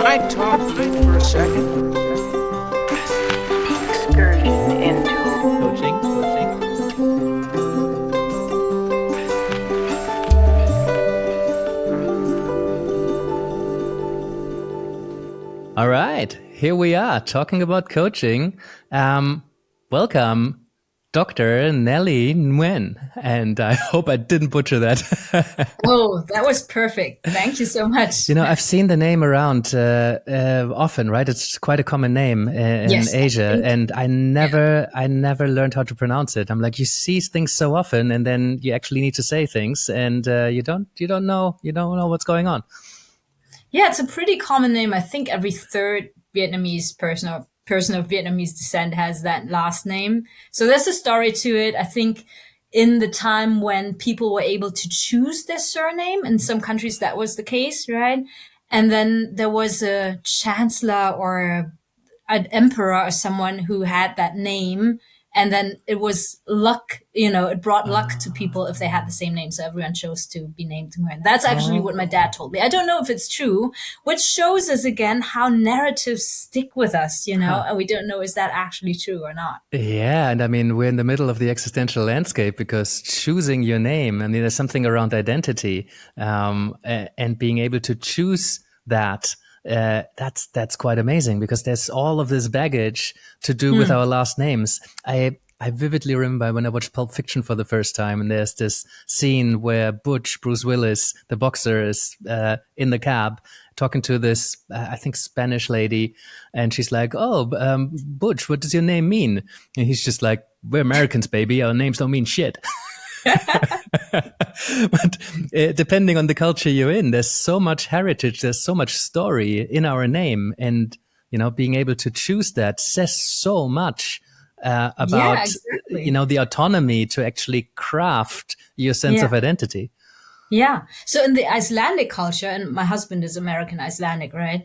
I talk for a second? Excursion into Coaching. All right, here we are talking about coaching. Welcome, Dr. Nelly Nguyen, and I hope I didn't butcher that. Oh, that was perfect. Thank you so much. You know, I've seen the name around often, right? It's quite a common name in Yes, Asia, and I never learned how to pronounce it. I'm like, you see things so often, and then you actually need to say things, and you don't know what's going on. Yeah, it's a pretty common name. I think every third Vietnamese person or person of Vietnamese descent has that last name. So there's a story to it. I think in the time when people were able to choose their surname, in some countries that was the case, right? And then there was a chancellor or an emperor or someone who had that name. And then it was luck, it brought luck to people if they had the same name. So everyone chose to be named Nguyen. That's actually what my dad told me. I don't know if it's true, which shows us again how narratives stick with us, and we don't know, is that actually true or not? Yeah. And I mean, we're in the middle of the existential landscape because choosing your name, I mean, there's something around identity and being able to choose that. That's quite amazing because there's all of this baggage to do with our last names. I vividly remember when I watched Pulp Fiction for the first time, and there's this scene where Bruce Willis, the boxer, is in the cab talking to this, I think, Spanish lady, and she's like, "Oh, Butch, what does your name mean?" And he's just like, "We're Americans, baby. Our names don't mean shit." But depending on the culture you're in, there's so much heritage, there's so much story in our name, and being able to choose that says so much about the autonomy to actually craft your sense of identity. Yeah. So in the Icelandic culture, and my husband is American Icelandic, right?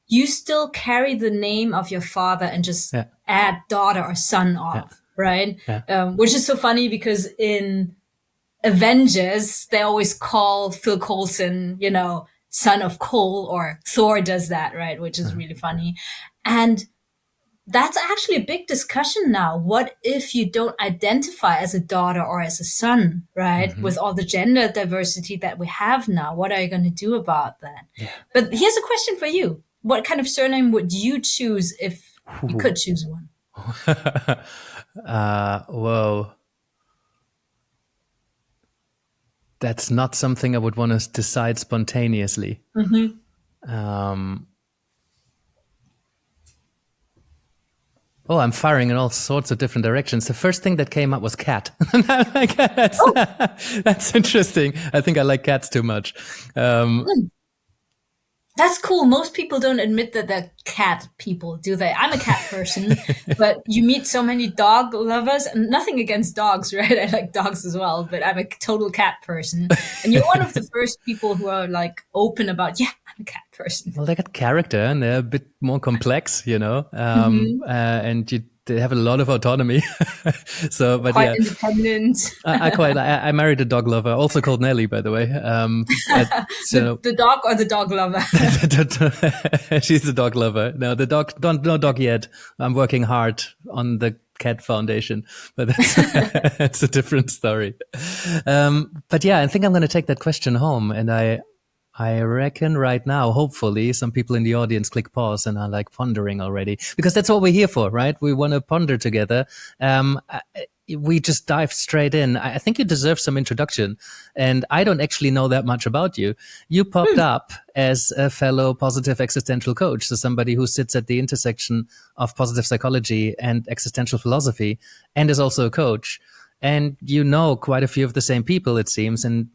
You still carry the name of your father and just add daughter or son of, right? Yeah. Which is so funny because in Avengers, they always call Phil Coulson, son of Cole, or Thor does that, right? Which is really funny. And that's actually a big discussion now. What if you don't identify as a daughter or as a son, right? With all the gender diversity that we have now, what are you going to do about that? Yeah. But here's a question for you. What kind of surname would you choose if you could choose one? Whoa. That's not something I would want to decide spontaneously. I'm firing in all sorts of different directions. The first thing that came up was cat. That's interesting. I think I like cats too much. That's cool. Most people don't admit that they're cat people, do they? I'm a cat person, but you meet so many dog lovers, and nothing against dogs, right? I like dogs as well, but I'm a total cat person. And you're one of the first people who are like open about, I'm a cat person. Well, they got character and they're a bit more complex, and they have a lot of autonomy. So, but quite independent. I married a dog lover, also called Nelly, by the way. The dog or the dog lover? She's the dog lover. No, the dog, no dog yet. I'm working hard on the cat foundation, but that's a different story. But yeah, I think I'm going to take that question home, and I reckon right now, hopefully, some people in the audience click pause and are like pondering already, because that's what we're here for, right? We want to ponder together. We just dive straight in. I think you deserve some introduction, and I don't actually know that much about you. You popped up as a fellow positive existential coach, so somebody who sits at the intersection of positive psychology and existential philosophy, and is also a coach. And quite a few of the same people, it seems. And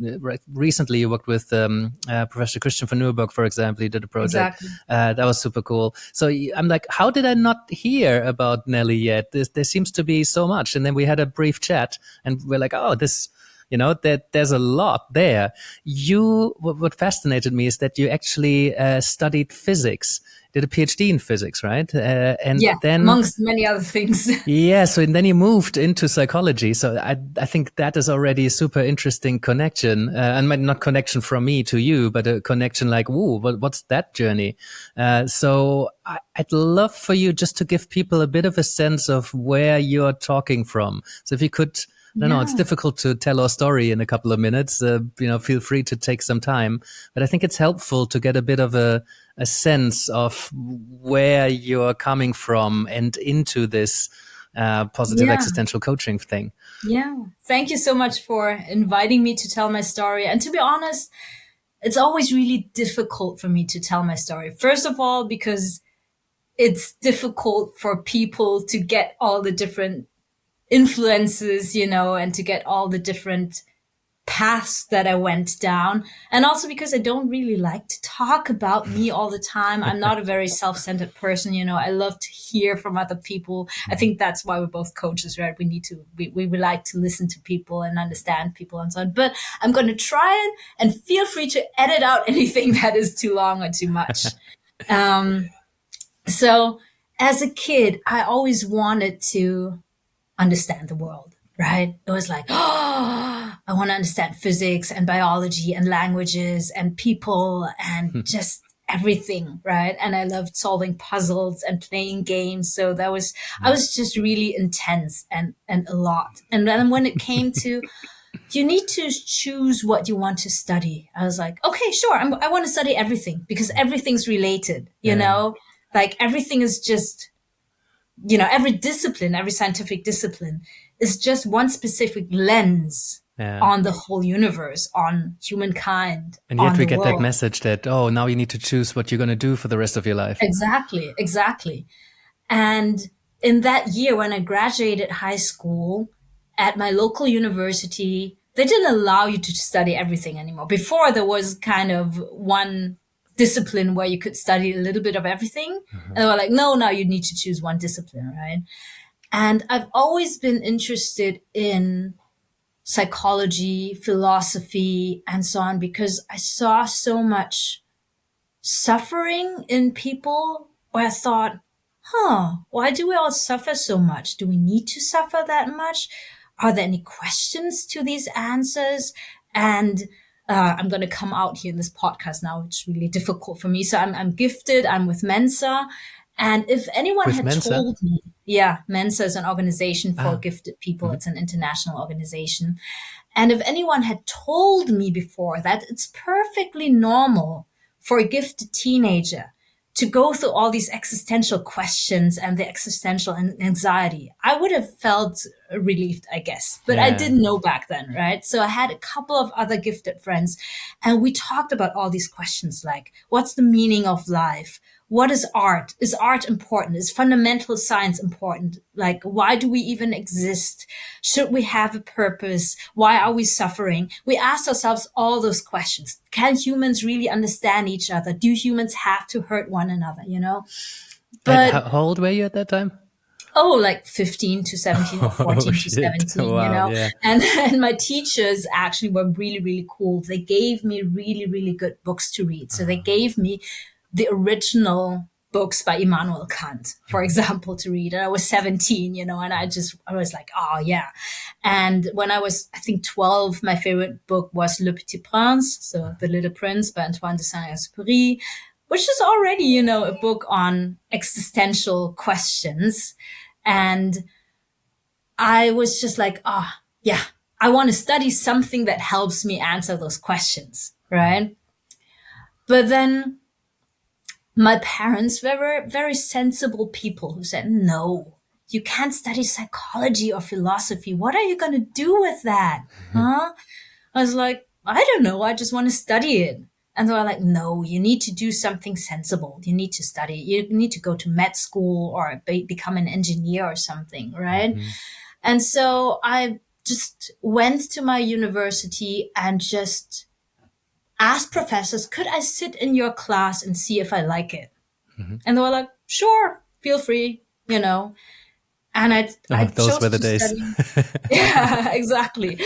recently you worked with Professor Christian van Nieuwburg, for example. He did a project. Exactly. That was super cool. So I'm like, how did I not hear about Nelly yet? There seems to be so much. And then we had a brief chat and we're like, there's a lot there. What fascinated me is that you actually studied physics. did a PhD in physics, right? And Yeah, then amongst many other things. yeah, so then you moved into psychology. So I think that is already a super interesting connection, and not connection from me to you, but a connection like, ooh, what's that journey? So I'd love for you just to give people a bit of a sense of where you're talking from. So if you could, I don't know, it's difficult to tell our story in a couple of minutes. Feel free to take some time, but I think it's helpful to get a bit of a sense of where you're coming from and into this positive existential coaching thing. Yeah. Thank you so much for inviting me to tell my story. And to be honest, it's always really difficult for me to tell my story. First of all, because it's difficult for people to get all the different influences, and to get all the different paths that I went down. And also because I don't really like to talk about me all the time. I'm not a very self-centered person. I love to hear from other people. I think that's why we're both coaches, right? We like to listen to people and understand people and so on. But I'm going to try and feel free to edit out anything that is too long or too much. So as a kid, I always wanted to understand the world, right? It was like, oh, I want to understand physics and biology and languages and people and just everything, right? And I loved solving puzzles and playing games. So I was just really intense and a lot. And then when it came to, you need to choose what you want to study, I was like, okay, sure. I want to study everything because everything's related, like everything is just, every discipline, every scientific discipline is just one specific lens on the whole universe, on humankind. And yet we get that message that, oh, now you need to choose what you're going to do for the rest of your life. Exactly. And in that year when I graduated high school at my local university, they didn't allow you to study everything anymore. Before there was kind of one discipline where you could study a little bit of everything. And they were like, no, now you need to choose one discipline, right? And I've always been interested in psychology, philosophy, and so on, because I saw so much suffering in people where I thought, why do we all suffer so much? Do we need to suffer that much? Are there any questions to these answers? And I'm going to come out here in this podcast now, which is really difficult for me. So I'm gifted. I'm with Mensa. And if anyone had told me, Mensa is an organization for gifted people. It's an international organization. And if anyone had told me before that it's perfectly normal for a gifted teenager to go through all these existential questions and the existential anxiety, I would have felt relieved, I guess. But I didn't know back then, right? So I had a couple of other gifted friends and we talked about all these questions like, what's the meaning of life? What is art? Is art important? Is fundamental science important? Like, why do we even exist? Should we have a purpose? Why are we suffering? We asked ourselves all those questions. Can humans really understand each other? Do humans have to hurt one another, But how old were you at that time? Oh, like 15 to 17 or 14 to 17, wow, yeah. And my teachers actually were really, really cool. They gave me really, really good books to read. So they gave me the original books by Immanuel Kant, for example, to read. And I was 17, and I was like, oh yeah. And when I was, I think 12, my favorite book was Le Petit Prince, so The Little Prince by Antoine de Saint-Exupéry, which is already, a book on existential questions. And I was just like, I want to study something that helps me answer those questions, right? But then my parents were very sensible people who said, no, you can't study psychology or philosophy. What are you going to do with that? Huh? I was like, I don't know. I just want to study it. And they were like, no, you need to do something sensible. You need to study. You need to go to med school or become an engineer or something, right? And so I just went to my university and just asked professors, could I sit in your class and see if I like it? And they were like, sure, feel free, And I those chose were the to days. study. Yeah, exactly.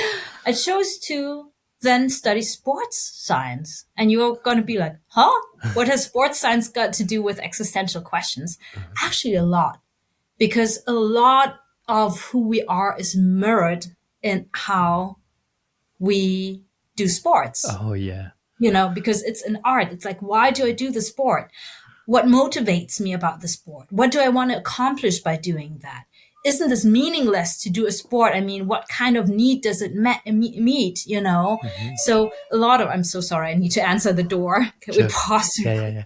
I chose to then study sports science. And you're going to be like, huh? What has sports science got to do with existential questions? Actually, a lot, because a lot of who we are is mirrored in how we do sports. Oh, yeah. Because it's an art. It's like, why do I do the sport? What motivates me about the sport? What do I want to accomplish by doing that? Isn't this meaningless to do a sport? I mean, what kind of need does it meet, So a lot of, I'm so sorry, I need to answer the door. Can we pause? Yeah.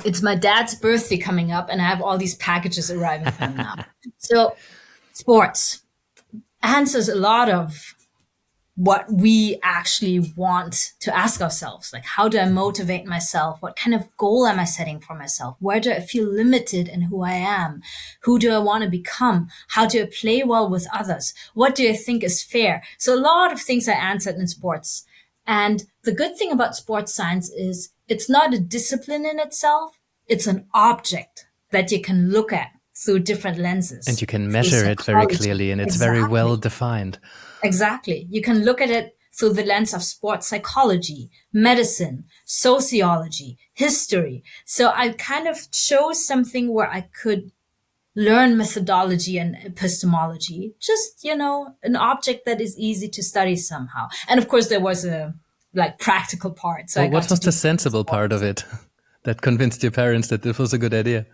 It's my dad's birthday coming up, and I have all these packages arriving for him now. So sports answers a lot of what we actually want to ask ourselves. Like, how do I motivate myself? What kind of goal am I setting for myself? Where do I feel limited in who I am? Who do I want to become? How do I play well with others? What do I think is fair? So a lot of things I answered in sports. And the good thing about sports science is it's not a discipline in itself. It's an object that you can look at through different lenses. And you can measure it very clearly, and it's very well defined. Exactly. You can look at it through the lens of sports psychology, medicine, sociology, history. So I kind of chose something where I could learn methodology and epistemology, just, an object that is easy to study somehow. And of course, there was a practical part. So what was the sensible part of it that convinced your parents that this was a good idea?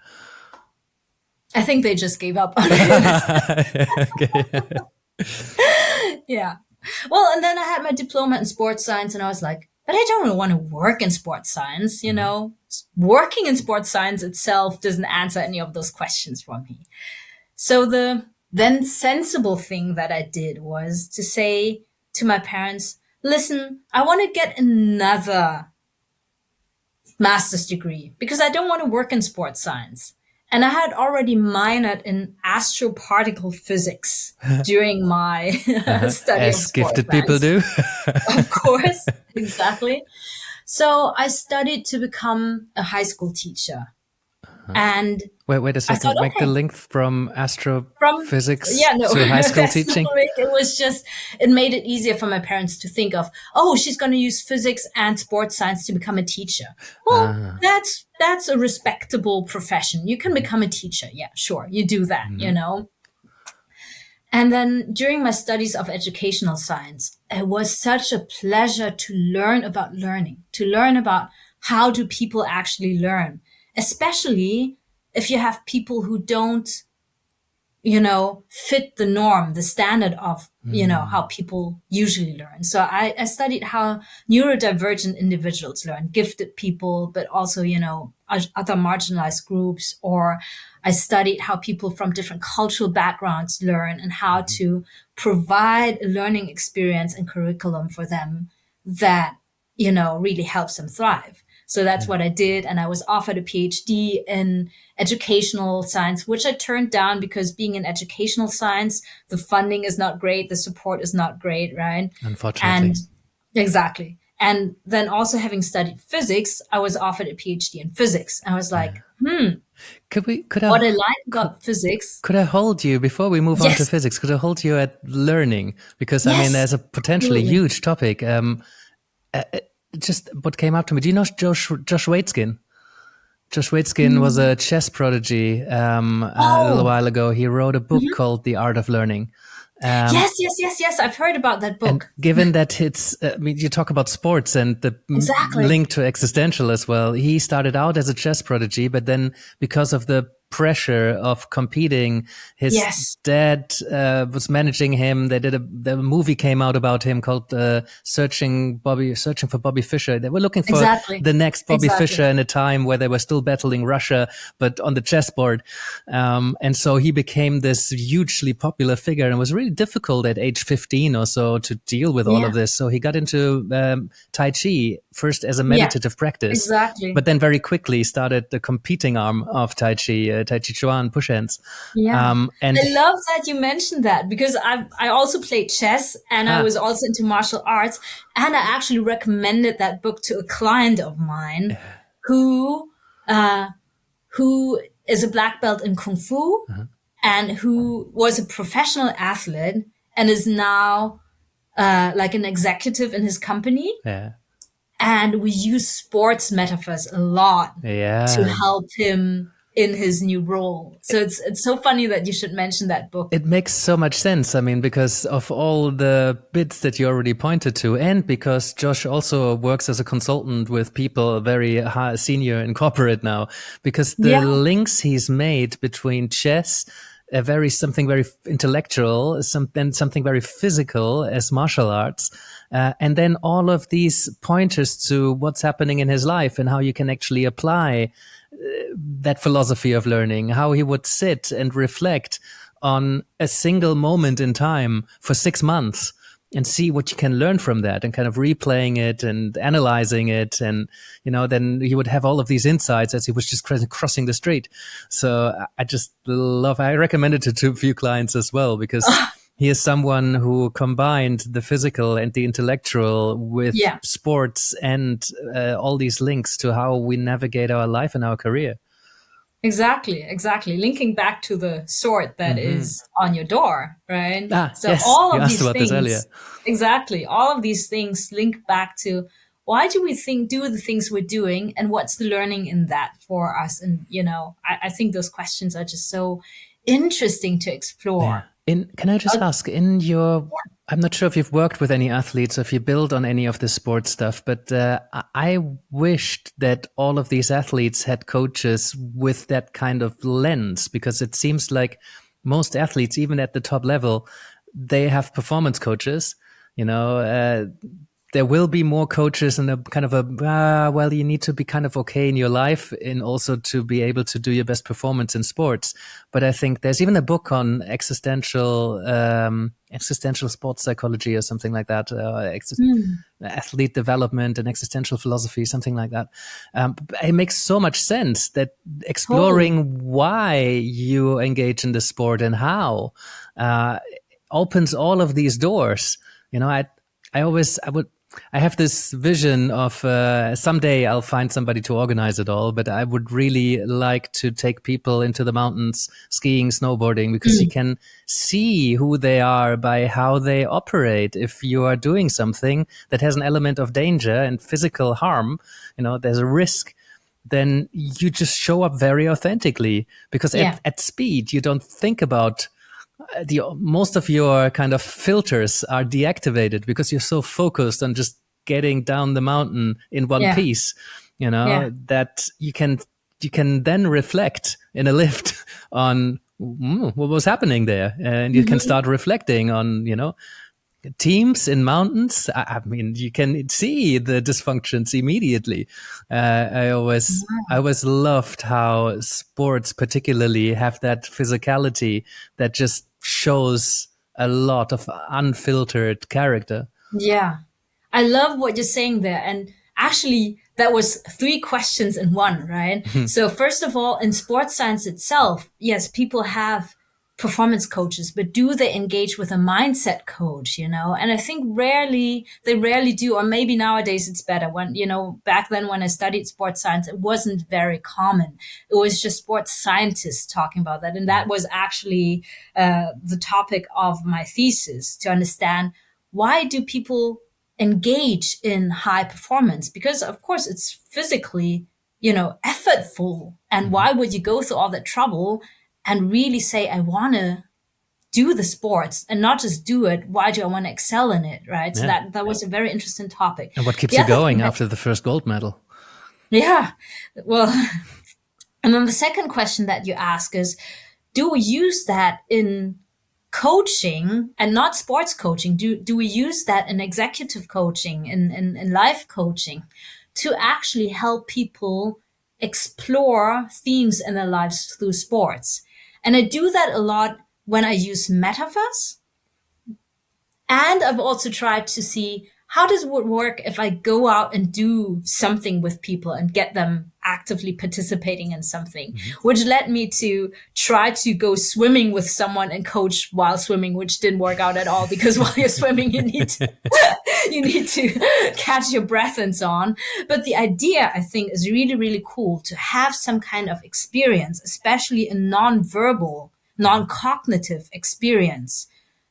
I think they just gave up on it. Yeah. Well, and then I had my diploma in sports science, and I was like, but I don't really want to work in sports science, Working in sports science itself doesn't answer any of those questions for me. So the then sensible thing that I did was to say to my parents, listen, I want to get another master's degree because I don't want to work in sports science. And I had already minored in astroparticle physics during my study as of sports gifted science. People do. Of course, exactly. So I studied to become a high school teacher. And wait a second. thought, Make the link from astrophysics to high school teaching. It was just, it made it easier for my parents to think of, she's going to use physics and sports science to become a teacher. Well, that's a respectable profession. You can become a teacher. Yeah, sure. You do that, And then during my studies of educational science, it was such a pleasure to learn about learning, to learn about how do people actually learn, especially if you have people who don't, fit the norm, the standard of, how people usually learn. So I studied how neurodivergent individuals learn, gifted people, but also, other marginalized groups, or I studied how people from different cultural backgrounds learn and how to provide a learning experience and curriculum for them that, really helps them thrive. So that's what I did. And I was offered a PhD in educational science, which I turned down because being in educational science, the funding is not great. The support is not great, right? Unfortunately. And exactly. And then also having studied physics, I was offered a PhD in physics. I was like, what I like about physics. Could I hold you, before we move on to physics, could I hold you at learning? Because, I mean, there's a potentially huge topic. Just what came up to me. Do you know Josh Waitzkin? Josh Waitzkin was a chess prodigy a little while ago. He wrote a book called The Art of Learning. Yes. I've heard about that book. And given that it's, you talk about sports and the link to existential as well. He started out as a chess prodigy, but then because of the pressure of competing, his dad was managing him. The movie came out about him called Searching for Bobby Fischer. They were looking for the next Bobby Fischer in a time where they were still battling Russia, but on the chessboard. And so he became this hugely popular figure, and it was really difficult at age 15 or so to deal with all of this. So he got into Tai Chi first as a meditative practice, but then very quickly started the competing arm of Tai Chi, Tai Chi Chuan, push hands. Yeah. And I love that you mentioned that, because I also played chess, and I was also into martial arts, and I actually recommended that book to a client of mine who who is a black belt in Kung Fu, and who was a professional athlete and is now like an executive in his company. yeah. And we use sports metaphors a lot to Yeah. help him in his new role. So it's so funny that you should mention that book. It makes so much sense. I mean, because of all the bits that you already pointed to, and because Josh also works as a consultant with people very high, senior in corporate now, because the links he's made between chess, something very intellectual, and something very physical as martial arts, and then all of these pointers to what's happening in his life and how you can actually apply that philosophy of learning, how he would sit and reflect on a single moment in time for 6 months and see what you can learn from that, and kind of replaying it and analyzing it. And, then he would have all of these insights as he was just crossing the street. So I recommend it to a few clients as well, because he is someone who combined the physical and the intellectual with sports and all these links to how we navigate our life and our career. Exactly. Linking back to the sword that is on your door, right? So yes, all of these things, this earlier. Exactly. All of these things link back to, why do we do the things we're doing, and what's the learning in that for us? And, I think those questions are just so interesting to explore. Yeah. Can I just ask, I'm not sure if you've worked with any athletes, or if you build on any of the sports stuff, but I wished that all of these athletes had coaches with that kind of lens, because it seems like most athletes, even at the top level, they have performance coaches. There will be more coaches and a kind of you need to be kind of okay in your life and also to be able to do your best performance in sports. But I think there's even a book on existential sports psychology or something like that, athlete development and existential philosophy, something like that. It makes so much sense that exploring why you engage in the sport and how opens all of these doors. I have this vision of someday I'll find somebody to organize it all, but I would really like to take people into the mountains skiing, snowboarding, because you can see who they are by how they operate. If you are doing something that has an element of danger and physical harm, there's a risk, then you just show up very authentically, because at speed, you don't think about most of your kind of filters are deactivated, because you're so focused on just getting down the mountain in one piece, that you can then reflect in a lift on what was happening there. And you can start reflecting on, teams in mountains. I mean, you can see the dysfunctions immediately. I always loved how sports particularly have that physicality that just shows a lot of unfiltered character. Yeah. I love what you're saying there. And actually, that was 3 questions in one, right? So first of all, in sports science itself, yes, people have performance coaches, but do they engage with a mindset coach, And I think they rarely do, or maybe nowadays it's better. When, back then when I studied sports science, it wasn't very common. It was just sports scientists talking about that. And that was actually the topic of my thesis, to understand, why do people engage in high performance? Because of course it's physically, effortful. And why would you go through all that trouble and really say, I want to do the sports, and not just do it? Why do I want to excel in it? Right. So that was a very interesting topic. And what keeps you going after the first gold medal? Yeah. Well, and then the second question that you ask is, do we use that in coaching, and not sports coaching? Do we use that in executive coaching, in life coaching, to actually help people explore themes in their lives through sports? And I do that a lot when I use metaphors. And I've also tried to see, how does it work if I go out and do something with people and get them actively participating in something, which led me to try to go swimming with someone and coach while swimming, which didn't work out at all, because while you're swimming, you need to, you need to catch your breath and so on. But the idea, I think, is really, really cool to have some kind of experience, especially a non-verbal, non-cognitive experience,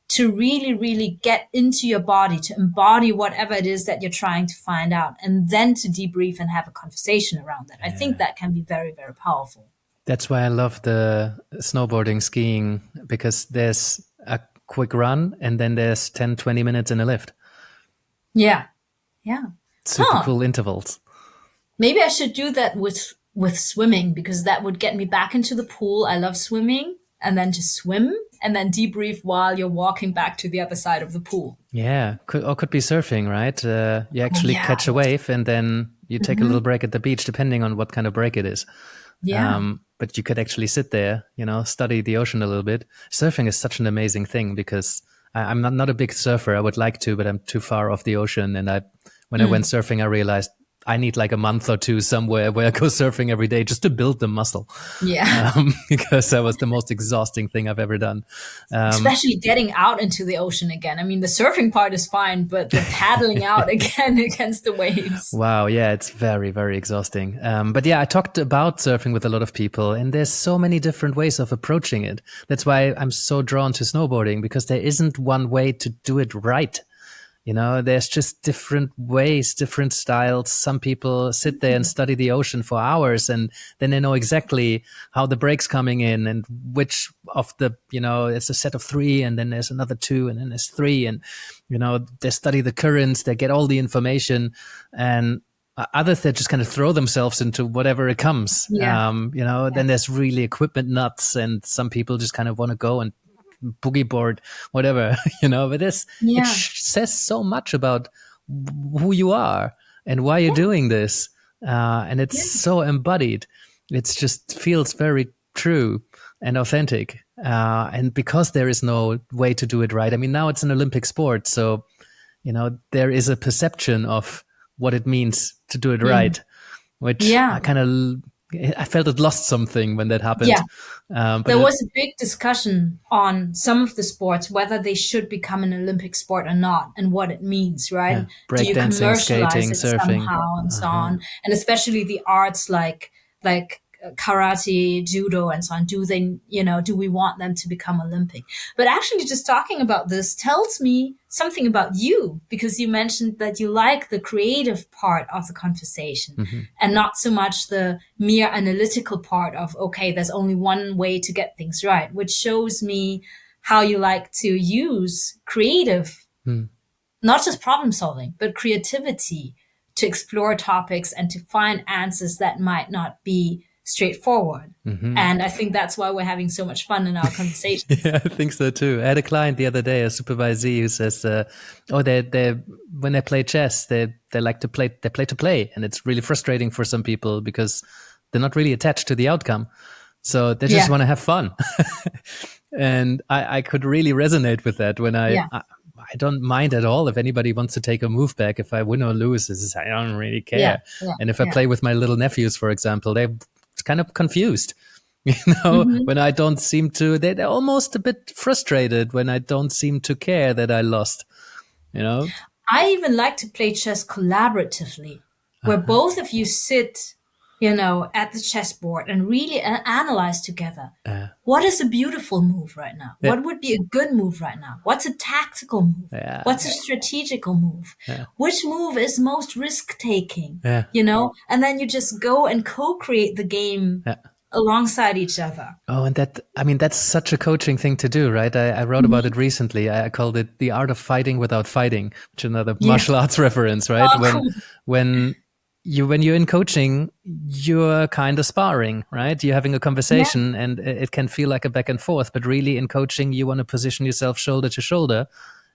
to really, really get into your body, to embody whatever it is that you're trying to find out, and then to debrief and have a conversation around that. I think that can be very, very powerful. That's why I love the snowboarding, skiing, because there's a quick run and then there's 10, 20 minutes in a lift. Yeah. Super cool intervals. Maybe I should do that with swimming, because that would get me back into the pool. I love swimming, and then just swim and then debrief while you're walking back to the other side of the pool. Yeah, could be surfing, right? You actually catch a wave and then you take a little break at the beach, depending on what kind of break it is. Yeah. But you could actually sit there, study the ocean a little bit. Surfing is such an amazing thing, because I'm not a big surfer. I would like to, but I'm too far off the ocean. And when I went surfing, I realized I need like a month or two somewhere where I go surfing every day just to build the muscle. Yeah. Because that was the most exhausting thing I've ever done. Especially getting out into the ocean again. I mean, the surfing part is fine, but the paddling out again against the waves. Wow. Yeah, it's very, very exhausting. But yeah, I talked about surfing with a lot of people, and there's so many different ways of approaching it. That's why I'm so drawn to snowboarding, because there isn't one way to do it right. There's just different ways, different styles. Some people sit there and study the ocean for hours, and then they know exactly how the break's coming in and which of the, it's a set of 3, and then there's another 2, and then there's 3. And, they study the currents, they get all the information, and others, they just kind of throw themselves into whatever it comes. Then there's really equipment nuts, and some people just kind of want to go and boogie board, whatever, but it says so much about who you are and why you're doing this. And it's so embodied. It just feels very true and authentic. And because there is no way to do it right. I mean, now it's an Olympic sport. So, there is a perception of what it means to do it right, which I felt it lost something when that happened. Yeah. But there was a big discussion on some of the sports, whether they should become an Olympic sport or not, and what it means, right? Do you Breakdancing, commercialize skating, it surfing. somehow and so on? And especially the arts like karate, judo, and so on. Do we want them to become Olympic? But actually, just talking about this tells me something about you, because you mentioned that you like the creative part of the conversation and not so much the mere analytical part of, okay, there's only one way to get things right, which shows me how you like to use creative, not just problem solving, but creativity to explore topics and to find answers that might not be straightforward. And I think that's why we're having so much fun in our conversation. Yeah, I think so too. I had a client the other day, a supervisee, who says, they when they play chess, they like to play, and it's really frustrating for some people because they're not really attached to the outcome, so they just want to have fun. And I could really resonate with that when I don't mind at all if anybody wants to take a move back. If I win or lose, I don't really care. And if I play with my little nephews, for example, they're kind of confused, when I don't seem to, they're almost a bit frustrated when I don't seem to care that I lost, I even like to play chess collaboratively, where both of you sit, at the chessboard and really analyze together. What is a beautiful move right now? What would be a good move right now? What's a tactical move? What's a strategical move? Which move is most risk-taking? And then you just go and co-create the game alongside each other. Oh, and that's such a coaching thing to do, right? I wrote about it recently. I called it the art of fighting without fighting, which is another martial arts reference, right? When you're in coaching, you're kind of sparring, right? You're having a conversation and it can feel like a back and forth, but really in coaching, you want to position yourself shoulder to shoulder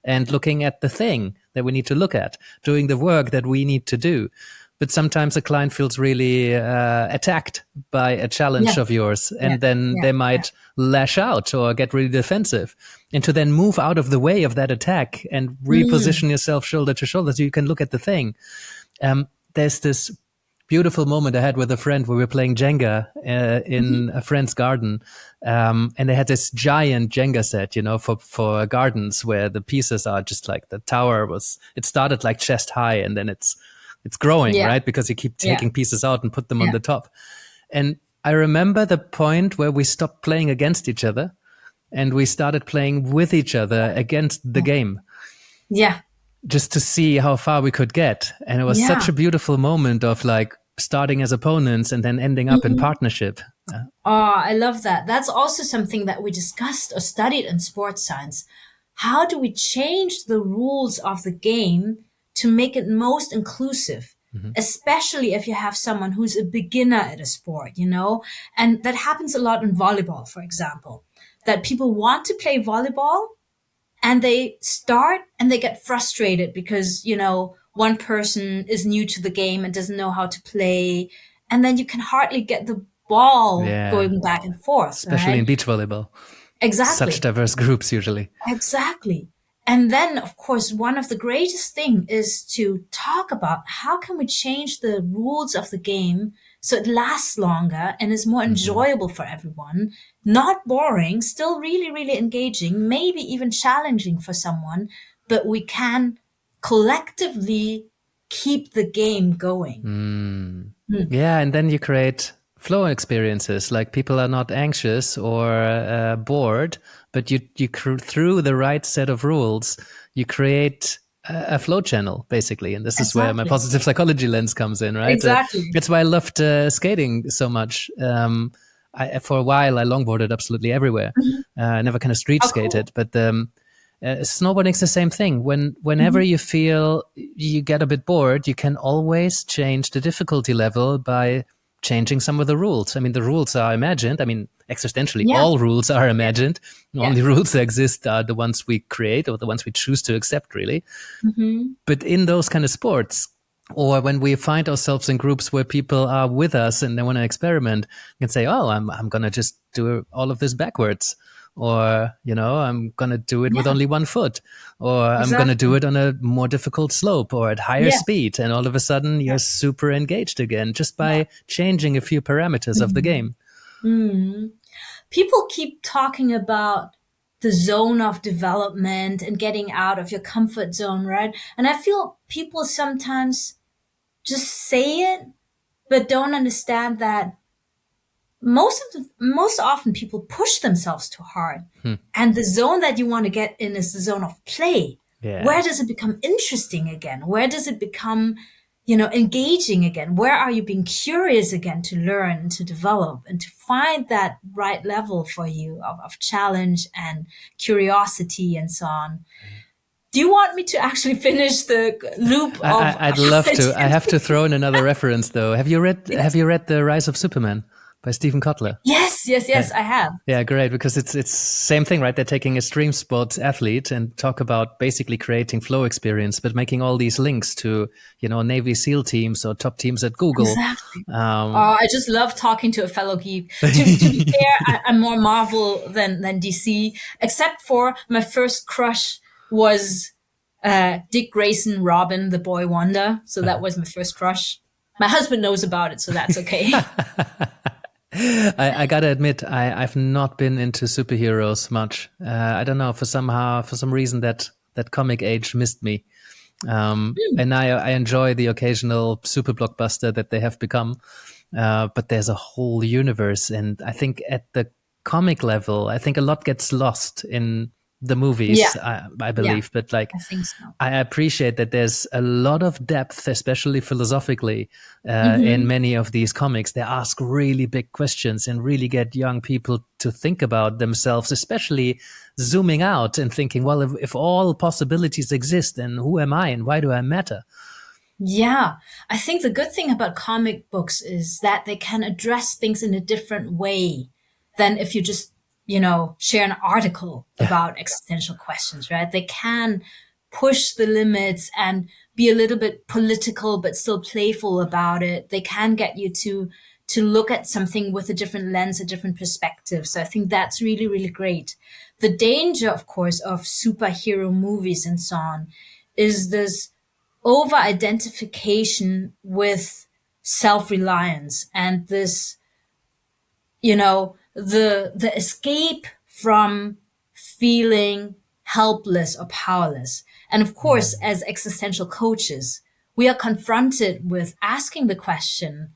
and looking at the thing that we need to look at, doing the work that we need to do. but sometimes a client feels really attacked by a challenge of yours, and then they might lash out or get really defensive. And to then move out of the way of that attack and reposition yourself shoulder to shoulder so you can look at the thing. There's this beautiful moment I had with a friend where we were playing Jenga in a friend's garden. And they had this giant Jenga set, for gardens where the pieces are just like the tower it started like chest high, and then it's growing, right? Because you keep taking pieces out and put them on the top. And I remember the point where we stopped playing against each other and we started playing with each other against the game. Yeah. Just to see how far we could get. And it was such a beautiful moment of like starting as opponents and then ending up in partnership. Oh, I love that. That's also something that we discussed or studied in sports science. How do we change the rules of the game to make it most inclusive? Especially if you have someone who's a beginner at a sport, and that happens a lot in volleyball, for example, that people want to play volleyball and they start and they get frustrated because, one person is new to the game and doesn't know how to play. And then you can hardly get the ball going back and forth. Especially in beach volleyball. Exactly. Such diverse groups usually. Exactly. And then, of course, one of the greatest things is to talk about how can we change the rules of the game so it lasts longer and is more enjoyable for everyone, not boring, still really, really engaging, maybe even challenging for someone, but we can collectively keep the game going. Yeah, and then you create flow experiences, like people are not anxious or bored, but you through the right set of rules, you create a flow channel, basically. And this is where my positive psychology lens comes in, right? Exactly. That's why I loved skating so much. For a while, I longboarded absolutely everywhere. I never kind of street skated, but snowboarding's the same thing. Whenever you feel you get a bit bored, you can always change the difficulty level by changing some of the rules. I mean, the rules are imagined. I mean, existentially, all rules are imagined. The only rules that exist are the ones we create or the ones we choose to accept, really. But in those kind of sports, or when we find ourselves in groups where people are with us and they want to experiment, you can say, oh, I'm going to just do all of this backwards. Or, I'm going to do it with only one foot, or I'm going to do it on a more difficult slope or at higher speed. And all of a sudden you're super engaged again just by changing a few parameters of the game. People keep talking about the zone of development and getting out of your comfort zone, right? And I feel people sometimes just say it, but don't understand that most often people push themselves too hard. And the zone that you want to get in is the zone of play. Where does it become interesting again? Where does it become, engaging again? Where are you being curious again to learn and to develop and to find that right level for you of challenge and curiosity and so on? Do you want me to actually finish the loop? I'd love to. I have to throw in another reference, though. Have you read The Rise of Superman by Stephen Kotler? Yes, I have. Yeah, great, because it's same thing, right? They're taking a extreme sports athlete and talk about basically creating flow experience, but making all these links to, Navy SEAL teams or top teams at Google. Exactly. I just love talking to a fellow geek. To be fair, I'm more Marvel than DC, except for my first crush was Dick Grayson, Robin, the Boy Wonder. So that was my first crush. My husband knows about it, so that's okay. I gotta admit, I've not been into superheroes much. I don't know, for some reason that comic age missed me. And I enjoy the occasional super blockbuster that they have become. But there's a whole universe. And I think at the comic level, I think a lot gets lost in the movies, I believe. But I think so. I appreciate that there's a lot of depth, especially philosophically, in many of these comics. They ask really big questions and really get young people to think about themselves, especially zooming out and thinking, well, if all possibilities exist, then who am I and why do I matter? Yeah, I think the good thing about comic books is that they can address things in a different way than if you just, share an article about existential questions, right? They can push the limits and be a little bit political but still playful about it. They can get you to look at something with a different lens, a different perspective. So I think that's really, really great. The danger, of course, of superhero movies and so on is this over identification with self-reliance and this, the escape from feeling helpless or powerless. And of course, as existential coaches, we are confronted with asking the question,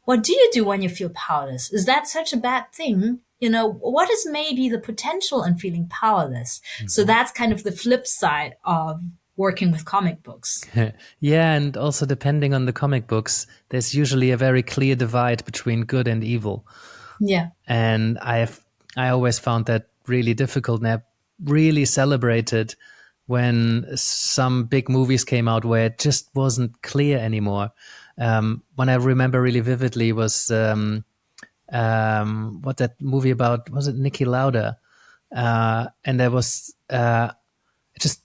what do you do when you feel powerless? Is that such a bad thing? What is maybe the potential in feeling powerless? So that's kind of the flip side of working with comic books. Yeah, and also depending on the comic books, there's usually a very clear divide between good and evil. Yeah. And I always found that really difficult, and I really celebrated when some big movies came out where it just wasn't clear anymore. One I remember really vividly was what that movie about, was it Niki Lauda? And there was just,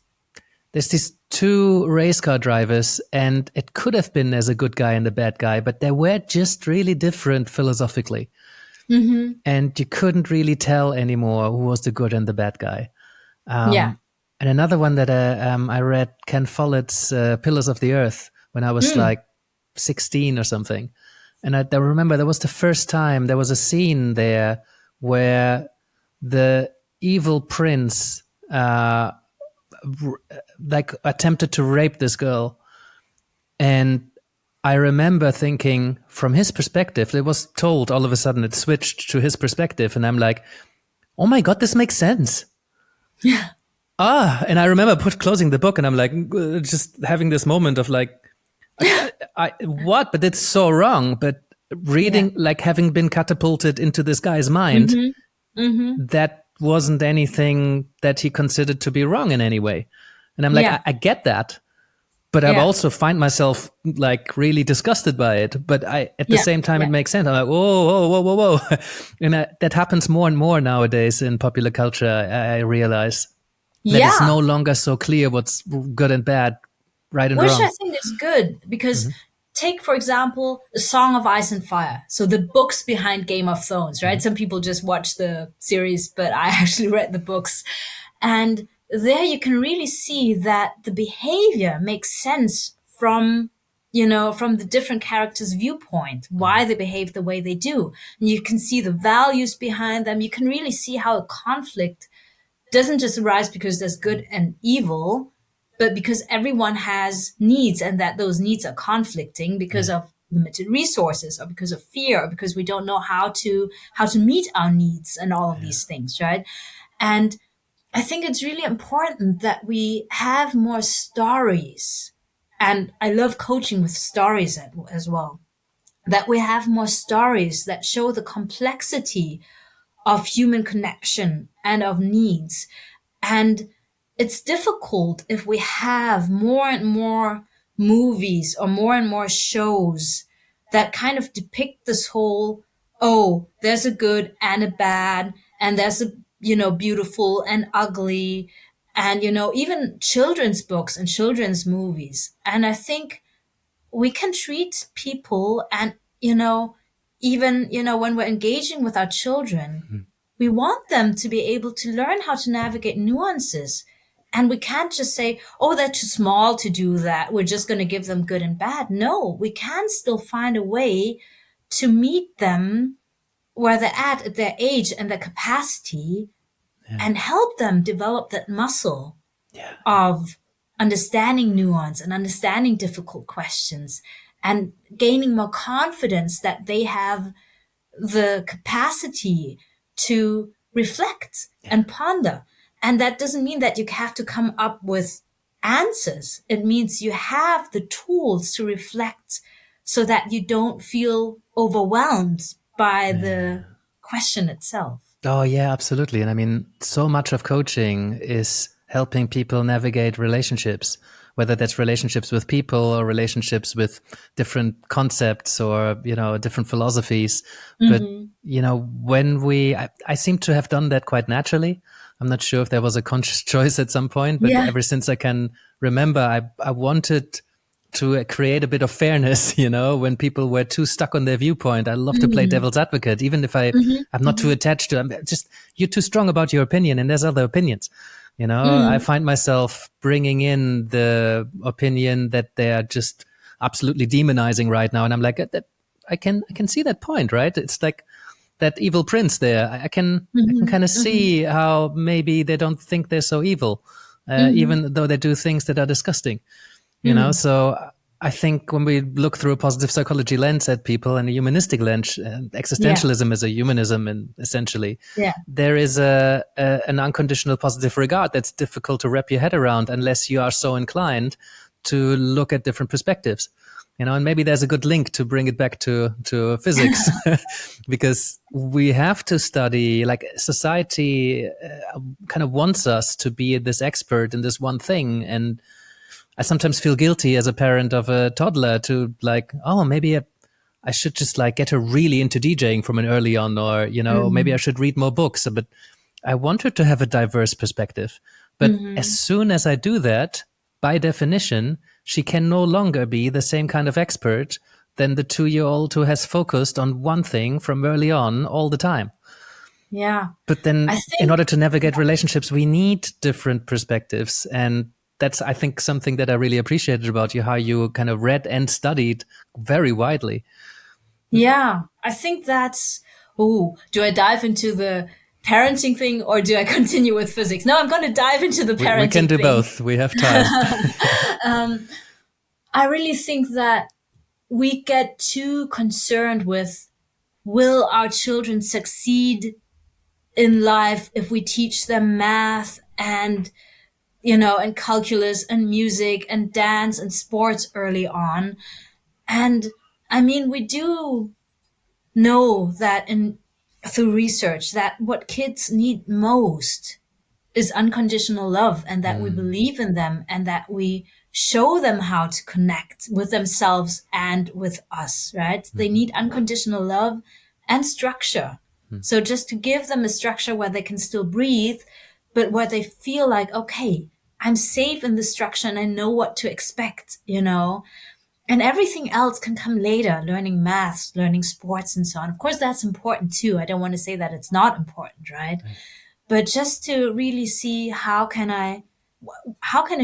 there's these two race car drivers, and it could have been as a good guy and a bad guy, but they were just really different philosophically. Mm-hmm. And you couldn't really tell anymore who was the good and the bad guy. Yeah. And another one that I read, Ken Follett's Pillars of the Earth, when I was like 16 or something. And I remember that was the first time there was a scene there where the evil prince attempted to rape this girl. And I remember thinking, from his perspective, it was told all of a sudden, it switched to his perspective. And I'm like, oh my God, this makes sense. Yeah. And I remember closing the book, and I'm like, just having this moment of like, what? But it's so wrong. But reading, like having been catapulted into this guy's mind, that wasn't anything that he considered to be wrong in any way. And I'm like, I get that. But I also find myself like really disgusted by it. But at the same time, it makes sense. I'm like, whoa. And that happens more and more nowadays in popular culture, I realize. That it's no longer so clear what's good and bad, right and wrong. Which I think is good, because take, for example, A Song of Ice and Fire. So the books behind Game of Thrones, right? Some people just watch the series, but I actually read the books. And there you can really see that the behavior makes sense from the different characters' viewpoint, why they behave the way they do. And you can see the values behind them. You can really see how a conflict doesn't just arise because there's good and evil, but because everyone has needs, and that those needs are conflicting because of limited resources, or because of fear, or because we don't know how to meet our needs and all of these things, right? And I think it's really important that we have more stories. And I love coaching with stories as well, that we have more stories that show the complexity of human connection and of needs. And it's difficult if we have more and more movies or more and more shows that kind of depict this whole, there's a good and a bad, and there's a, beautiful and ugly, and, even children's books and children's movies. And I think we can treat people and, even, when we're engaging with our children, we want them to be able to learn how to navigate nuances. And we can't just say, they're too small to do that, we're just going to give them good and bad. No, we can still find a way to meet them where they're at their age and their capacity, and help them develop that muscle of understanding nuance and understanding difficult questions, and gaining more confidence that they have the capacity to reflect and ponder. And that doesn't mean that you have to come up with answers. It means you have the tools to reflect so that you don't feel overwhelmed by the question itself. Oh, yeah, absolutely. And I mean, so much of coaching is helping people navigate relationships, whether that's relationships with people or relationships with different concepts or, different philosophies. But, when I seem to have done that quite naturally. I'm not sure if there was a conscious choice at some point, but ever since I can remember, I wanted to create a bit of fairness, when people were too stuck on their viewpoint. I love to play devil's advocate, even if I'm not too attached to it. I'm just, you're too strong about your opinion and there's other opinions. I find myself bringing in the opinion that they are just absolutely demonizing right now. And I'm like, I can see that point, right? It's like that evil prince there. I can kind of see how maybe they don't think they're so evil, even though they do things that are disgusting. So I think when we look through a positive psychology lens at people and a humanistic lens, existentialism is a humanism, and essentially, there is an unconditional positive regard that's difficult to wrap your head around unless you are so inclined to look at different perspectives. And maybe there's a good link to bring it back to physics, because we have to study, like society kind of wants us to be this expert in this one thing. And I sometimes feel guilty as a parent of a toddler to like, oh, maybe I should just like get her really into DJing from an early on, or, maybe I should read more books. But I want her to have a diverse perspective. But as soon as I do that, by definition, she can no longer be the same kind of expert than the 2-year-old who has focused on one thing from early on all the time. Yeah. But then in order to navigate relationships, we need different perspectives. And that's, I think, something that I really appreciated about you, how you kind of read and studied very widely. Yeah, I think that's, do I dive into the parenting thing or do I continue with physics? No, I'm going to dive into the parenting thing. We can do both. We have time. I really think that we get too concerned with, will our children succeed in life if we teach them math and, and calculus and music and dance and sports early on. And I mean, we do know that through research that what kids need most is unconditional love, and that we believe in them and that we show them how to connect with themselves and with us, right? They need unconditional love and structure. So just to give them a structure where they can still breathe, but where they feel like, okay, I'm safe in the structure and I know what to expect, and everything else can come later, learning maths, learning sports and so on. Of course, that's important too. I don't want to say that it's not important, right? But just to really see how can I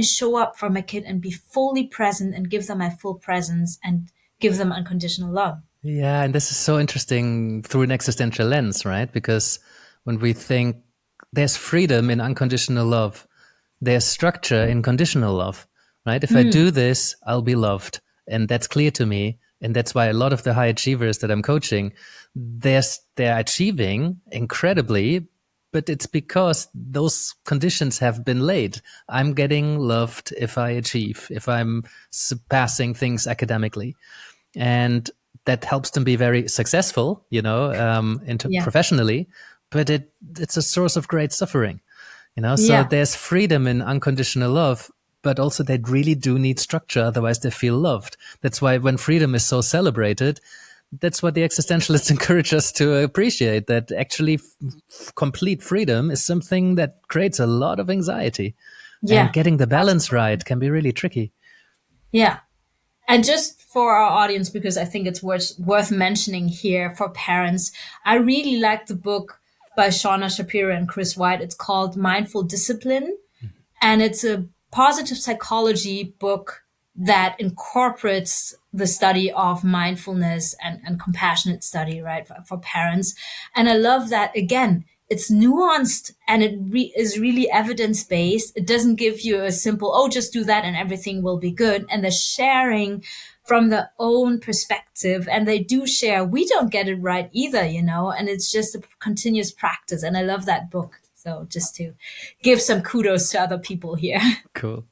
show up for my kid and be fully present and give them my full presence and give them unconditional love. Yeah, and this is so interesting through an existential lens, right? Because when we think there's freedom in unconditional love, there's structure in conditional love, right? If I do this, I'll be loved. And that's clear to me. And that's why a lot of the high achievers that I'm coaching, they're achieving incredibly, but it's because those conditions have been laid. I'm getting loved if I achieve, if I'm surpassing things academically. And that helps them be very successful, professionally, but it's a source of great suffering, So there's freedom in unconditional love, but also they really do need structure. Otherwise they feel loved. That's why when freedom is so celebrated, that's what the existentialists encourage us to appreciate, that actually complete freedom is something that creates a lot of anxiety. And getting the balance right can be really tricky. Yeah. And just for our audience, because I think it's worth mentioning here for parents, I really like the book by Shauna Shapiro and Chris White. It's called Mindful Discipline. And it's a positive psychology book that incorporates the study of mindfulness and compassionate study, right, for parents. And I love that, again, it's nuanced and it is really evidence-based. It doesn't give you a simple, just do that and everything will be good. And they're sharing from their own perspective, and they do share, we don't get it right either, and it's just a continuous practice. And I love that book. So just to give some kudos to other people here. Cool.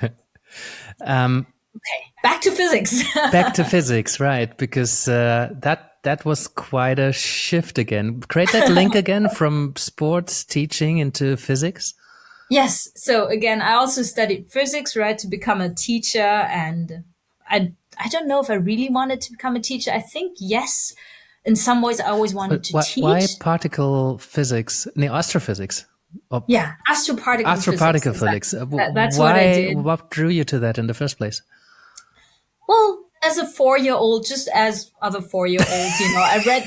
Okay, back to physics. Back to physics, right? Because that was quite a shift again. Create that link again from sports teaching into physics. Yes. So again, I also studied physics, right, to become a teacher. And I don't know if I really wanted to become a teacher. I think yes. In some ways, I always wanted to teach. Why particle physics? No, astrophysics. Yeah, astroparticle physics. Astroparticle Exactly. physics. That's what I Why? did. What drew you to that in the first place? Well, as a 4-year-old, just as other 4-year-olds, I read,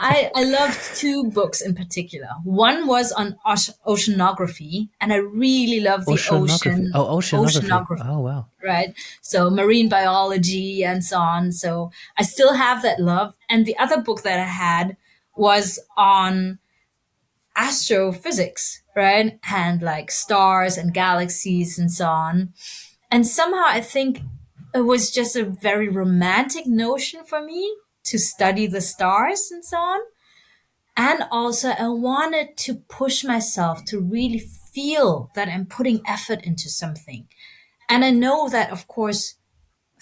I loved two books in particular. One was on oceanography, and I really loved the Oceanography. Oh, oceanography. oceanography, Oh, wow. right? So marine biology and so on. So I still have that love. And the other book that I had was on astrophysics, right? And like stars and galaxies and so on. And somehow I think it was just a very romantic notion for me to study the stars and so on. And also I wanted to push myself to really feel that I'm putting effort into something. And I know that, of course,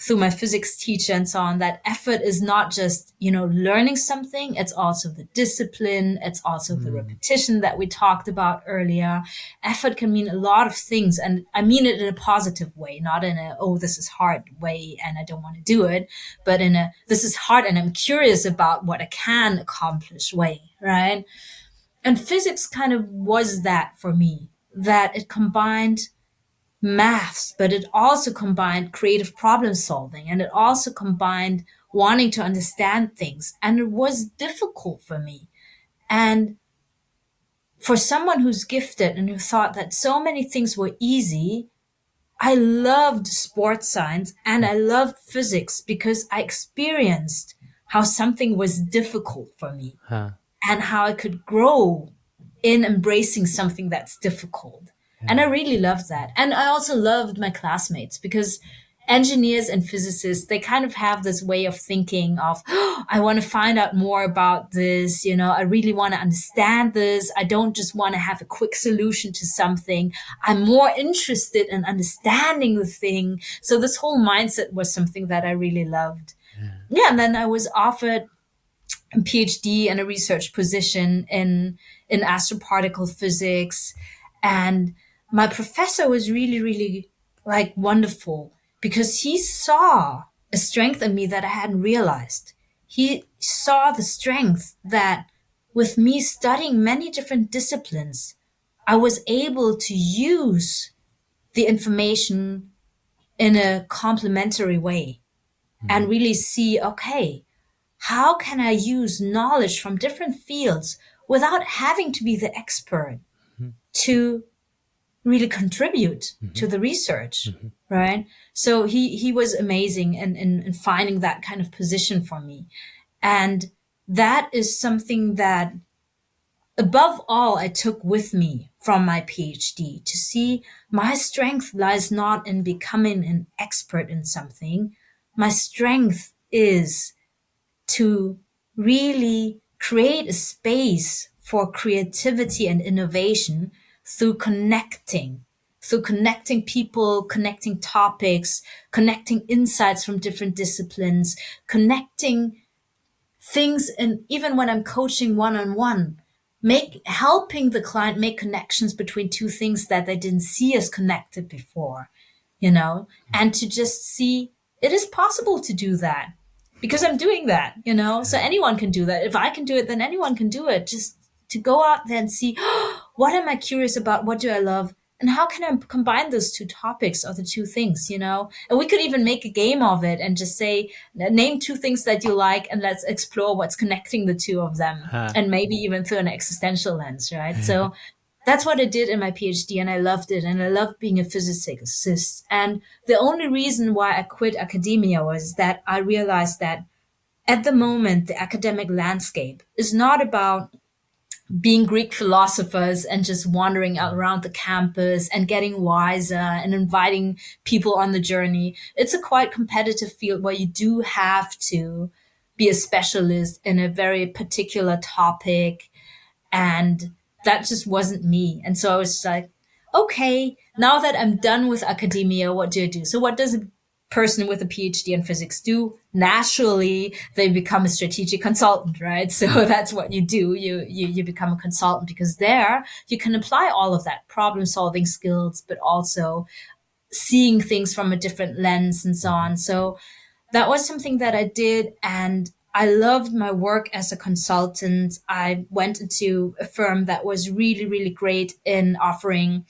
through my physics teacher and so on, that effort is not just, learning something. It's also the discipline. It's also the repetition that we talked about earlier. Effort can mean a lot of things. And I mean it in a positive way, not in a, oh, this is hard way and I don't want to do it, but in a, this is hard and I'm curious about what I can accomplish way, right? And physics kind of was that for me, that it combined maths, but it also combined creative problem solving and it also combined wanting to understand things. And it was difficult for me. And for someone who's gifted and who thought that so many things were easy, I loved sports science and I loved physics because I experienced how something was difficult for me and how I could grow in embracing something that's difficult. And I really loved that. And I also loved my classmates because engineers and physicists, they kind of have this way of thinking of, oh, I want to find out more about this. I really want to understand this. I don't just want to have a quick solution to something. I'm more interested in understanding the thing. So this whole mindset was something that I really loved. Yeah. And then I was offered a PhD and a research position in astroparticle physics. And my professor was really, really like wonderful because he saw a strength in me that I hadn't realized. He saw the strength that with me studying many different disciplines, I was able to use the information in a complementary way and really see, okay, how can I use knowledge from different fields without having to be the expert to really contribute to the research, right? So he was amazing in finding that kind of position for me. And that is something that above all, I took with me from my PhD to see my strength lies not in becoming an expert in something. My strength is to really create a space for creativity and innovation through connecting people, connecting topics, connecting insights from different disciplines, connecting things. And even when I'm coaching one-on-one, helping the client make connections between two things that they didn't see as connected before, and to just see it is possible to do that because I'm doing that, so anyone can do that. If I can do it, then anyone can do it. Just to go out there and see, what am I curious about? What do I love? And how can I combine those two topics or the two things, And we could even make a game of it and just say, name two things that you like and let's explore what's connecting the two of them. And maybe even through an existential lens, right? So that's what I did in my PhD and I loved it. And I loved being a physicist. And the only reason why I quit academia was that I realized that at the moment, the academic landscape is not about being Greek philosophers and just wandering around the campus and getting wiser and inviting people on the journey. It's a quite competitive field where you do have to be a specialist in a very particular topic. And that just wasn't me. And so I was like, okay, now that I'm done with academia, what do I do? So what does a person with a PhD in physics do? Naturally, they become a strategic consultant, right? So that's what you do. You become a consultant because there you can apply all of that problem solving skills, but also seeing things from a different lens and so on. So that was something that I did. And I loved my work as a consultant. I went into a firm that was really, really great in offering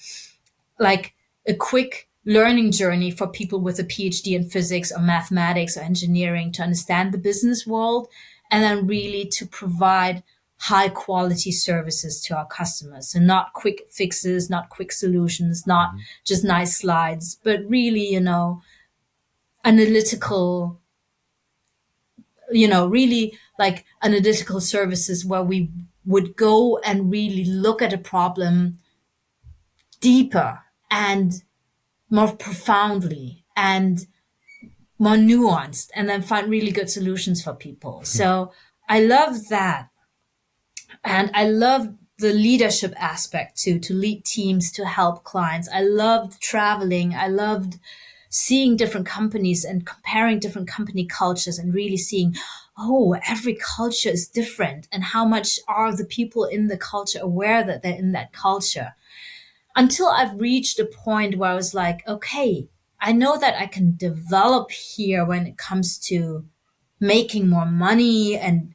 like a quick learning journey for people with a PhD in physics or mathematics or engineering to understand the business world, and then really to provide high quality services to our customers. So not quick fixes, not quick solutions, not just nice slides, but really, analytical, really like analytical services where we would go and really look at a problem deeper and more profoundly and more nuanced, and then find really good solutions for people. So I love that. And I love the leadership aspect too, to lead teams, to help clients. I loved traveling. I loved seeing different companies and comparing different company cultures and really seeing, oh, every culture is different. And how much are the people in the culture aware that they're in that culture? Until I've reached a point where I was like, okay, I know that I can develop here when it comes to making more money and,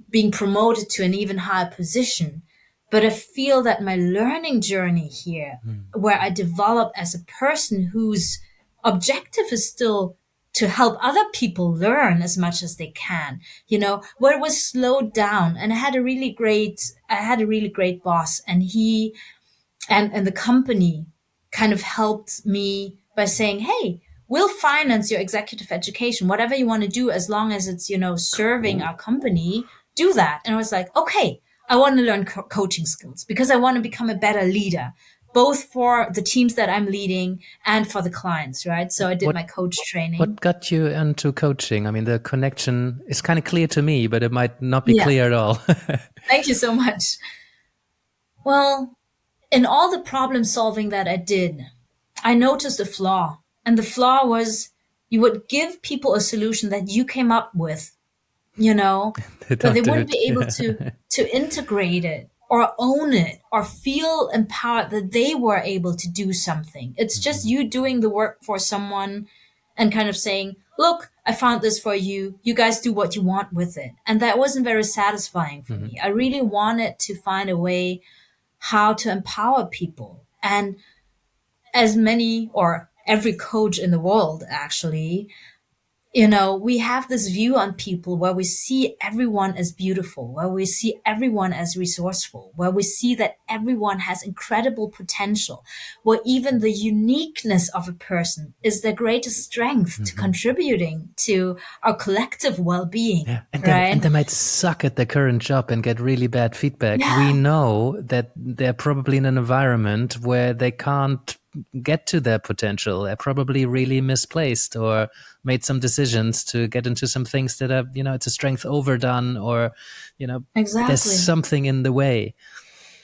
being promoted to an even higher position. But I feel that my learning journey here, where I develop as a person whose objective is still to help other people learn as much as they can, where it was slowed down. And I had a really great boss, and he and the company kind of helped me by saying, hey, we'll finance your executive education, whatever you want to do, as long as it's, serving our company, do that. And I was like, okay, I want to learn coaching skills because I want to become a better leader, both for the teams that I'm leading and for the clients, right? So I did my coach training. What got you into coaching? I mean, the connection is kind of clear to me, but it might not be clear at all. Thank you so much. Well, in all the problem solving that I did, I noticed a flaw. And the flaw was you would give people a solution that you came up with, but they wouldn't be able to integrate it or own it or feel empowered that they were able to do something. It's just you doing the work for someone and kind of saying, look, I found this for you. You guys do what you want with it. And that wasn't very satisfying for me. I really wanted to find a way how to empower people. And as many or every coach in the world, actually, we have this view on people where we see everyone as beautiful, where we see everyone as resourceful, where we see that everyone has incredible potential, where even the uniqueness of a person is their greatest strength to contributing to our collective well-being. Yeah. And, right? And they might suck at their current job and get really bad feedback. Yeah. We know that they're probably in an environment where they can't get to their potential. They're probably really misplaced or made some decisions to get into some things that are, it's a strength overdone or, Exactly. There's something in the way.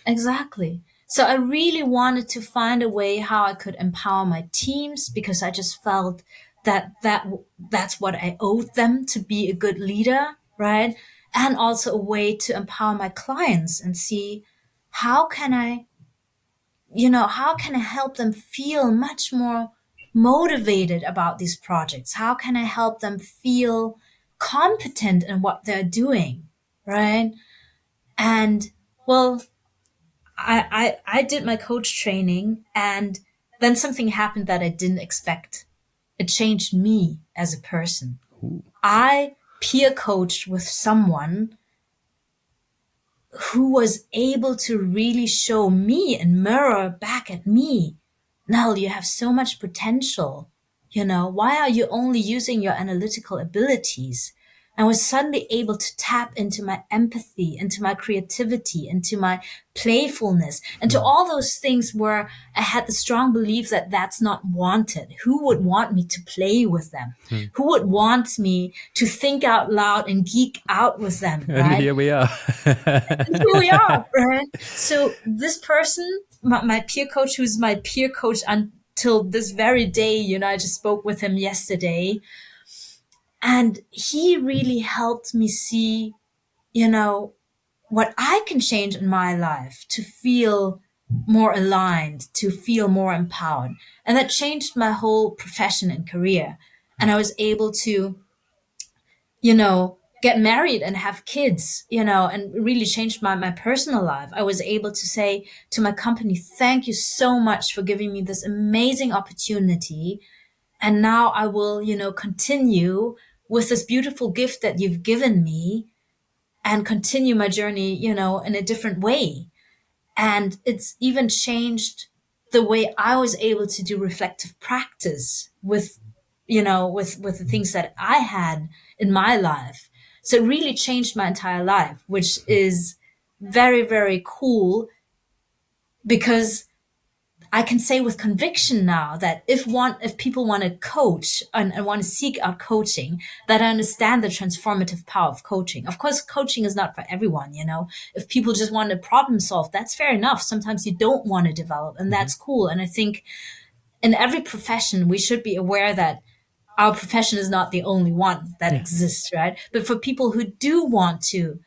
Exactly. So I really wanted to find a way how I could empower my teams because I just felt that's what I owed them to be a good leader, right? And also a way to empower my clients and see how can I help them feel much more motivated about these projects? How can I help them feel competent in what they're doing, right? And well, I did my coach training, and then something happened that I didn't expect. It changed me as a person. Ooh. I peer coached with someone who was able to really show me and mirror back at me, Nell, you have so much potential. Why are you only using your analytical abilities? I was suddenly able to tap into my empathy, into my creativity, into my playfulness, and to all those things where I had the strong belief that that's not wanted. Who would want me to play with them? Who would want me to think out loud and geek out with them? Right? And here we are. Here we are, right? So this person, my peer coach, who's my peer coach until this very day, I just spoke with him yesterday. And he really helped me see, what I can change in my life to feel more aligned, to feel more empowered. And that changed my whole profession and career. And I was able to, get married and have kids, and really changed my personal life. I was able to say to my company, thank you so much for giving me this amazing opportunity. And now I will, continue with this beautiful gift that you've given me and continue my journey, in a different way. And it's even changed the way I was able to do reflective practice with, with the things that I had in my life. So it really changed my entire life, which is very, very cool, because I can say with conviction now that if people want to coach and want to seek out coaching, that I understand the transformative power of coaching. Of course, coaching is not for everyone, If people just want to problem solve, that's fair enough. Sometimes you don't want to develop, and that's cool. And I think in every profession, we should be aware that our profession is not the only one that exists, right? But for people who do want to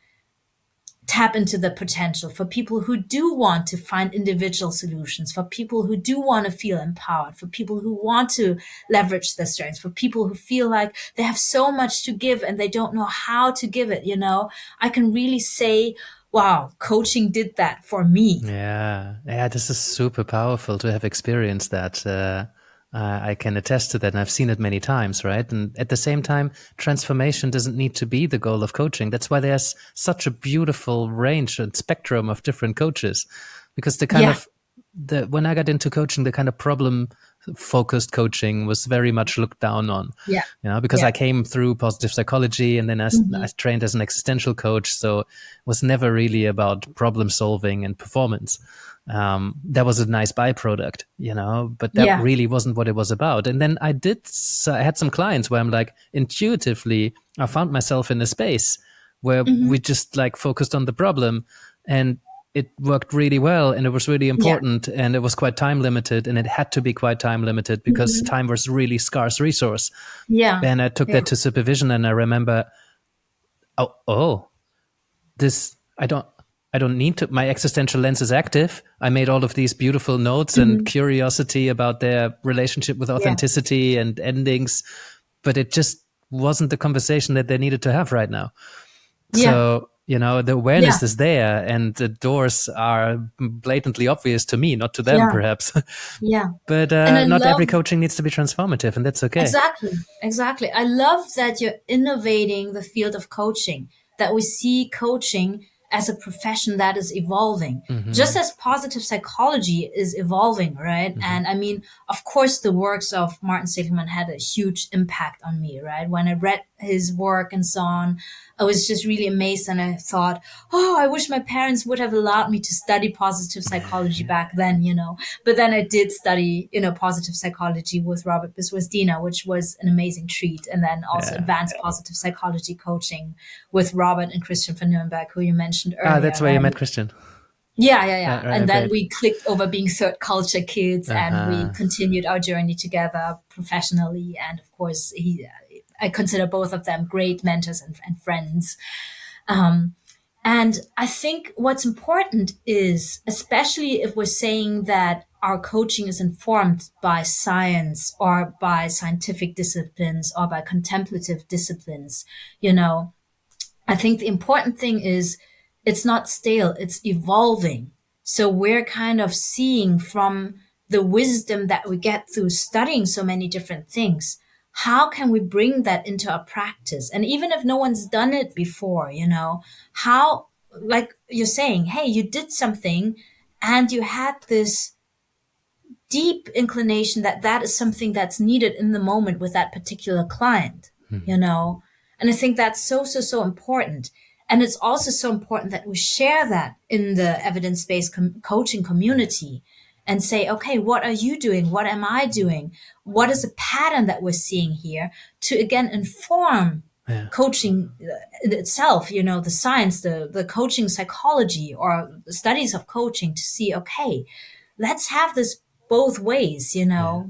tap into the potential, for people who do want to find individual solutions, for people who do want to feel empowered, for people who want to leverage their strengths, for people who feel like they have so much to give and they don't know how to give it, I can really say, wow, coaching did that for me. Yeah, this is super powerful to have experienced that. I can attest to that, and I've seen it many times, right? And at the same time, transformation doesn't need to be the goal of coaching. That's why there's such a beautiful range and spectrum of different coaches, because when I got into coaching, the kind of problem-focused coaching was very much looked down on. Because I came through positive psychology, and then I trained as an existential coach, so it was never really about problem solving and performance. That was a nice byproduct, but that really wasn't what it was about. And then I had some clients where I'm like, intuitively, I found myself in a space where we just like focused on the problem, and it worked really well, and it was really important, and it was quite time limited, and it had to be quite time limited because time was really scarce resource. And I took that to supervision, and I remember, I don't need to. My existential lens is active. I made all of these beautiful notes and curiosity about their relationship with authenticity and endings, but it just wasn't the conversation that they needed to have right now. So, the awareness is there, and the doors are blatantly obvious to me, not to them, perhaps. But not every coaching needs to be transformative, and that's okay. Exactly. I love that you're innovating the field of coaching, that we see coaching as a profession that is evolving, just as positive psychology is evolving, right? And I mean, of course, the works of Martin Seligman had a huge impact on me, right? When I read his work and so on, I was just really amazed, and I thought, I wish my parents would have allowed me to study positive psychology back then, But then I did study, positive psychology with Robert Biswas-Diener, which was an amazing treat. And then also advanced positive psychology coaching with Robert and Christian van Nuremberg, who you mentioned earlier. That's where you met Christian. Yeah. And then we clicked over being third culture kids, and we continued our journey together professionally. And of course, I consider both of them great mentors and friends. And I think what's important is, especially if we're saying that our coaching is informed by science or by scientific disciplines or by contemplative disciplines, I think the important thing is it's not stale, it's evolving. So we're kind of seeing from the wisdom that we get through studying so many different things, how can we bring that into our practice? And even if no one's done it before, how, like you're saying, hey, you did something and you had this deep inclination that is something that's needed in the moment with that particular client, And I think that's so important. And it's also so important that we share that in the evidence-based coaching community and say, okay, what are you doing? What am I doing? What is the pattern that we're seeing here to, again, inform coaching itself, the science, the coaching psychology or the studies of coaching, to see, okay, let's have this both ways,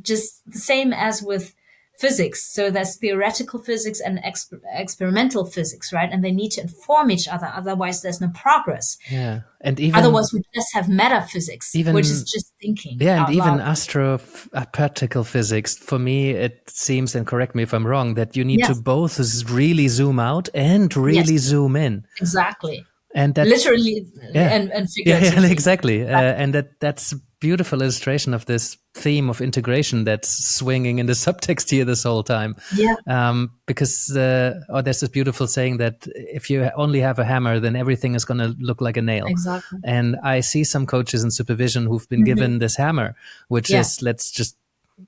just the same as with physics. So there's theoretical physics and experimental physics, right? And they need to inform each other. Otherwise, there's no progress. Yeah. And even otherwise, we just have metaphysics, which is just thinking. Yeah, and out even loud. particle physics, for me, it seems, and correct me if I'm wrong, that you need to both really zoom out and really zoom in. Exactly. And that's literally and figuratively. Yeah, exactly. And that's a beautiful illustration of this theme of integration that's swinging in the subtext here this whole time. Yeah. Because there's this beautiful saying that if you only have a hammer, then everything is going to look like a nail. Exactly. And I see some coaches in supervision who've been given this hammer, which is, let's just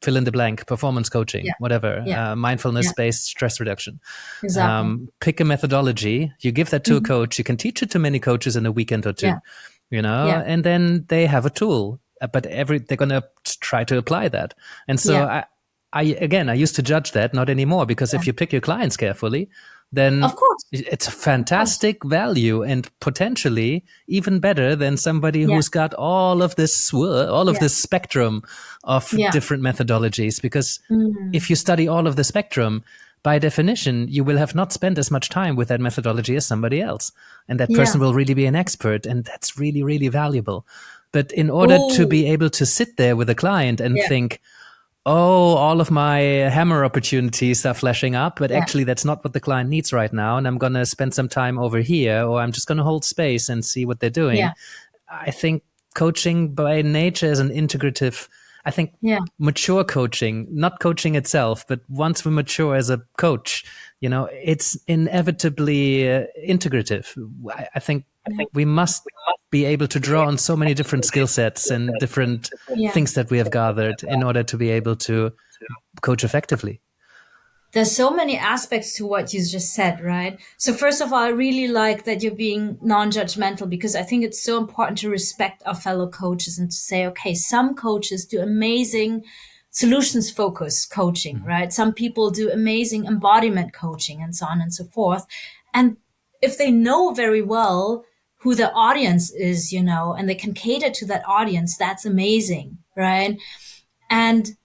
fill in the blank, performance coaching, whatever, mindfulness-based stress reduction. Exactly. Pick a methodology, you give that to a coach, you can teach it to many coaches in a weekend or two, and then they have a tool, but they're going to try to apply that. And so I used to judge that, not anymore, because if you pick your clients carefully, then of course it's a fantastic value and potentially even better than somebody who's got all of this spectrum of different methodologies. Because if you study all of the spectrum, by definition, you will have not spent as much time with that methodology as somebody else. And that person will really be an expert. And that's really, really valuable. But in order to be able to sit there with a client and think, oh, all of my hammer opportunities are flashing up, but actually that's not what the client needs right now. And I'm going to spend some time over here, or I'm just going to hold space and see what they're doing. Yeah. I think coaching by nature is an integrative, mature coaching, not coaching itself, but once we mature as a coach, it's inevitably integrative. I think we must be able to draw on so many different skill sets and different things that we have gathered in order to be able to coach effectively. There's so many aspects to what you just said, right? So first of all, I really like that you're being non-judgmental, because I think it's so important to respect our fellow coaches and to say, okay, some coaches do amazing solutions focused coaching, right? Some people do amazing embodiment coaching and so on and so forth. And if they know very well who the audience is, and they can cater to that audience, that's amazing, right? And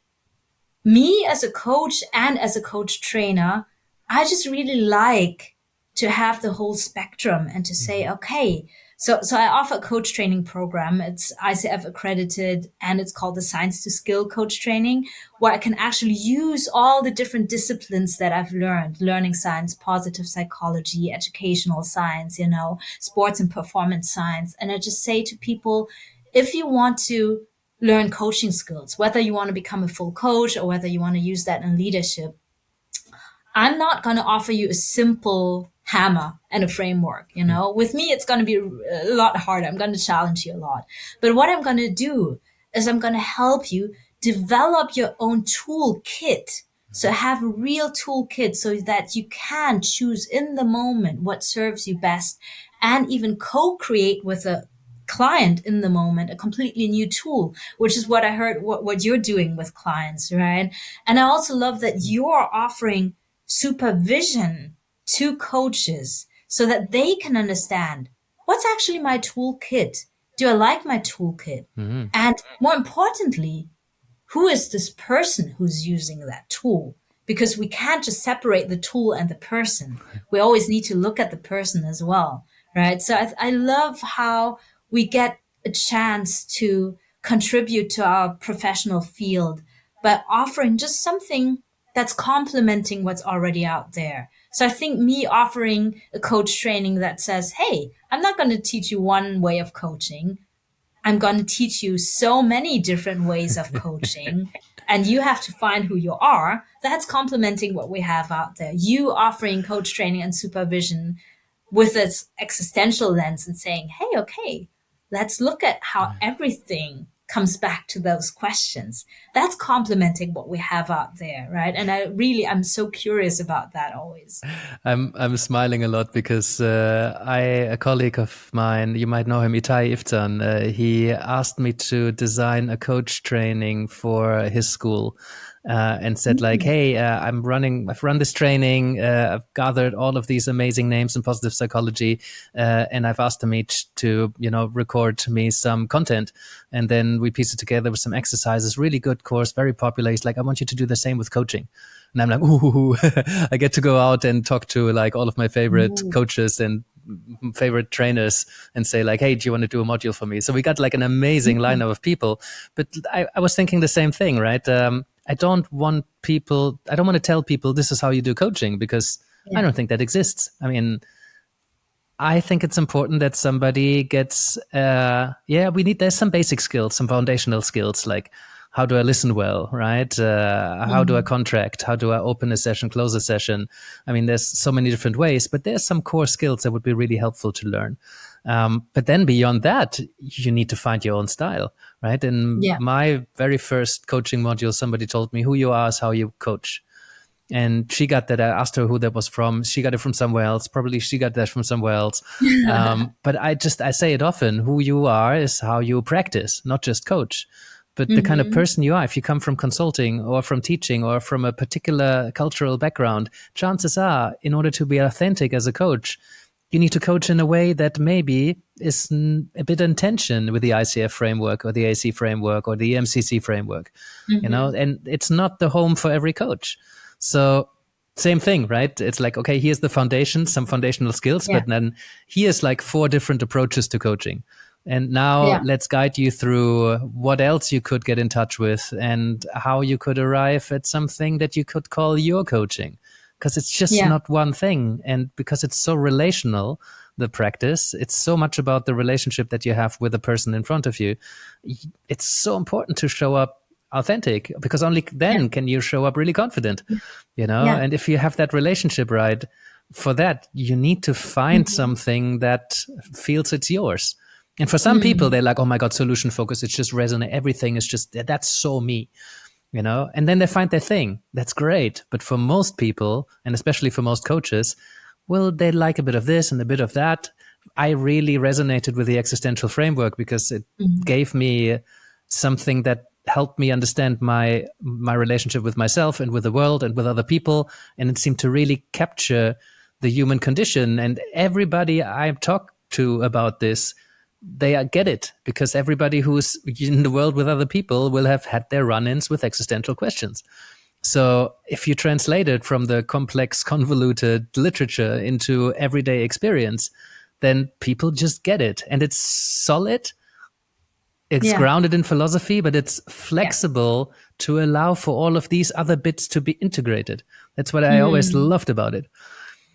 me as a coach and as a coach trainer, I just really like to have the whole spectrum and to say, okay, so I offer a coach training program. It's ICF accredited, and it's called the Science to Skill Coach Training, where I can actually use all the different disciplines that I've learned: learning science, positive psychology, educational science, sports and performance science. And I just say to people, if you want to learn coaching skills, whether you want to become a full coach or whether you want to use that in leadership, I'm not going to offer you a simple hammer and a framework. With me, it's going to be a lot harder. I'm going to challenge you a lot. But what I'm going to do is I'm going to help you develop your own toolkit. So have a real toolkit so that you can choose in the moment what serves you best, and even co-create with a client in the moment a completely new tool, which is what I heard what you're doing with clients, right? And I also love that you're offering supervision to coaches so that they can understand what's actually my toolkit. Do I like my toolkit? Mm-hmm. And more importantly, who is this person who's using that tool? Because we can't just separate the tool and the person. We always need to look at the person as well, right? So I love how we get a chance to contribute to our professional field by offering just something that's complementing what's already out there. So I think me offering a coach training that says, hey, I'm not going to teach you one way of coaching. I'm going to teach you so many different ways of coaching, and you have to find who you are. That's complementing what we have out there. You offering coach training and supervision with this existential lens and saying, hey, okay, let's look at how everything comes back to those questions. That's complementing what we have out there, right? And I'm so curious about that always. I'm smiling a lot because a colleague of mine, you might know him, Itai Iftan, he asked me to design a coach training for his school. And said like, hey, I've run this training, I've gathered all of these amazing names in positive psychology, and I've asked them each to, record me some content. And then we piece it together with some exercises, really good course, very popular. He's like, I want you to do the same with coaching. And I'm like, ooh, I get to go out and talk to like all of my favorite Ooh. coaches and favorite trainers and say like, hey, do you want to do a module for me? So we got like an amazing lineup of people. But I was thinking the same thing, right? I don't want to tell people this is how you do coaching, because I don't think that exists. I mean, I think it's important that somebody gets, there's some basic skills, some foundational skills, like how do I listen well, right? How do I contract? How do I open a session, close a session? I mean, there's so many different ways, but there's some core skills that would be really helpful to learn. But then beyond that, you need to find your own style, right? In my very first coaching module, somebody told me, who you are is how you coach. And she got that. I asked her who that was from. She got it from somewhere else. Probably she got that from somewhere else. But I say it often. Who you are is how you practice, not just coach. But the kind of person you are, if you come from consulting or from teaching or from a particular cultural background, chances are, in order to be authentic as a coach, you need to coach in a way that maybe is a bit in tension with the ICF framework or the AC framework or the MCC framework, you know, and it's not the home for every coach. So same thing, right? It's like, okay, here's the foundation, some foundational skills, but then here's like 4 different approaches to coaching. And now let's guide you through what else you could get in touch with and how you could arrive at something that you could call your coaching. Because it's just not one thing. And because it's so relational, the practice, it's so much about the relationship that you have with the person in front of you. It's so important to show up authentic, because only then can you show up really confident, you know? And if you have that relationship right, for that, you need to find something that feels it's yours. And for some people, they're like, oh my God, solution focus. It's just resonate. Everything is just, that's so me, you know? And then they find their thing. That's great. But for most people, and especially for most coaches, well, they like a bit of this and a bit of that. I really resonated with the existential framework because it gave me something that helped me understand my relationship with myself and with the world and with other people. And it seemed to really capture the human condition. And everybody I talk to about this, they get it, because everybody who's in the world with other people will have had their run-ins with existential questions. So if you translate it from the complex, convoluted literature into everyday experience, then people just get it. And it's solid. It's grounded in philosophy, but it's flexible to allow for all of these other bits to be integrated. That's what I always loved about it.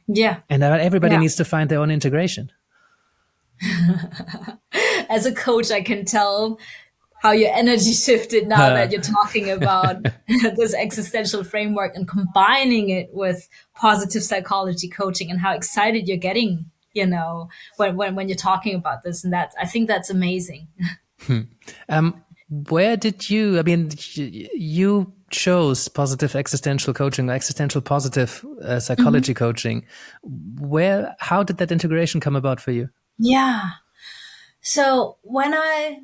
Yeah. And everybody needs to find their own integration. As a coach, I can tell how your energy shifted now that you're talking about this existential framework and combining it with positive psychology coaching, and how excited you're getting, you know, when you're talking about this. And I think that's amazing. Where did you, I mean, you chose positive existential coaching, existential positive psychology coaching. How did that integration come about for you? Yeah. So when I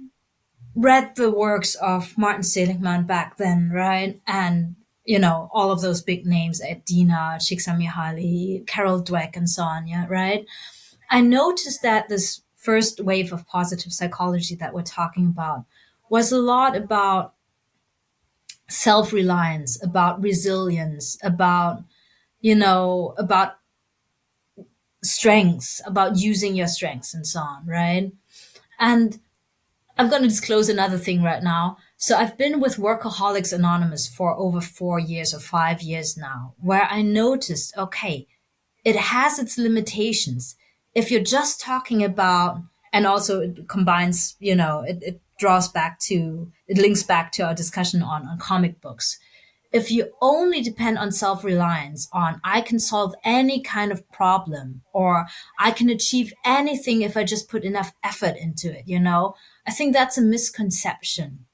read the works of Martin Seligman back then, right? And, you know, all of those big names, Edina, Csikszentmihalyi, Carol Dweck, and so on, right? I noticed that this first wave of positive psychology that we're talking about was a lot about self-reliance, about resilience, about, you know, about strengths, about using your strengths and so on, right? And I'm going to disclose another thing right now. So I've been with Workaholics Anonymous for over 4 years or 5 years now, where I noticed, okay, it has its limitations. If you're just talking about, and also it combines, you know, it links back to our discussion on comic books. If you only depend on self-reliance, on I can solve any kind of problem, or I can achieve anything if I just put enough effort into it, you know, I think that's a misconception.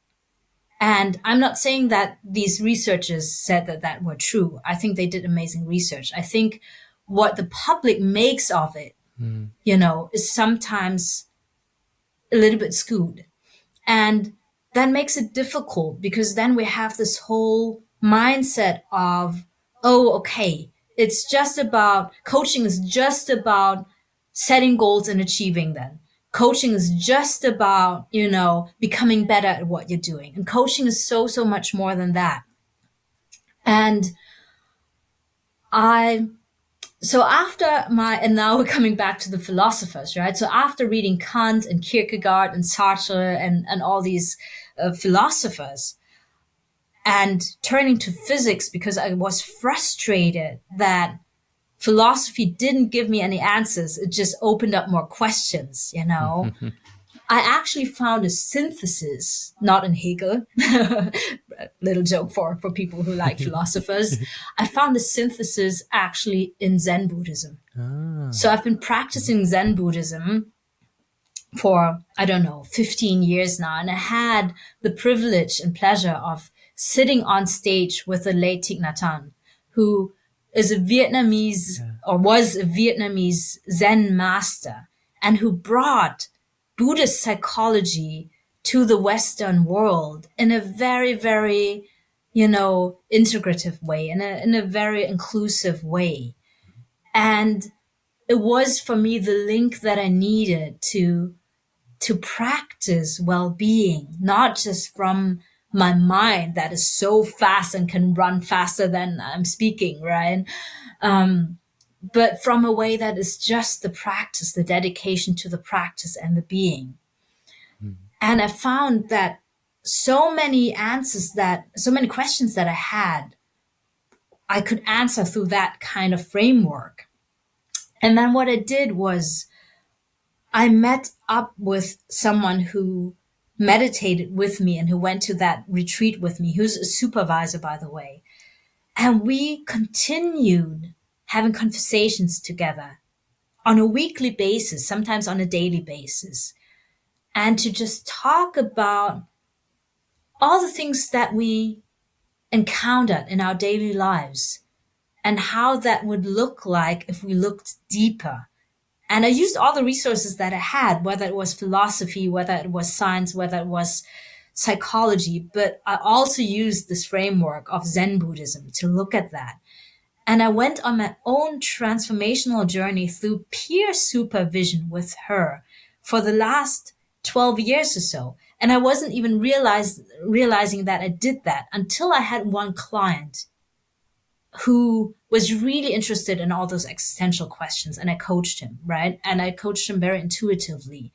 And I'm not saying that these researchers said that were true. I think they did amazing research. I think what the public makes of it, you know, is sometimes a little bit skewed. And that makes it difficult, because then we have this whole mindset of, oh, okay, it's just about, coaching is just about setting goals and achieving them. Coaching is just about, you know, becoming better at what you're doing. And coaching is so much more than that. And So after and now we're coming back to the philosophers, right? So after reading Kant and Kierkegaard and Sartre and all these philosophers, and turning to physics because I was frustrated that philosophy didn't give me any answers. It just opened up more questions, I actually found a synthesis, not in Hegel, little joke for people who like philosophers. I found a synthesis actually in Zen Buddhism. So I've been practicing Zen Buddhism for, 15 years now. And I had the privilege and pleasure of sitting on stage with the late Thich Nhat Hanh, who is a Vietnamese or was a Vietnamese Zen master and who brought Buddhist psychology to the Western world in a very, very, integrative way, in a very inclusive way. And it was for me the link that I needed to practice well-being, not just from my mind that is so fast and can run faster than I'm speaking, right? But from a way that is just the practice, the dedication to the practice and the being. And I found that so many questions that I had, I could answer through that kind of framework. And then what I did was I met up with someone who meditated with me and who went to that retreat with me, who's a supervisor, by the way. And we continued having conversations together on a weekly basis, sometimes on a daily basis, and to just talk about all the things that we encountered in our daily lives and how that would look like if we looked deeper. And I used all the resources that I had, whether it was philosophy, whether it was science, whether it was psychology, but I also used this framework of Zen Buddhism to look at that. And I went on my own transformational journey through peer supervision with her for the last 12 years or so. And I wasn't even realizing that I did that until I had one client who was really interested in all those existential questions. And I coached him, right? And I coached him very intuitively.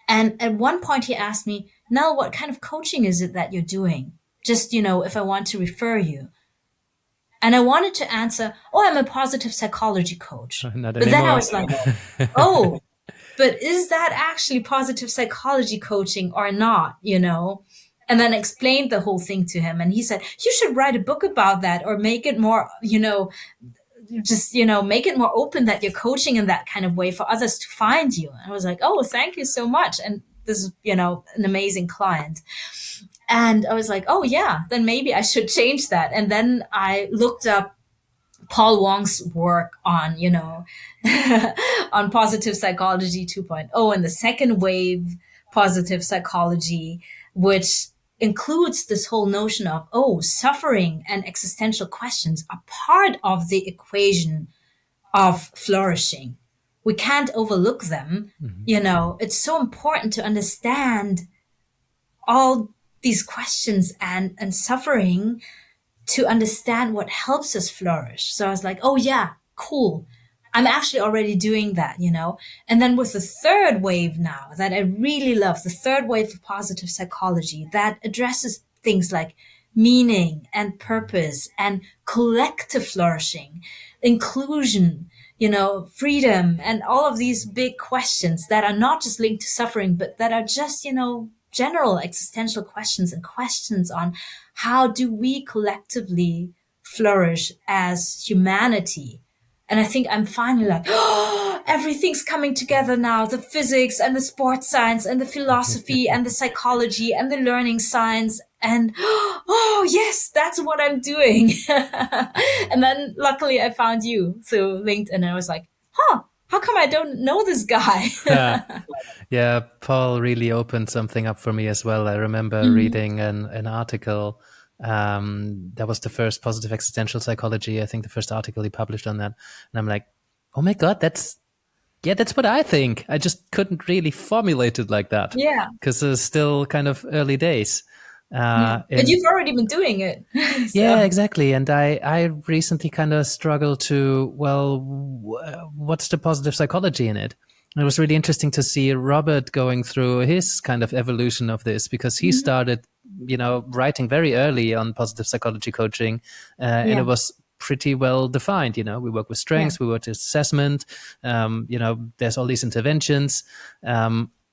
And at one point he asked me, Nell, what kind of coaching is it that you're doing? Just, if I want to refer you. And I wanted to answer, I'm a positive psychology coach. Not but anymore. then I was like, but is that actually positive psychology coaching or not, And then explained the whole thing to him. And he said, you should write a book about that or make it more, make it more open that you're coaching in that kind of way for others to find you. And I was like, thank you so much. And this is, an amazing client. And I was like, then maybe I should change that. And then I looked up Paul Wong's work on, on positive psychology 2.0 and the second wave positive psychology, which includes this whole notion of, suffering and existential questions are part of the equation of flourishing. We can't overlook them. Mm-hmm. It's so important to understand all these questions and suffering to understand what helps us flourish. So I was like, cool. I'm actually already doing that, And then with the third wave now that I really love, the third wave of positive psychology that addresses things like meaning and purpose and collective flourishing, inclusion, freedom, and all of these big questions that are not just linked to suffering, but that are just, general existential questions and questions on how do we collectively flourish as humanity. And I think I'm finally like, everything's coming together now. The physics and the sports science and the philosophy and the psychology and the learning science. And, yes, that's what I'm doing. And then luckily I found you through LinkedIn and I was like, how come I don't know this guy? Yeah, Paul really opened something up for me as well. I remember reading an article. That was the first positive existential psychology. I think the first article he published on that. And I'm like, oh my God, that's what I think. I just couldn't really formulate it like that. Yeah. Because it's still kind of early days. Yeah. But In you've already been doing it. Yeah, So, exactly. And I recently kind of struggled to, well, what's the positive psychology in it? And it was really interesting to see Robert going through his kind of evolution of this, because he mhm. started, writing very early on positive psychology coaching, and it Yeah. was pretty well defined. We work with Yeah. strengths, we work with assessment, there's all these interventions.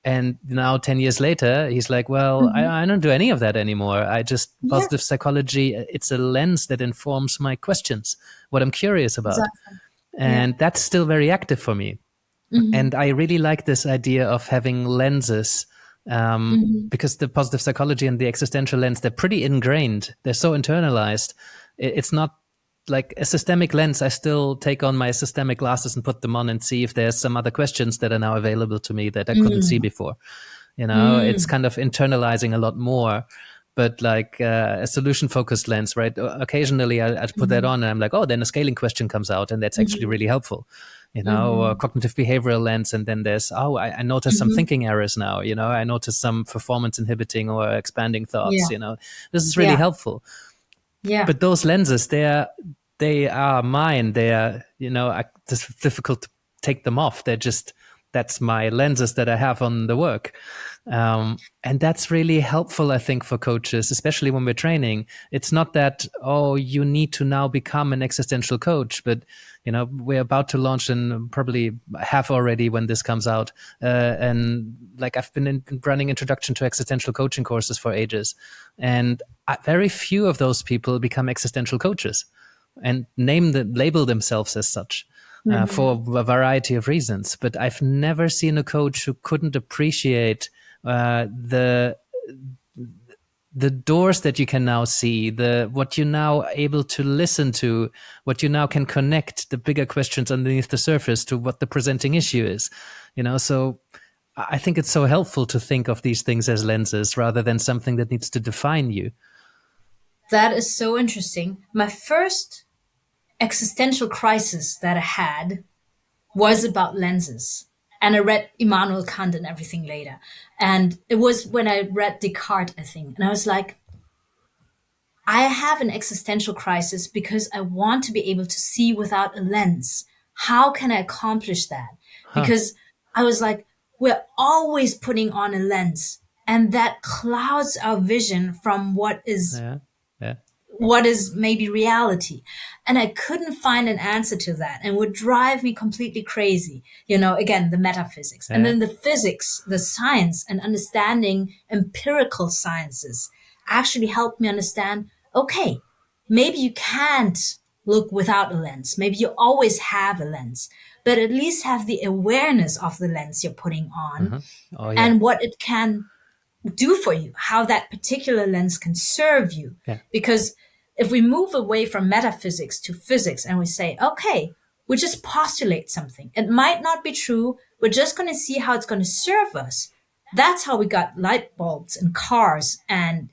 And now, 10 years later, he's like, well, Mhm. I don't do any of that anymore. I just, Yeah. positive psychology, it's a lens that informs my questions, what I'm curious about. Exactly. Yeah. And that's still very active for me. Hmm. And I really like this idea of having lenses, Hmm. because the positive psychology and the existential lens, they're pretty ingrained. They're so internalized. It's not like a systemic lens. I still take on my systemic glasses and put them on and see if there's some other questions that are now available to me that I couldn't see before. It's Mm. kind of internalizing a lot more. But like a solution focused lens, right? Occasionally I put that Hmm. on and I'm like, oh, then a scaling question comes out, and that's actually Hmm. really helpful. Or Hmm. cognitive behavioral lens, and then there's, oh, I noticed some Hmm. thinking errors now. I noticed some performance inhibiting or expanding thoughts. Yeah. This is really Yeah. helpful. Yeah. But those lenses, they are mine. They are, it's difficult to take them off. That's my lenses that I have on the work. And that's really helpful, I think, for coaches, especially when we're training. It's not that, oh, you need to now become an existential coach, but, we're about to launch, and probably have already when this comes out. And like, I've been running introduction to existential coaching courses for ages. And very few of those people become existential coaches and label themselves as such, Hmm. for a variety of reasons. But I've never seen a coach who couldn't appreciate the doors that you can now see, the what you're now able to listen to, what you now can connect, the bigger questions underneath the surface to what the presenting issue is. So I think it's so helpful to think of these things as lenses rather than something that needs to define you. That is so interesting. My first existential crisis that I had was about lenses. And I read Immanuel Kant and everything later. And it was when I read Descartes, I think. And I was like, I have an existential crisis because I want to be able to see without a lens. How can I accomplish that? Huh. Because I was like, we're always putting on a lens, and that clouds our vision from Yeah. Yeah. what is maybe reality. And I couldn't find an answer to that, and would drive me completely crazy. Again, the metaphysics, and Yeah. then the physics, the science, and understanding empirical sciences actually helped me understand, okay, maybe you can't look without a lens. Maybe you always have a lens, but at least have the awareness of the lens you're putting on Uh-huh. Oh, yeah. and what it can do for you, how that particular lens can serve you. Yeah. Because if we move away from metaphysics to physics and we say, okay, we just postulate something, it might not be true. We're just going to see how it's going to serve us. That's how we got light bulbs and cars and,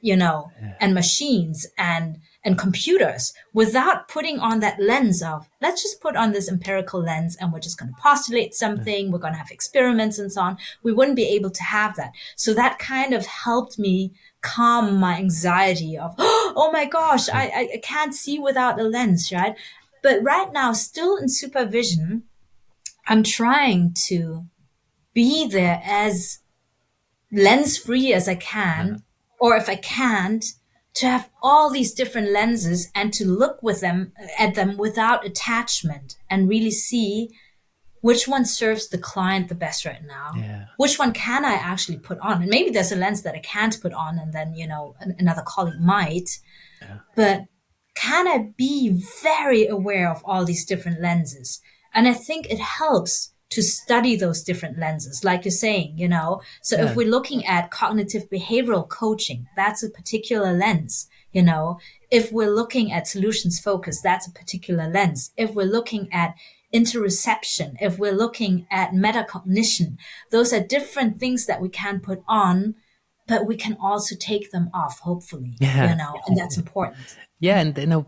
and machines and computers, without putting on that lens of, let's just put on this empirical lens and we're just going to postulate something. We're going to have experiments and so on. We wouldn't be able to have that. So that kind of helped me calm my anxiety of, oh my gosh, I can't see without a lens, right? But right now, still in supervision, I'm trying to be there as lens free as I Uh-huh. can, or if I can't, to have all these different lenses and to look at them without attachment and really see which one serves the client the best right now. Yeah. Which one can I actually put on? And maybe there's a lens that I can't put on, and then, another colleague might. Yeah. But can I be very aware of all these different lenses? And I think it helps to study those different lenses, like you're saying, So if Yeah. we're looking at cognitive behavioral coaching, that's a particular lens, If we're looking at solutions focus, that's a particular lens. If we're looking at interoception, if we're looking at metacognition, those are different things that we can put on, but we can also take them off, hopefully, Yeah. and that's important. Yeah. Yeah. And,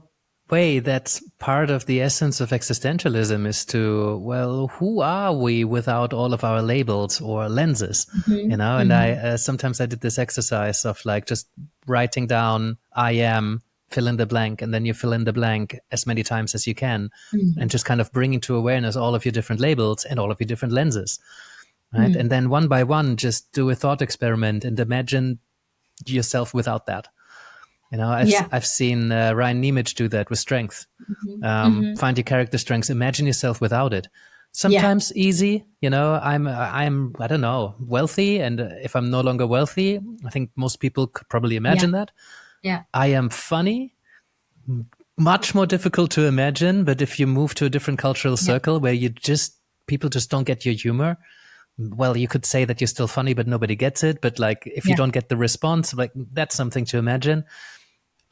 way, that's part of the essence of existentialism, is to, well, who are we without all of our labels or lenses, you know? And I sometimes I did this exercise of like just writing down, I am, fill in the blank, and then you fill in the blank as many times as you can, and just kind of bringing to awareness all of your different labels and all of your different lenses, right? And then one by one, just do a thought experiment and imagine yourself without that. You know, I've seen Ryan Nemich do that with strength. Find your character strengths. Imagine yourself without it. Sometimes easy. You know, I'm I don't know, wealthy, and if I'm no longer wealthy, I think most people could probably imagine that. Yeah. I am funny. Much more difficult to imagine. But if you move to a different cultural circle where people just don't get your humor, well, you could say that you're still funny, but nobody gets it. But like, if you don't get the response, like, that's something to imagine.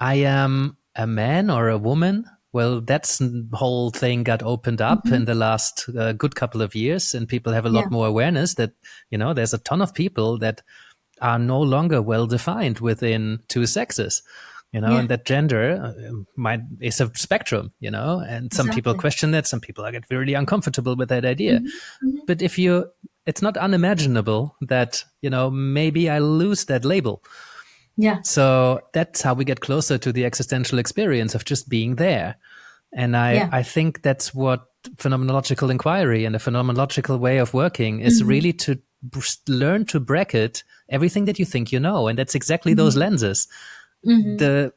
I am a man or a woman. Well, that's the whole thing got opened up in the last good couple of years, and people have a lot more awareness that, you know, there's a ton of people that are no longer well defined within two sexes, you know, and that gender is a spectrum, you know, and some people question that, some people get really uncomfortable with that idea. But it's not unimaginable that, you know, maybe I lose that label. Yeah. So that's how we get closer to the existential experience of just being there. And I think that's what phenomenological inquiry and a phenomenological way of working is, really to learn to bracket everything that you think you know. And that's exactly those lenses. The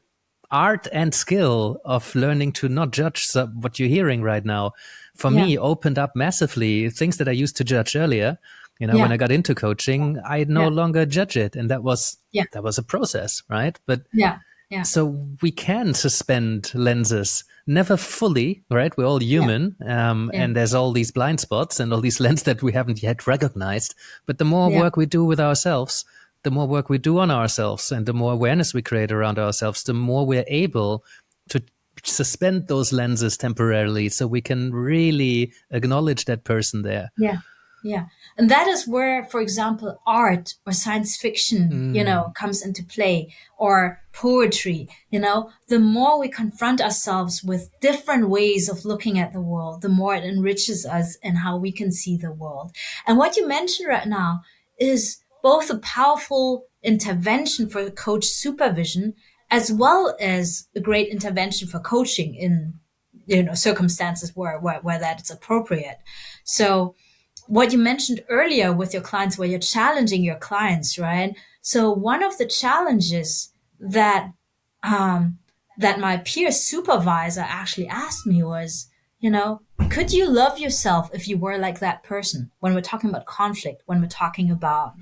art and skill of learning to not judge what you're hearing right now, for me, opened up massively things that I used to judge earlier. You know, when I got into coaching, I no longer judge it. And that was a process, right? But so we can suspend lenses, never fully, right? We're all human. And there's all these blind spots and all these lenses that we haven't yet recognized. But the more work we do with ourselves, the more work we do on ourselves, and the more awareness we create around ourselves, the more we're able to suspend those lenses temporarily, so we can really acknowledge that person there. Yeah. And that is where, for example, art or science fiction, you know, comes into play, or poetry. You know, the more we confront ourselves with different ways of looking at the world, the more it enriches us and how we can see the world. And what you mentioned right now is both a powerful intervention for coach supervision, as well as a great intervention for coaching in, you know, circumstances where that is appropriate. So what you mentioned earlier with your clients, where you're challenging your clients, right? So one of the challenges that my peer supervisor actually asked me was, you know, could you love yourself if you were like that person? When we're talking about conflict, when we're talking about,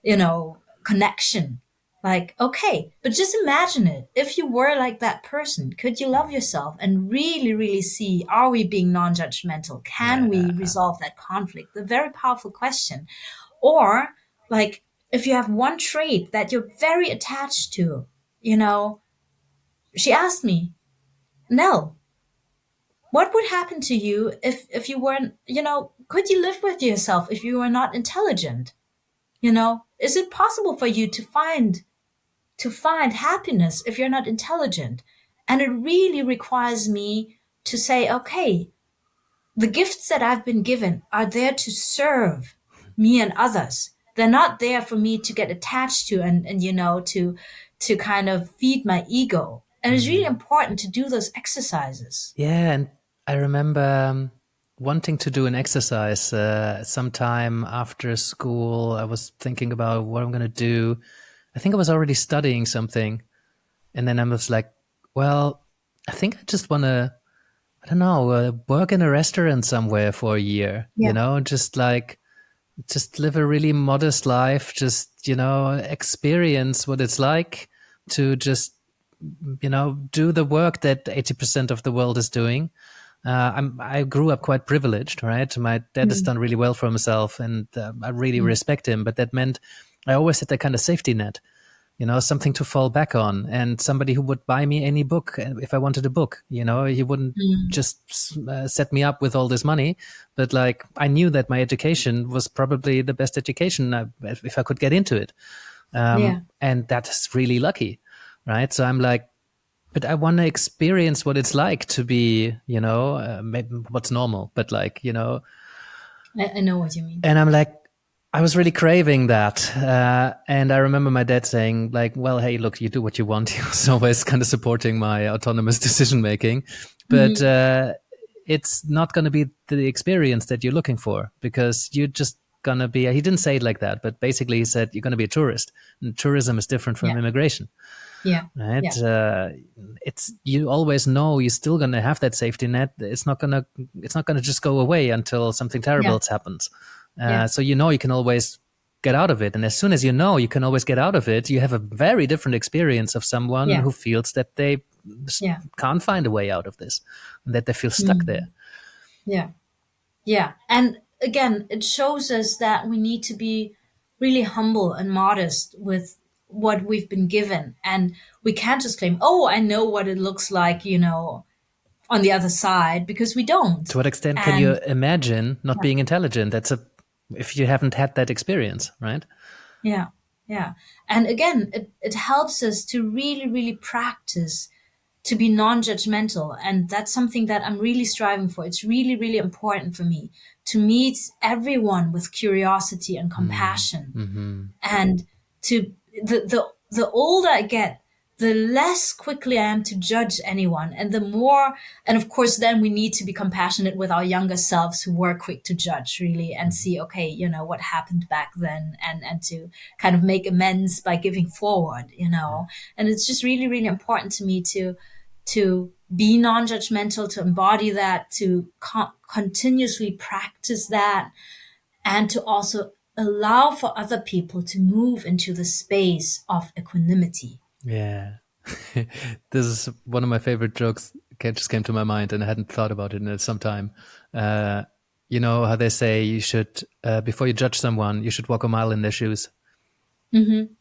you know, connection, like, okay, but just imagine it. If you were like that person, could you love yourself and really, really see, are we being non-judgmental? Can we resolve that conflict? The very powerful question. Or like, if you have one trait that you're very attached to, you know, she asked me, Nell, what would happen to you if you weren't, you know, could you live with yourself if you were not intelligent? You know, is it possible for you to find happiness if you're not intelligent? And it really requires me to say, okay, the gifts that I've been given are there to serve me and others. They're not there for me to get attached to and you know, to kind of feed my ego. And it's really important to do those exercises. Yeah. And I remember wanting to do an exercise sometime after school. I was thinking about what I'm going to do. I think I was already studying something. And then I was like, well, I think I just want to, I don't know, work in a restaurant somewhere for a year, you know, just live a really modest life, just, you know, experience what it's like to just, you know, do the work that 80% of the world is doing. I grew up quite privileged, right? My dad has done really well for himself, and I really respect him. But that meant I always had that kind of safety net, you know, something to fall back on, and somebody who would buy me any book if I wanted a book. You know, he wouldn't just set me up with all this money, but like I knew that my education was probably the best education if I could get into it, and that is really lucky, right? So I'm like, But I want to experience what it's like to be, maybe what's normal, but like, I know what you mean. and I'm like, I was really craving that. And I remember my dad saying like, well, hey, look, you do what you want. He was always kind of supporting my autonomous decision making, but, it's not going to be the experience that you're looking for, because you're just going to be, he didn't say it like that, but basically he said, you're going to be a tourist, and tourism is different from Yeah. immigration. Yeah. Right. Yeah. It's, you always know you're still going to have that safety net. It's not going to just go away until something terrible happens. Yeah. So, you can always get out of it. And as soon as you can always get out of it, you have a very different experience of someone who feels that they can't find a way out of this, and that they feel stuck there. Yeah. Yeah. And again, it shows us that we need to be really humble and modest with what we've been given. And we can't just claim, oh, I know what it looks like, on the other side, because we don't. To what extent can you imagine not being intelligent? If you haven't had that experience, right? Yeah. Yeah. And again, it helps us to really, really practice to be non-judgmental. And that's something that I'm really striving for. It's really, really important for me to meet everyone with curiosity and compassion. And to the older I get, the less quickly I am to judge anyone. And the more, and of course, then we need to be compassionate with our younger selves who were quick to judge really and see, okay, what happened back then, and to kind of make amends by giving forward, and it's just really, really important to me to be non-judgmental, to embody that, to continuously practice that, and to also allow for other people to move into the space of equanimity. Yeah. This is one of my favorite jokes. It just came to my mind, and I hadn't thought about it in some time. You know how they say you should, before you judge someone, you should walk a mile in their shoes.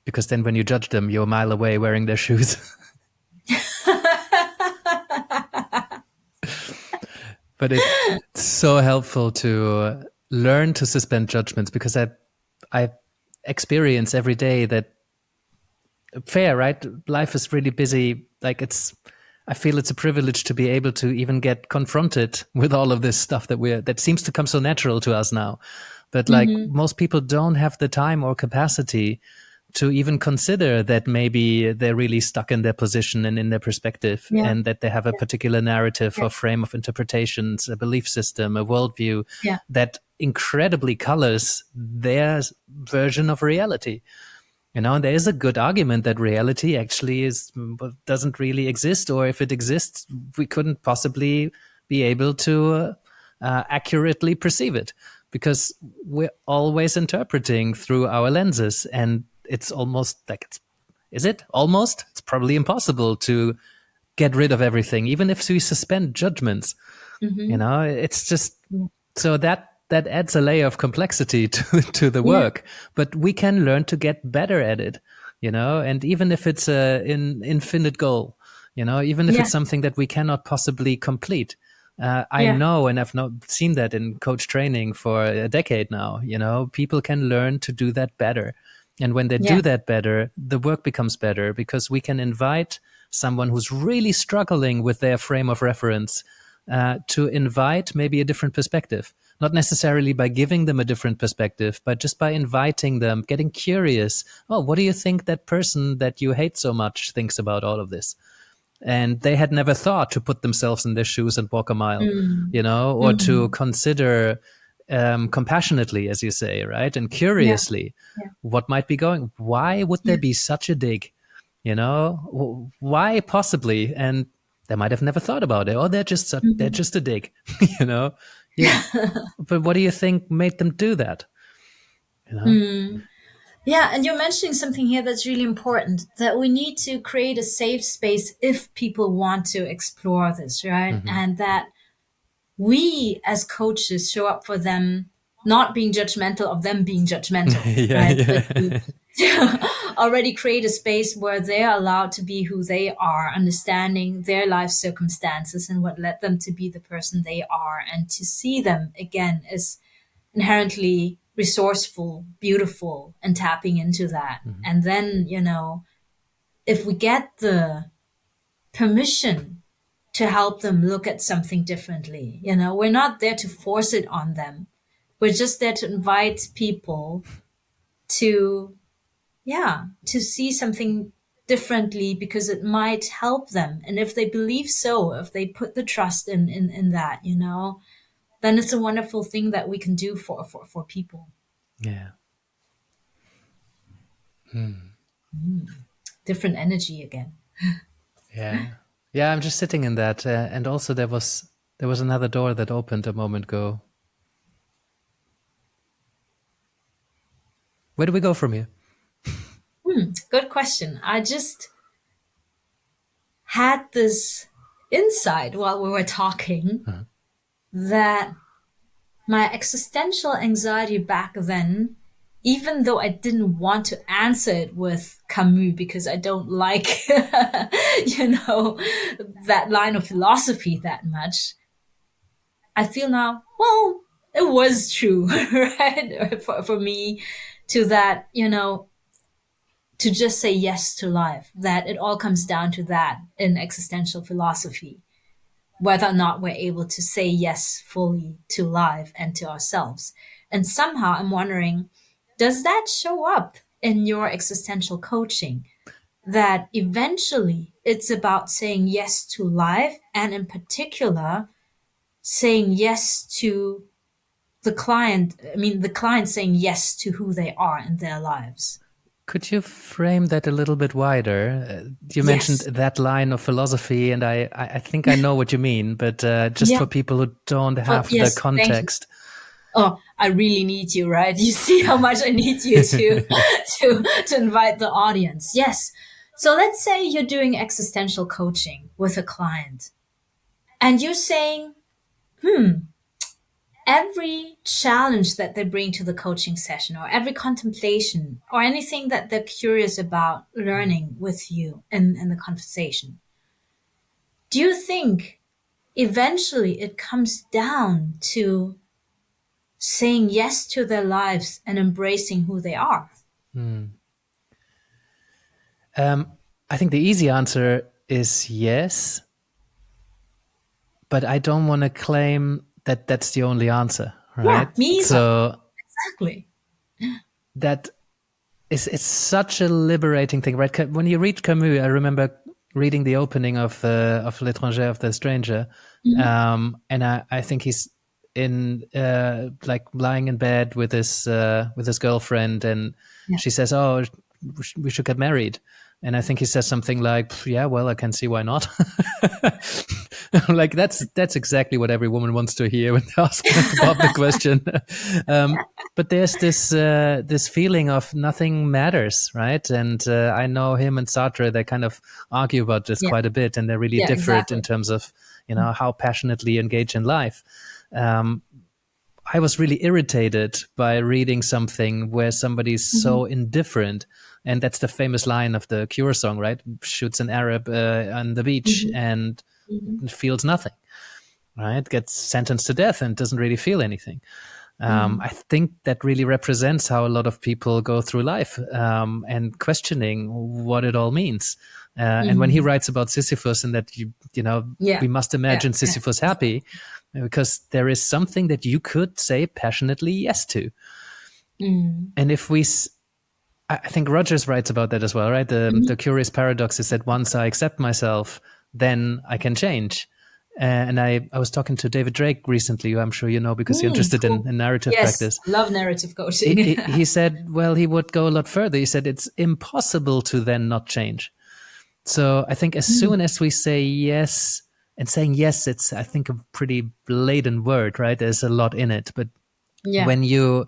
Because then when you judge them, you're a mile away wearing their shoes. But it's so helpful to learn to suspend judgments, because I experience every day that fair, right? Life is really busy. Like I feel it's a privilege to be able to even get confronted with all of this stuff that seems to come so natural to us now. But like most people don't have the time or capacity to even consider that maybe they're really stuck in their position and in their perspective, and that they have a particular narrative or frame of interpretations, a belief system, a worldview that incredibly colors their version of reality. And there is a good argument that reality actually doesn't really exist, or if it exists, we couldn't possibly be able to accurately perceive it, because we're always interpreting through our lenses, and it's almost like it's probably impossible to get rid of everything, even if we suspend judgments. It's just so that adds a layer of complexity to the work, but we can learn to get better at it, and even if it's an infinite goal, even if it's something that we cannot possibly complete. I know, and I've seen that in coach training for a decade now, people can learn to do that better. And when they do that better, the work becomes better, because we can invite someone who's really struggling with their frame of reference to invite maybe a different perspective, not necessarily by giving them a different perspective, but just by inviting them, getting curious. Oh, what do you think that person that you hate so much thinks about all of this? And they had never thought to put themselves in their shoes and walk a mile, or to consider compassionately, as you say, right? And curiously, what might be going, why would there be such a dig? Why possibly? And they might have never thought about it, or they're just a dig, Yeah. But what do you think made them do that? Yeah, and you're mentioning something here that's really important, that we need to create a safe space if people want to explore this, right? And that we as coaches show up for them, not being judgmental of them being judgmental, right? To already create a space where they're allowed to be who they are, understanding their life circumstances and what led them to be the person they are, and to see them again as inherently resourceful, beautiful, and tapping into that. And then, if we get the permission to help them look at something differently. You know, we're not there to force it on them. We're just there to invite people to, to see something differently because it might help them. And if they believe so, if they put the trust in that, you know, then it's a wonderful thing that we can do for people. Yeah. Different energy again. Yeah. Yeah, I'm just sitting in that. And also there was another door that opened a moment ago. Where do we go from here? Good question. I just had this insight while we were talking that my existential anxiety back then, even though I didn't want to answer it with Camus because I don't like, that line of philosophy that much, I feel now, well, it was true, right? For me, to that, to just say yes to life, that it all comes down to that in existential philosophy, whether or not we're able to say yes fully to life and to ourselves. And somehow I'm wondering, does that show up in your existential coaching? That eventually it's about saying yes to life, and in particular, saying yes to the client. I mean, the client saying yes to who they are in their lives. Could you frame that a little bit wider? You mentioned that line of philosophy, and I think I know what you mean, but just for people who don't have the context. Oh, I really need you, right? You see how much I need you to invite the audience. Yes. So let's say you're doing existential coaching with a client, and you're saying, every challenge that they bring to the coaching session, or every contemplation, or anything that they're curious about learning with you in the conversation, do you think eventually it comes down to saying yes to their lives and embracing who they are? I think the easy answer is yes, but I don't want to claim that that's the only answer, right? Yeah, me either. So exactly. That it's such a liberating thing, right? When you read Camus, I remember reading the opening of L'étranger, of the stranger, and I think he's in like lying in bed with his girlfriend, and she says, "Oh, we should get married." And I think he says something like, "Yeah, well, I can see why not." Like that's exactly what every woman wants to hear when they ask about the question. But there's this feeling of nothing matters, right? And I know him and Sartre, they kind of argue about this quite a bit, and they're really different in terms of how passionately engage in life. I was really irritated by reading something where somebody's so indifferent. And that's the famous line of the Cure song, right? Shoots an Arab on the beach and feels nothing, right? Gets sentenced to death and doesn't really feel anything. I think that really represents how a lot of people go through life and questioning what it all means. And when he writes about Sisyphus and that, we must imagine Sisyphus happy, because there is something that you could say passionately yes to. And if I think Rogers writes about that as well, right? The curious paradox is that once I accept myself, then I can change. And I was talking to David Drake recently, who I'm sure you know because you're interested in narrative practice. Yes, love narrative coaching. He said, well, he would go a lot further. He said it's impossible to then not change. So I think as soon as we say yes, and saying yes, it's, I think, a pretty blatant word, right? There's a lot in it. But when you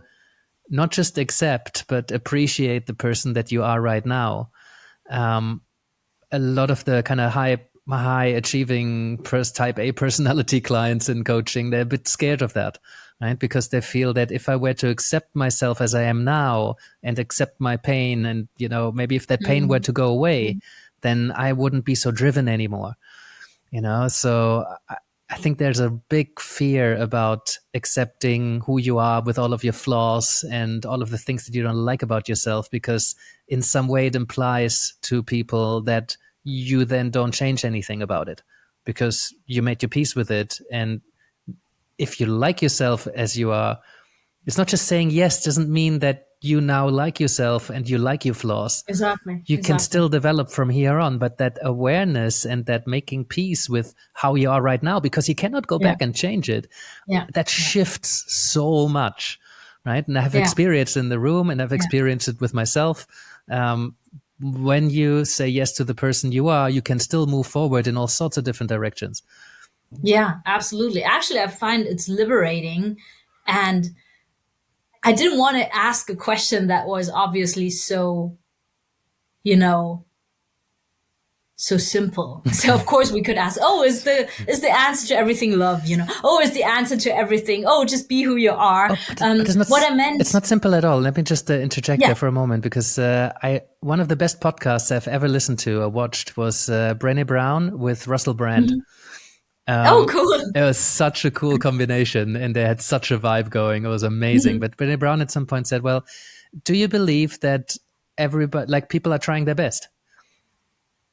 not just accept, but appreciate the person that you are right now, a lot of the kind of high achieving type A personality clients in coaching, they're a bit scared of that, right? Because they feel that if I were to accept myself as I am now and accept my pain, and, maybe if that pain were to go away, then I wouldn't be so driven anymore. So I think there's a big fear about accepting who you are with all of your flaws and all of the things that you don't like about yourself, because in some way it implies to people that you then don't change anything about it because you made your peace with it. And if you like yourself as you are, it's not just saying yes doesn't mean that you now like yourself and you like your flaws. Exactly. You can still develop from here on, but that awareness and that making peace with how you are right now, because you cannot go back and change it, that shifts so much, right? And I've experienced in the room, and I've experienced it with myself. When you say yes to the person you are, you can still move forward in all sorts of different directions. Yeah, absolutely. Actually, I find it's liberating. And I didn't want to ask a question that was obviously so, you know, so simple. So of course we could ask, oh, is the answer to everything love, you know? Oh, is the answer to everything, oh, just be who you are. But it's not, what I meant, it's not simple at all. Let me just interject there for a moment, because one of the best podcasts I've ever listened to or watched was Brené Brown with Russell Brand. Oh, cool. It was such a cool combination, and they had such a vibe going. It was amazing. But Brené Brown at some point said, well, do you believe that everybody, like, people are trying their best?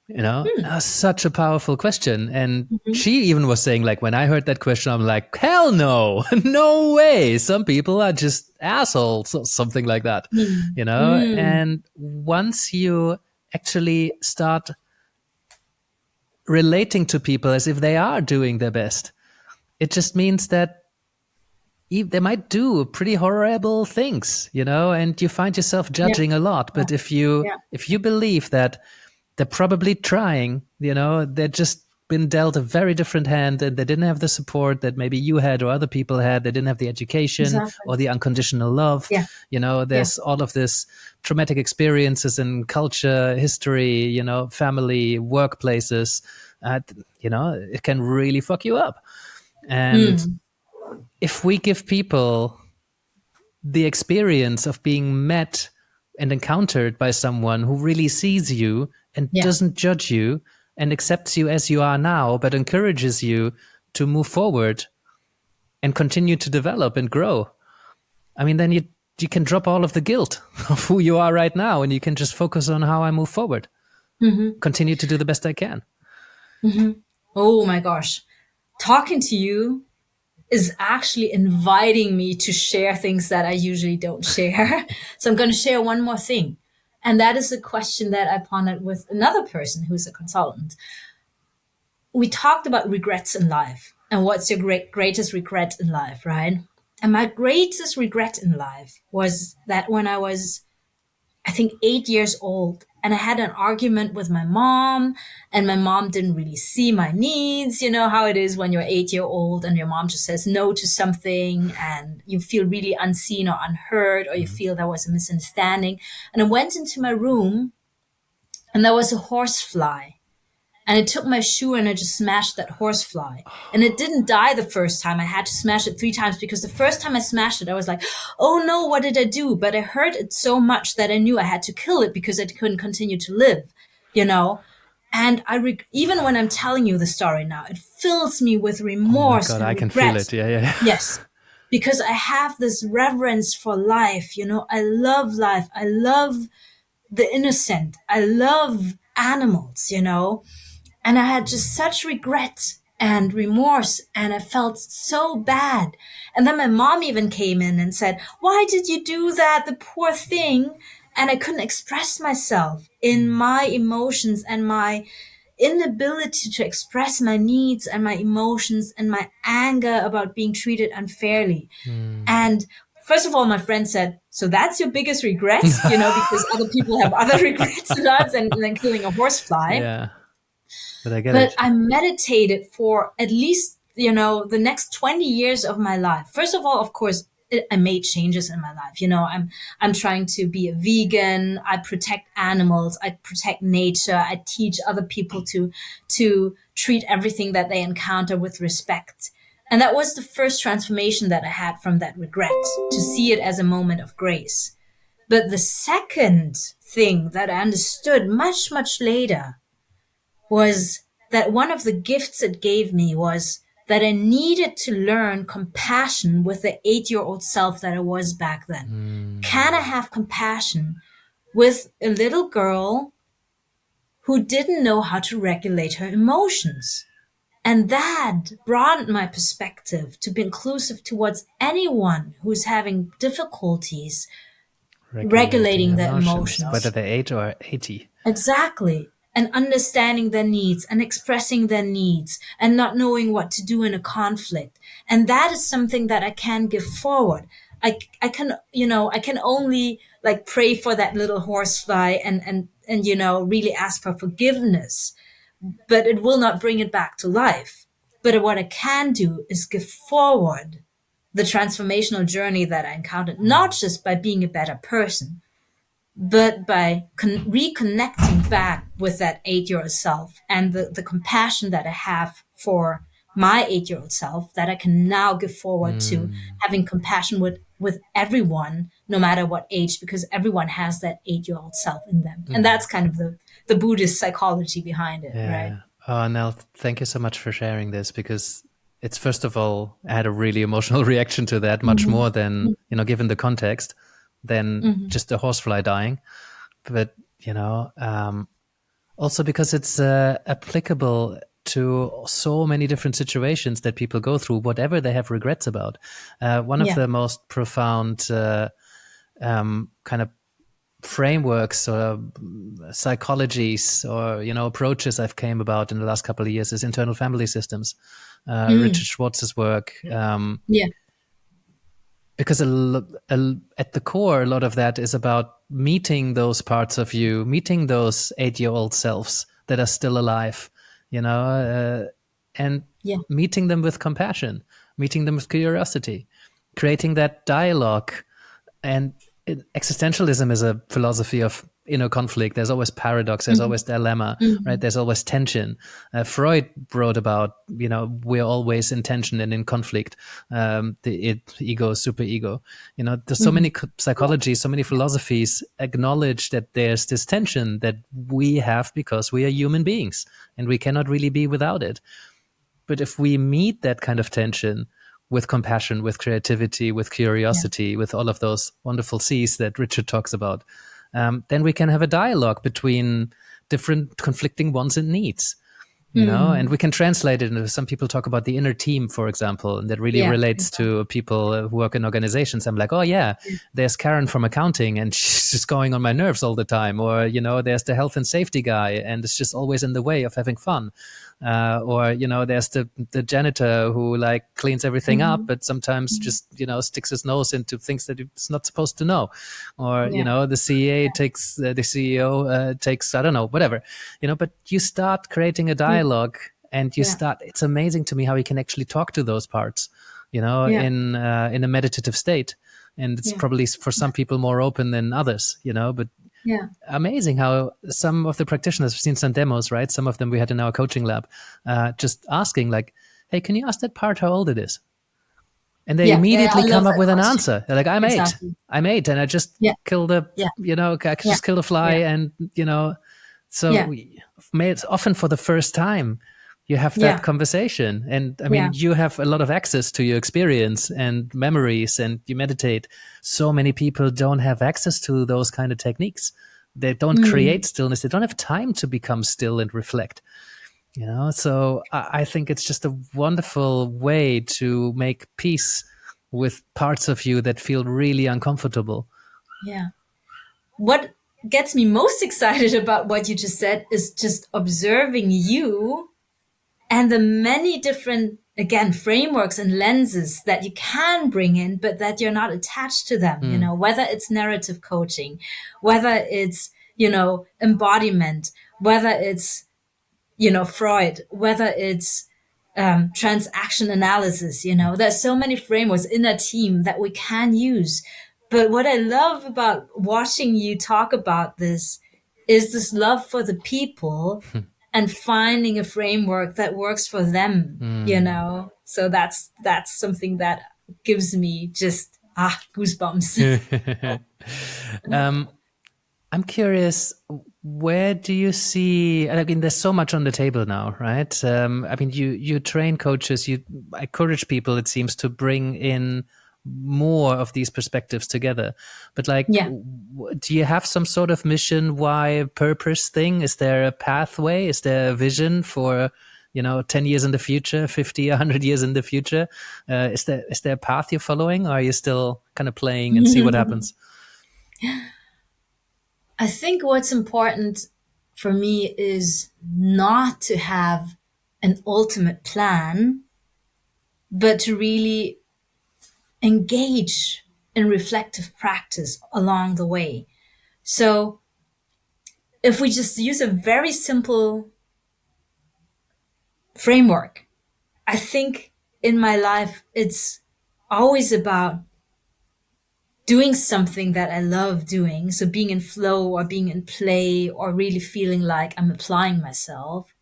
You know, such a powerful question. And she even was saying, like, when I heard that question, I'm like, hell no, no way. Some people are just assholes or something like that, you know? And once you actually start relating to people as if they are doing their best, it just means that they might do pretty horrible things, you know, and you find yourself judging a lot. But if you believe that they're probably trying, you know, they've just been dealt a very different hand, and they didn't have the support that maybe you had or other people had. They didn't have the education or the unconditional love. You know, there's all of this traumatic experiences in culture, history, you know, family, workplaces. You know, it can really fuck you up. And if we give people the experience of being met and encountered by someone who really sees you and doesn't judge you and accepts you as you are now, but encourages you to move forward and continue to develop and grow, I mean, then you can drop all of the guilt of who you are right now, and you can just focus on how I move forward. Continue to do the best I can. Oh my gosh. Talking to you is actually inviting me to share things that I usually don't share. So I'm going to share one more thing. And that is a question that I pondered with another person who's a consultant. We talked about regrets in life and what's your greatest regret in life, right? And my greatest regret in life was that when I was, I think, 8 years old, and I had an argument with my mom, and my mom didn't really see my needs. You know how it is when you're 8-year-old and your mom just says no to something, and you feel really unseen or unheard, or you feel there was a misunderstanding. And I went into my room, and there was a horsefly. And I took my shoe and I just smashed that horsefly. And it didn't die the first time. I had to smash it 3 times, because the first time I smashed it, I was like, oh no, what did I do? But I hurt it so much that I knew I had to kill it because I couldn't continue to live, you know? And even when I'm telling you the story now, it fills me with remorse. Oh my God, and I regret. can feel it. Yeah. Yes. Because I have this reverence for life, you know? I love life. I love the innocent. I love animals, you know? And I had just such regret and remorse, and I felt so bad. And then my mom even came in and said, why did you do that? The poor thing. And I couldn't express myself in my emotions and my inability to express my needs and my emotions and my anger about being treated unfairly. And first of all, my friend said, so that's your biggest regret, you know, because other people have other regrets in life than killing a horsefly. Yeah. But I get But it. I meditated for at least, you know, the next 20 years of my life. First of all, of course, I made changes in my life. You know, I'm trying to be a vegan. I protect animals. I protect nature. I teach other people to treat everything that they encounter with respect. And that was the first transformation that I had from that regret, to see it as a moment of grace. But the second thing that I understood much, much later was that one of the gifts it gave me was that I needed to learn compassion with the 8-year-old self that I was back then. Can I have compassion with a little girl who didn't know how to regulate her emotions. And that broadened my perspective to be inclusive towards anyone who's having difficulties regulating their emotions. whether they're 8 or 80. Exactly. And understanding their needs and expressing their needs and not knowing what to do in a conflict. And that is something that I can give forward. I can, I can only like pray for that little horsefly and, really ask for forgiveness, but it will not bring it back to life. But what I can do is give forward the transformational journey that I encountered, not just by being a better person, but by reconnecting back with that 8-year-old self and the compassion that I have for my 8-year-old self that I can now give forward to having compassion with everyone, no matter what age, because everyone has that 8-year-old self in them. And that's kind of the Buddhist psychology behind it, right? Oh, Nell, thank you so much for sharing this, because it's, first of all, I had a really emotional reaction to that, much more than, given the context, than just a horsefly dying. But, also because it's applicable to so many different situations that people go through, whatever they have regrets about. One of the most profound kind of frameworks or psychologies or, approaches I've came about in the last couple of years is internal family systems. Richard Schwartz's work. Because at the core, a lot of that is about meeting those parts of you, meeting those 8-year-old selves that are still alive, and meeting them with compassion, meeting them with curiosity, creating that dialogue. And existentialism is a philosophy of inner conflict. There's always paradox. There's always dilemma, right? There's always tension. Freud wrote about, we're always in tension and in conflict. The ego, superego. There's so many psychologies, so many philosophies acknowledge that there's this tension that we have because we are human beings and we cannot really be without it. But if we meet that kind of tension with compassion, with creativity, with curiosity, with all of those wonderful C's that Richard talks about, then we can have a dialogue between different conflicting wants and needs, and we can translate it into, some people talk about the inner team, for example, and that really relates to people who work in organizations. I'm like, oh yeah, there's Karen from accounting and she's just going on my nerves all the time. Or, there's the health and safety guy and it's just always in the way of having fun. Or, there's the janitor who like cleans everything up, but sometimes just, sticks his nose into things that it's not supposed to know. Or, the CEO takes, I don't know, whatever, but you start creating a dialogue and you start, it's amazing to me how you can actually talk to those parts, in a meditative state. And it's probably for some people more open than others, but amazing how some of the practitioners, have seen some demos, right? Some of them we had in our coaching lab, just asking like, hey, can you ask that part how old it is? And they immediately come up with an answer. They're like, I'm 8. I'm 8 and I just killed I just killed a fly and, so it's often for the first time you have that conversation. And I mean, you have a lot of access to your experience and memories and you meditate. So many people don't have access to those kind of techniques. They don't create stillness. They don't have time to become still and reflect. So I think it's just a wonderful way to make peace with parts of you that feel really uncomfortable. Yeah. What gets me most excited about what you just said is just observing you and the many different, again, frameworks and lenses that you can bring in, but that you're not attached to them, whether it's narrative coaching, whether it's, embodiment, whether it's, Freud, whether it's transaction analysis, there's so many frameworks in a team that we can use. But what I love about watching you talk about this is this love for the people and finding a framework that works for them, So that's something that gives me just goosebumps. I'm curious, where do you see, I mean, there's so much on the table now, right? I mean, you train coaches, I encourage people, it seems, to bring in more of these perspectives together. But like, Yeah. do you have some sort of mission, why, purpose thing? Is there a pathway? Is there a vision for, 10 years in the future, 50, 100 years in the future? Is there a path you're following, or are you still kind of playing and see what happens? I think what's important for me is not to have an ultimate plan, but to really engage in reflective practice along the way. So if we just use a very simple framework, I think in my life, it's always about doing something that I love doing. So being in flow or being in play or really feeling like I'm applying myself.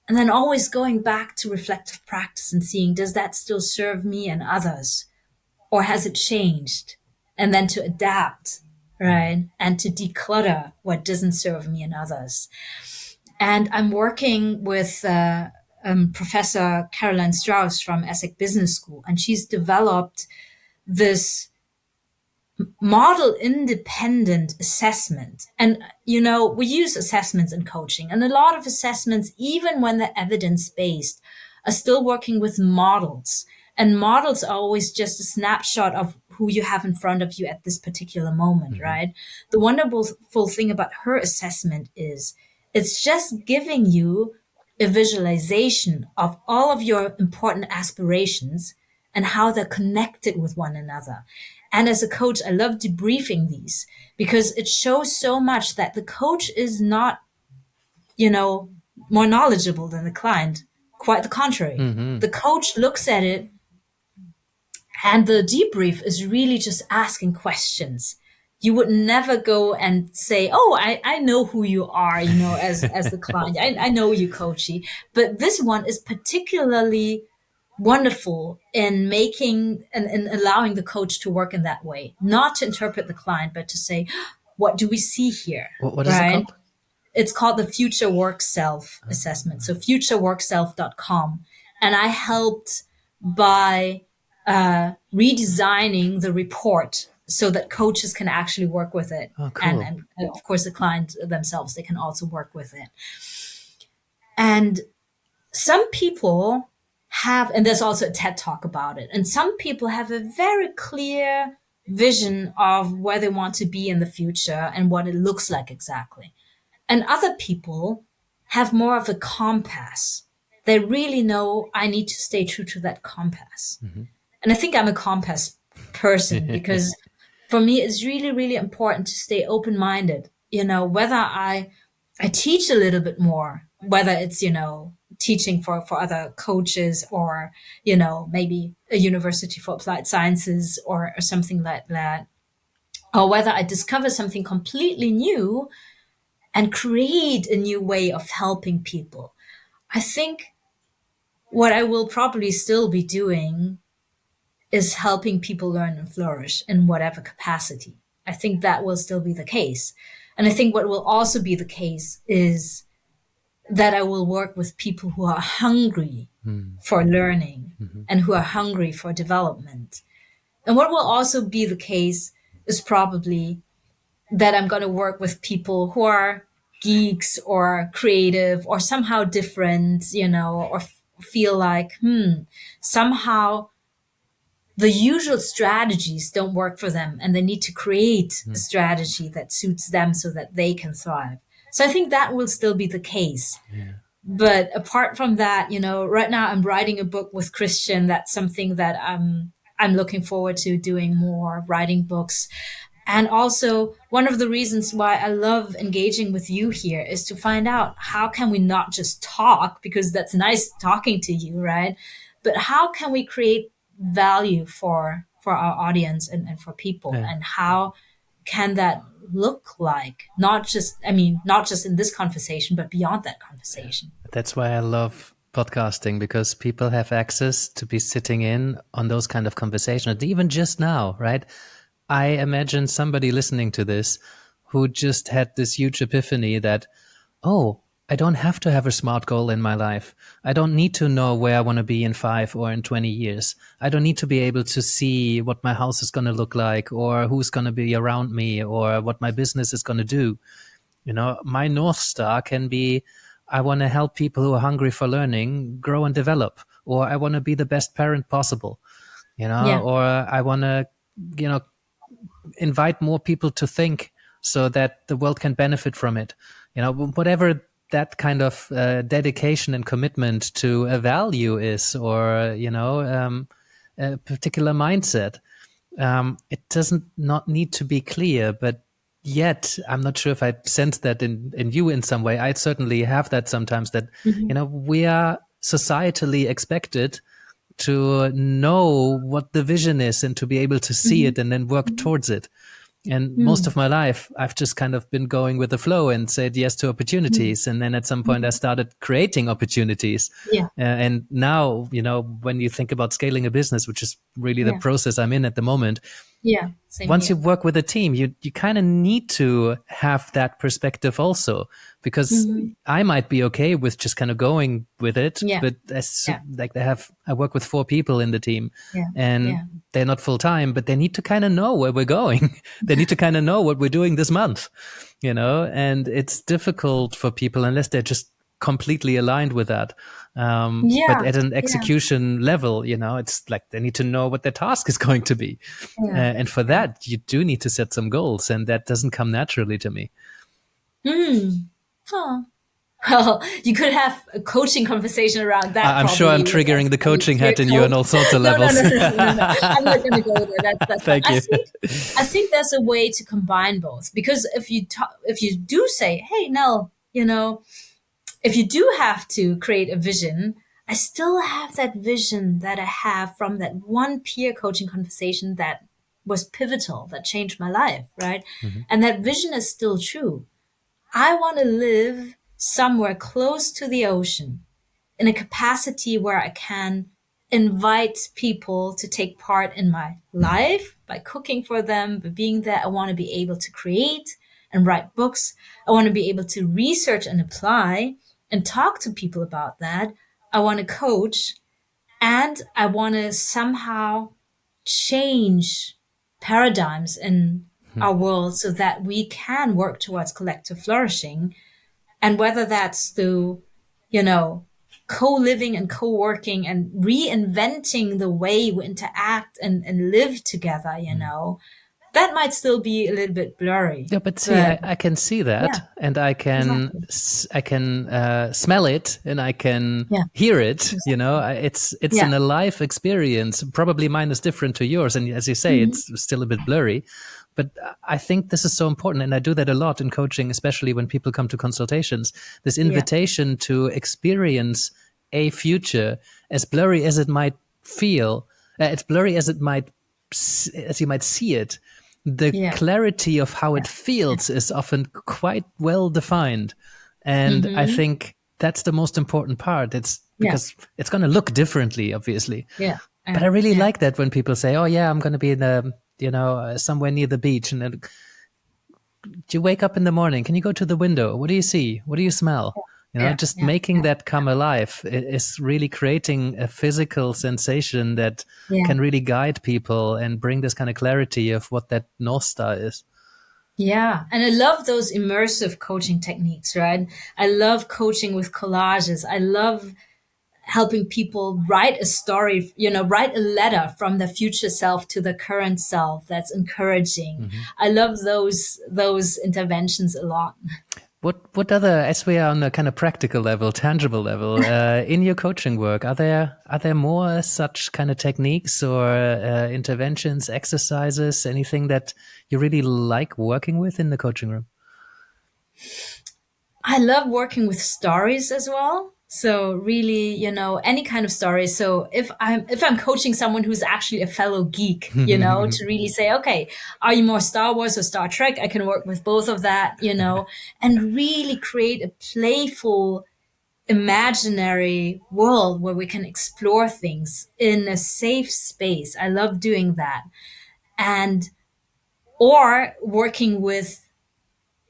And then always going back to reflective practice and seeing, does that still serve me and others? Or has it changed? And then to adapt, right? And to declutter what doesn't serve me and others. And I'm working with Professor Caroline Strauss from Essex Business School, and she's developed this model independent assessment. And, we use assessments in coaching, and a lot of assessments, even when they're evidence-based, are still working with models. And models are always just a snapshot of who you have in front of you at this particular moment, right? The wonderful thing about her assessment is it's just giving you a visualization of all of your important aspirations and how they're connected with one another. And as a coach, I love debriefing these because it shows so much that the coach is not, more knowledgeable than the client. Quite the contrary. The coach looks at it, and the debrief is really just asking questions. You would never go and say, oh, I know who you are, as the client. I know you, coachy. But this one is particularly wonderful in making and allowing the coach to work in that way, not to interpret the client, but to say, what do we see here? What is it called? It's called the Future Work Self Assessment. So futureworkself.com. And I helped by redesigning the report so that coaches can actually work with it. Oh, cool. And of course, the client themselves, they can also work with it. And some people have, and there's also a TED Talk about it, and some people have a very clear vision of where they want to be in the future and what it looks like exactly. And other people have more of a compass. They really know, I need to stay true to that compass. And I think I'm a compass person because for me, it's really, really important to stay open-minded. Whether I teach a little bit more, whether it's, teaching for other coaches or, maybe a university for applied sciences or something like that, or whether I discover something completely new and create a new way of helping people. I think what I will probably still be doing is helping people learn and flourish in whatever capacity. I think that will still be the case. And I think what will also be the case is that I will work with people who are hungry for learning and who are hungry for development. And what will also be the case is probably that I'm going to work with people who are geeks or creative or somehow different, or feel like, somehow the usual strategies don't work for them and they need to create a strategy that suits them so that they can thrive. So I think that will still be the case. Yeah. But apart from that, right now I'm writing a book with Christian. That's something that I'm looking forward to doing more, writing books. And also one of the reasons why I love engaging with you here is to find out how can we not just talk, because that's nice talking to you, right? But how can we create value for our audience and for people? Yeah. And how can that look like? Not just in this conversation, but beyond that conversation. That's why I love podcasting, because people have access to be sitting in on those kind of conversations. Even just now, right? I imagine somebody listening to this who just had this huge epiphany that, oh, I don't have to have a smart goal in my life. I don't need to know where I want to be in 5 or in 20 years. I don't need to be able to see what my house is going to look like or who's going to be around me or what my business is going to do. You know, my North Star can be, I want to help people who are hungry for learning grow and develop, or I want to be the best parent possible, you know, Yeah. or I want to, you know, invite more people to think so that the world can benefit from it. You know, whatever that kind of dedication and commitment to a value is, or, you know, a particular mindset, it doesn't not need to be clear, but yet I'm not sure if I sense that in you in some way. I certainly have that sometimes that, Mm-hmm. you know, we are societally expected to know what the vision is and to be able to see Mm-hmm. it and then work Mm-hmm. towards it. And most Mm-hmm. of my life, I've just kind of been going with the flow and said yes to opportunities. And then at some point, I started creating opportunities. Yeah. And now, you know, when you think about scaling a business, which is really the Yeah. process I'm in at the moment, Yeah. Same once you here. work with a team, you kind of need to have that perspective also, because Mm-hmm. I might be okay with just kind of going with it, Yeah. but Yeah. like I work with 4 people in the team, Yeah. and Yeah. they're not full time, but they need to kind of know where we're going. They need to kind of know what we're doing this month, you know, and it's difficult for people unless they're just completely aligned with that. But Yeah. at an Yeah. execution level, you know, it's like they need to know what their task is going to be. Yeah. And for Yeah. that, you do need to set some goals, and that doesn't come naturally to me. Hmm. Oh. Well, you could have a coaching conversation around that I'm sure I'm probably with triggering the a coaching clear hat in you on coach. all sorts of No, no, no, levels. no, no, no, no. I'm not going to go there. That's fine. Thank you. I think there's a way to combine both, because if you do say, hey, no, you know, if you do have to create a vision, I still have that vision that I have from that one peer coaching conversation that was pivotal, that changed my life, right? Mm-hmm. And that vision is still true. I want to live somewhere close to the ocean in a capacity where I can invite people to take part in my life by cooking for them, by being there. I want to be able to create and write books. I want to be able to research and apply and talk to people about that. I want to coach, and I want to somehow change paradigms in our world so that we can work towards collective flourishing. And whether that's through, you know, co-living and co-working and reinventing the way we interact and live together, you know, that might still be a little bit blurry. Yeah, but see, But I can see yeah, that, and I can exactly. I can smell it, and I can Yeah, hear it. You know, exactly. it's Yeah. an alive experience. Probably mine is different to yours, and as you say, Mhm. it's still a bit blurry. But I think this is so important, and I do that a lot in coaching, especially when people come to consultations. This Yeah. invitation to experience a future, as blurry as it might feel, as blurry as it might, as you might see it, the Yeah. clarity of how it Yeah. feels is often quite well defined. And I Hmm. think that's the most important part. It's Yeah. because it's going to look differently, obviously. Yeah. But Yeah. I really Yeah. like that when people say, "Oh yeah, I'm going to be in the, you know, somewhere near the beach." And then, do you wake up in the morning? Can you go to the window? What do you see? What do you smell? You know, Yeah. just Yeah. making that come alive is really creating a physical sensation that Yeah. can really guide people and bring this kind of clarity of what that North Star is. Yeah. And I love those immersive coaching techniques, right? I love coaching with collages. I love helping people write a story, you know, write a letter from the future self to the current self that's encouraging. Mm-hmm. I love those interventions a lot. What other, as we are on a kind of practical level, tangible level, in your coaching work, are there more such kind of techniques or interventions, exercises, anything that you really like working with in the coaching room? I love working with stories as well. So really, you know, any kind of story. So if I'm coaching someone who's actually a fellow geek, you know, to really say, okay, are you more Star Wars or Star Trek? I can work with both of that, you know, and really create a playful, imaginary world where we can explore things in a safe space. I love doing that. And or working with,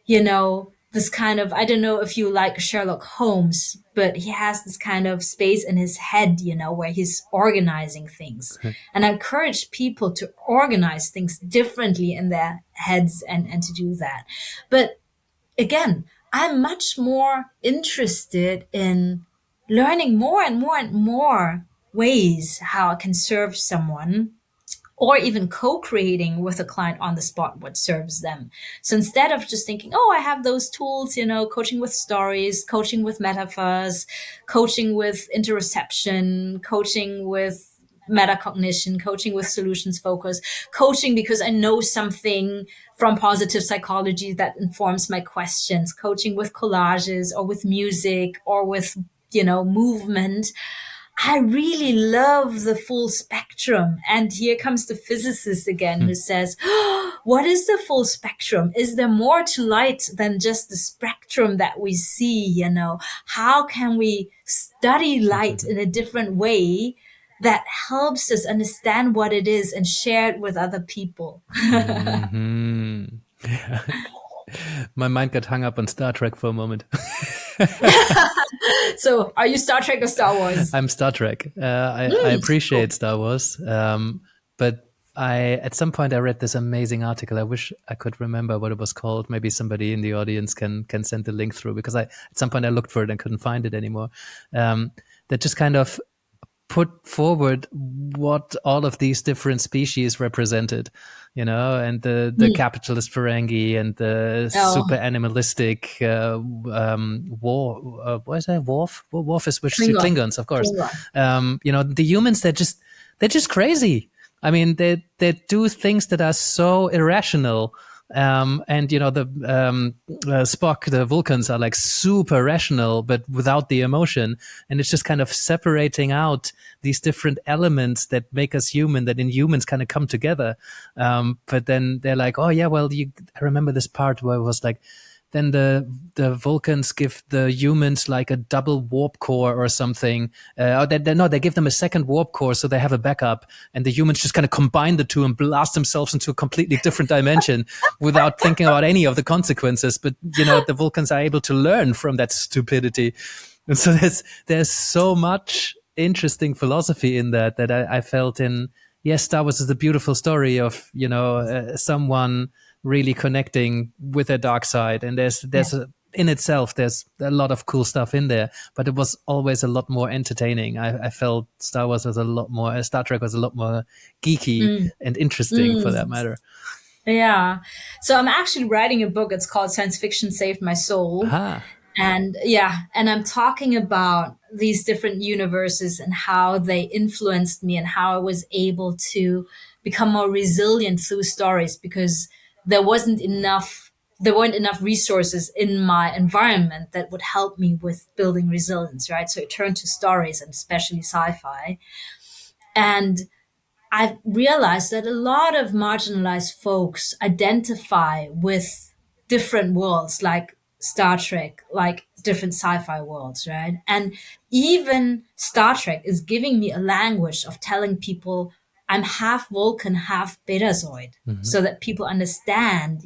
you know, this kind of, I don't know if you like Sherlock Holmes, but he has this kind of space in his head, where he's organizing things. And I encourage people to organize things differently in their heads and to do that. But again, I'm much more interested in learning more and more and more ways how I can serve someone, or even co-creating with a client on the spot what serves them. So instead of just thinking, I have those tools, coaching with stories, coaching with metaphors, coaching with interoception, coaching with metacognition, coaching with solutions focus, coaching because I know something from positive psychology that informs my questions, coaching with collages or with music or with, movement. I really love the full spectrum. And here comes the physicist again who says, what is the full spectrum? Is there more to light than just the spectrum that we see? How can we study light in a different way that helps us understand what it is and share it with other people? Mm-hmm. Yeah. My mind got hung up on Star Trek for a moment. So are you Star Trek or Star Wars? I'm Star Trek. I appreciate Star Wars. But at some point I read this amazing article. I wish I could remember what it was called. Maybe somebody in the audience can send the link through, because at some point I looked for it and couldn't find it anymore. That just kind of put forward what all of these different species represented, and the capitalist Ferengi and the super animalistic Worf is which Klingons, of course. The humans, they're just crazy. I mean, they do things that are so irrational. And the Spock, the Vulcans are like super rational, but without the emotion. And it's just kind of separating out these different elements that make us human, that in humans kind of come together. But then they're like, oh yeah, well, I remember this part where it was like, then the Vulcans give the humans like a double warp core or something. They give them a second warp core so they have a backup, and the humans just kind of combine the two and blast themselves into a completely different dimension without thinking about any of the consequences. But the Vulcans are able to learn from that stupidity, and so there's so much interesting philosophy in that I felt in. Yes, Star Wars is a beautiful story of someone really connecting with their dark side, and there's in itself there's a lot of cool stuff in there, but it was always a lot more entertaining. I felt Star Trek was a lot more geeky and interesting for that matter. Yeah. So I'm actually writing a book. It's called Science Fiction Saved My Soul. And I'm talking about these different universes and how they influenced me and how I was able to become more resilient through stories, because there weren't enough resources in my environment that would help me with building resilience, right? So I turned to stories, and especially sci-fi. And I've realized that a lot of marginalized folks identify with different worlds, like Star Trek, like different sci-fi worlds, right? And even Star Trek is giving me a language of telling people I'm half Vulcan, half Betazoid, so that people understand,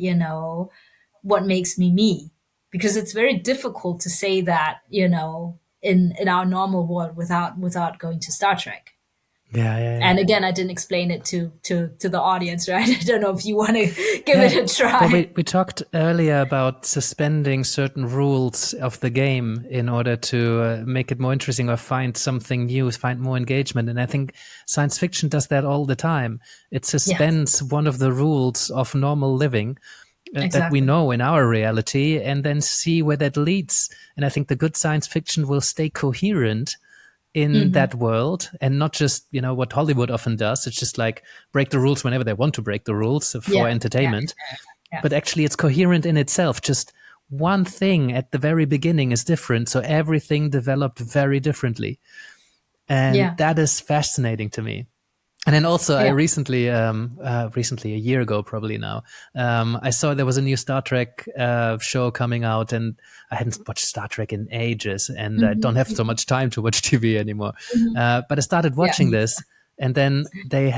what makes me me. Because it's very difficult to say that, in our normal world without going to Star Trek. Yeah. And again, I didn't explain it to the audience, right? I don't know if you want to give it a try. Well, we talked earlier about suspending certain rules of the game in order to make it more interesting or find something new, find more engagement. And I think science fiction does that all the time. It suspends one of the rules of normal living that we know in our reality, and then see where that leads. And I think the good science fiction will stay coherent in that world, and not just what Hollywood often does. It's just like break the rules whenever they want to break the rules for entertainment. But actually it's coherent in itself. Just one thing at the very beginning is different, so everything developed very differently, and that is fascinating to me. And then also I recently a year ago probably now, I saw there was a new Star Trek show coming out, and I hadn't watched Star Trek in ages, and I don't have so much time to watch TV anymore. But I started watching this, And then they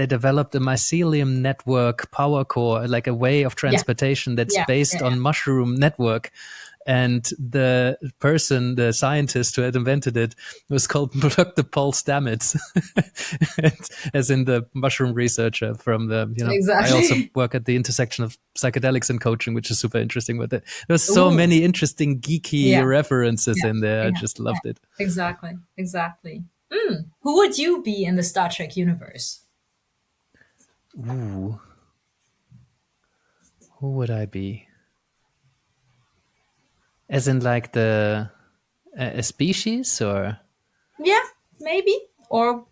developed a mycelium network power core, like a way of transportation that's based on mushroom network. And the scientist who had invented it was called Dr. Paul Stamets, as in the mushroom researcher from the, Exactly. I also work at the intersection of psychedelics and coaching, which is super interesting with it. There's so many interesting geeky references in there. I just loved it. Exactly. Who would you be in the Star Trek universe? Ooh. Who would I be? As in like a species, or? Yeah, maybe. Or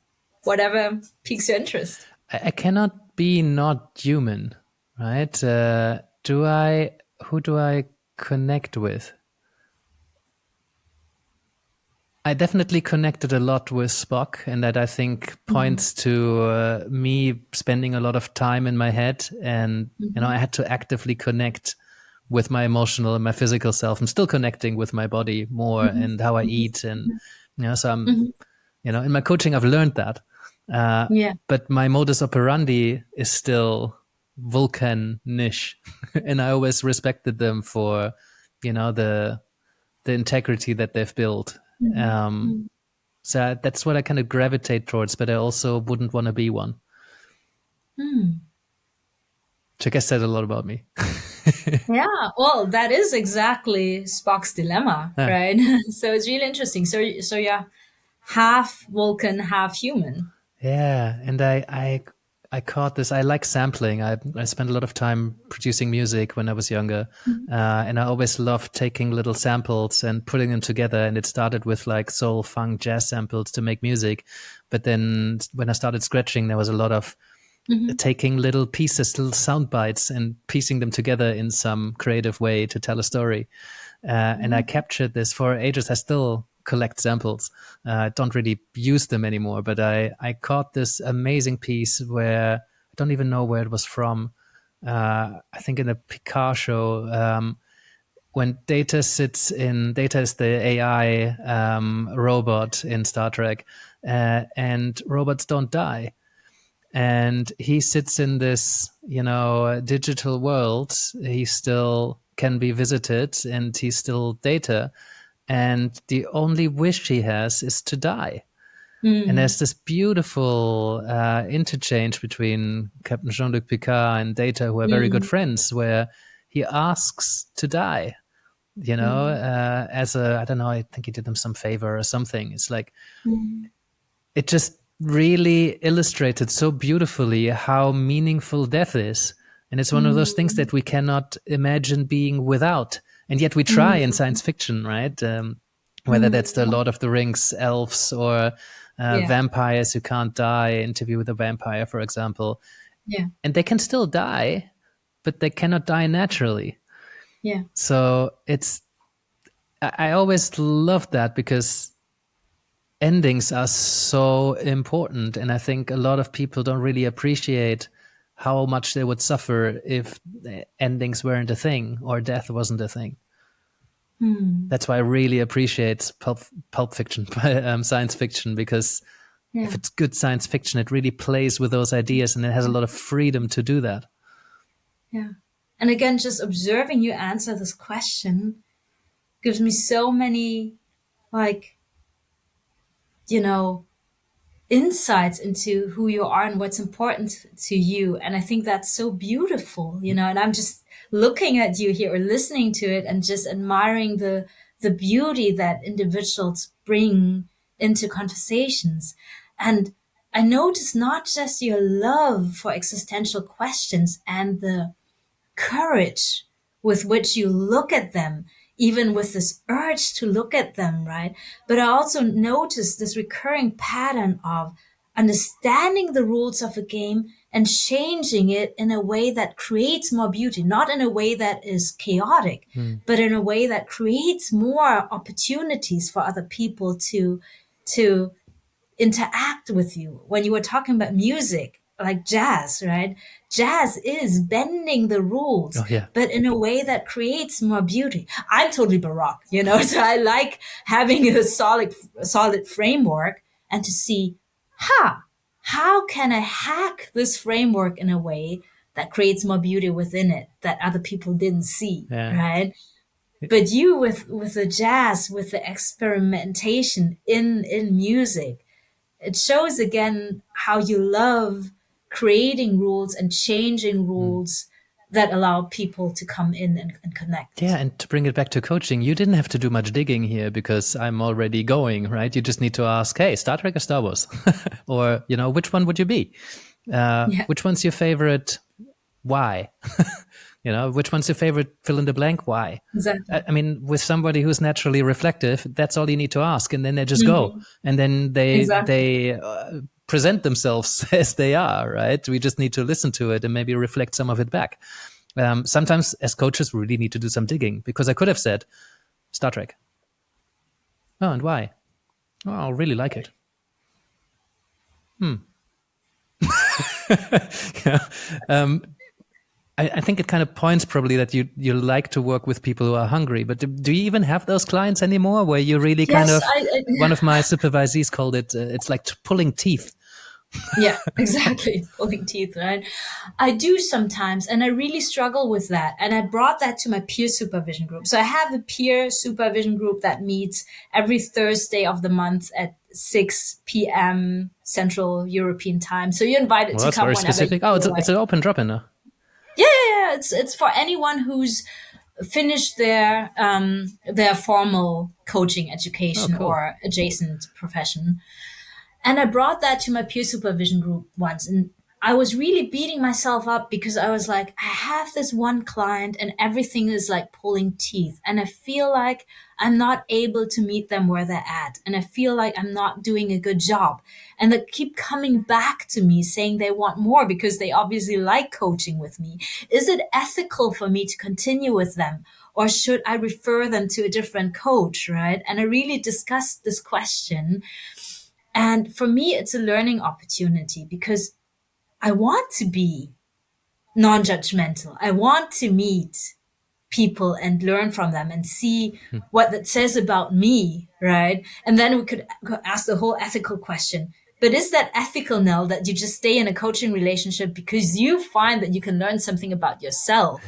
whatever piques your interest. I cannot be not human, right? Who do I connect with? I definitely connected a lot with Spock, and that I think points to me spending a lot of time in my head, and I had to actively connect with my emotional and my physical self. I'm still connecting with my body more and how I eat, and so I'm, in my coaching I've learned that. But my modus operandi is still Vulcan niche, and I always respected them for, the integrity that they've built. So that's what I kind of gravitate towards, but I also wouldn't want to be one. Which I guess said a lot about me. Yeah, well, that is exactly Spock's dilemma, right? So it's really interesting. So yeah, half Vulcan, half human. Yeah, and I caught this. I like sampling. I spent a lot of time producing music when I was younger, and I always loved taking little samples and putting them together. And it started with like soul, funk, jazz samples to make music, but then when I started scratching, there was a lot of taking little pieces, little sound bites, and piecing them together in some creative way to tell a story. And I captured this for ages. I still collect samples. I don't really use them anymore, but I caught this amazing piece where I don't even know where it was from. I think in a Picard show, when Data is the AI robot in Star Trek, and robots don't die. And he sits in this, digital world. He still can be visited, and he's still Data. And the only wish he has is to die. And there's this beautiful interchange between Captain Jean-Luc Picard and Data, who are very good friends, where he asks to die, as I don't know, I think he did them some favor or something. It's like, it just really illustrated so beautifully how meaningful death is. And it's one of those things that we cannot imagine being without. And yet we try in science fiction, right? Whether that's the Lord of the Rings elves or vampires who can't die, Interview with a Vampire, for example. Yeah. And they can still die, but they cannot die naturally. Yeah. So I always loved that, because endings are so important. And I think a lot of people don't really appreciate how much they would suffer if endings weren't a thing or death wasn't a thing. That's why I really appreciate pulp fiction, science fiction, because if it's good science fiction, it really plays with those ideas, and it has a lot of freedom to do that. Yeah. And again, just observing you answer this question gives me so many, insights into who you are and what's important to you. And I think that's so beautiful, and I'm just looking at you here or listening to it and just admiring the beauty that individuals bring into conversations. And I notice not just your love for existential questions and the courage with which you look at them, even with this urge to look at them, right? But I also notice this recurring pattern of understanding the rules of a game and changing it in a way that creates more beauty, not in a way that is chaotic, but in a way that creates more opportunities for other people to interact with you. When you were talking about music, like jazz, right? Jazz is bending the rules, but in a way that creates more beauty. I'm totally Baroque, so I like having a solid framework and to see, how can I hack this framework in a way that creates more beauty within it that other people didn't see, right? But you with the jazz, with the experimentation in music, it shows again how you love creating rules and changing rules that allow people to come in and connect. Yeah, and to bring it back to coaching, you didn't have to do much digging here because I'm already going, right? You just need to ask, hey, Star Trek or Star Wars? Or, which one would you be? Which one's your favorite? Why? Which one's your favorite fill in the blank? Why? Exactly. I mean, with somebody who's naturally reflective, that's all you need to ask. And then they just go. And then they present themselves as they are, right? We just need to listen to it and maybe reflect some of it back. Sometimes as coaches, we really need to do some digging because I could have said, Star Trek. Oh, and why? Oh, I really like it. I think it kind of points probably that you like to work with people who are hungry, but do you even have those clients anymore where you really kind of, one of my supervisees called it, it's like pulling teeth. Yeah, exactly. Pulling teeth, right? I do sometimes, and I really struggle with that. And I brought that to my peer supervision group. So I have a peer supervision group that meets every Thursday of the month at 6 p.m. Central European time. So you're invited to come very whenever. Specific. Oh, it's an open drop-in now. Yeah. It's for anyone who's finished their formal coaching education or adjacent profession. And I brought that to my peer supervision group once. And I was really beating myself up because I was like, I have this one client and everything is like pulling teeth. And I feel like I'm not able to meet them where they're at. And I feel like I'm not doing a good job. And they keep coming back to me saying they want more because they obviously like coaching with me. Is it ethical for me to continue with them? Or should I refer them to a different coach, right? And I really discussed this question. And for me, it's a learning opportunity because I want to be non-judgmental. I want to meet people and learn from them and see what that says about me, right? And then we could ask the whole ethical question. But is that ethical, Nell, that you just stay in a coaching relationship because you find that you can learn something about yourself,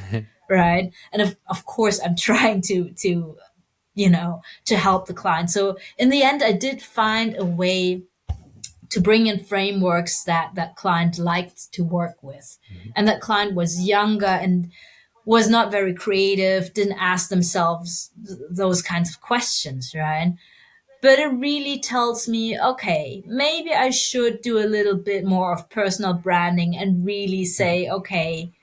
right? And of course, I'm trying to help the client. So in the end, I did find a way to bring in frameworks that client liked to work with. And that client was younger and was not very creative, didn't ask themselves those kinds of questions, right? But it really tells me, okay, maybe I should do a little bit more of personal branding and really say, okay,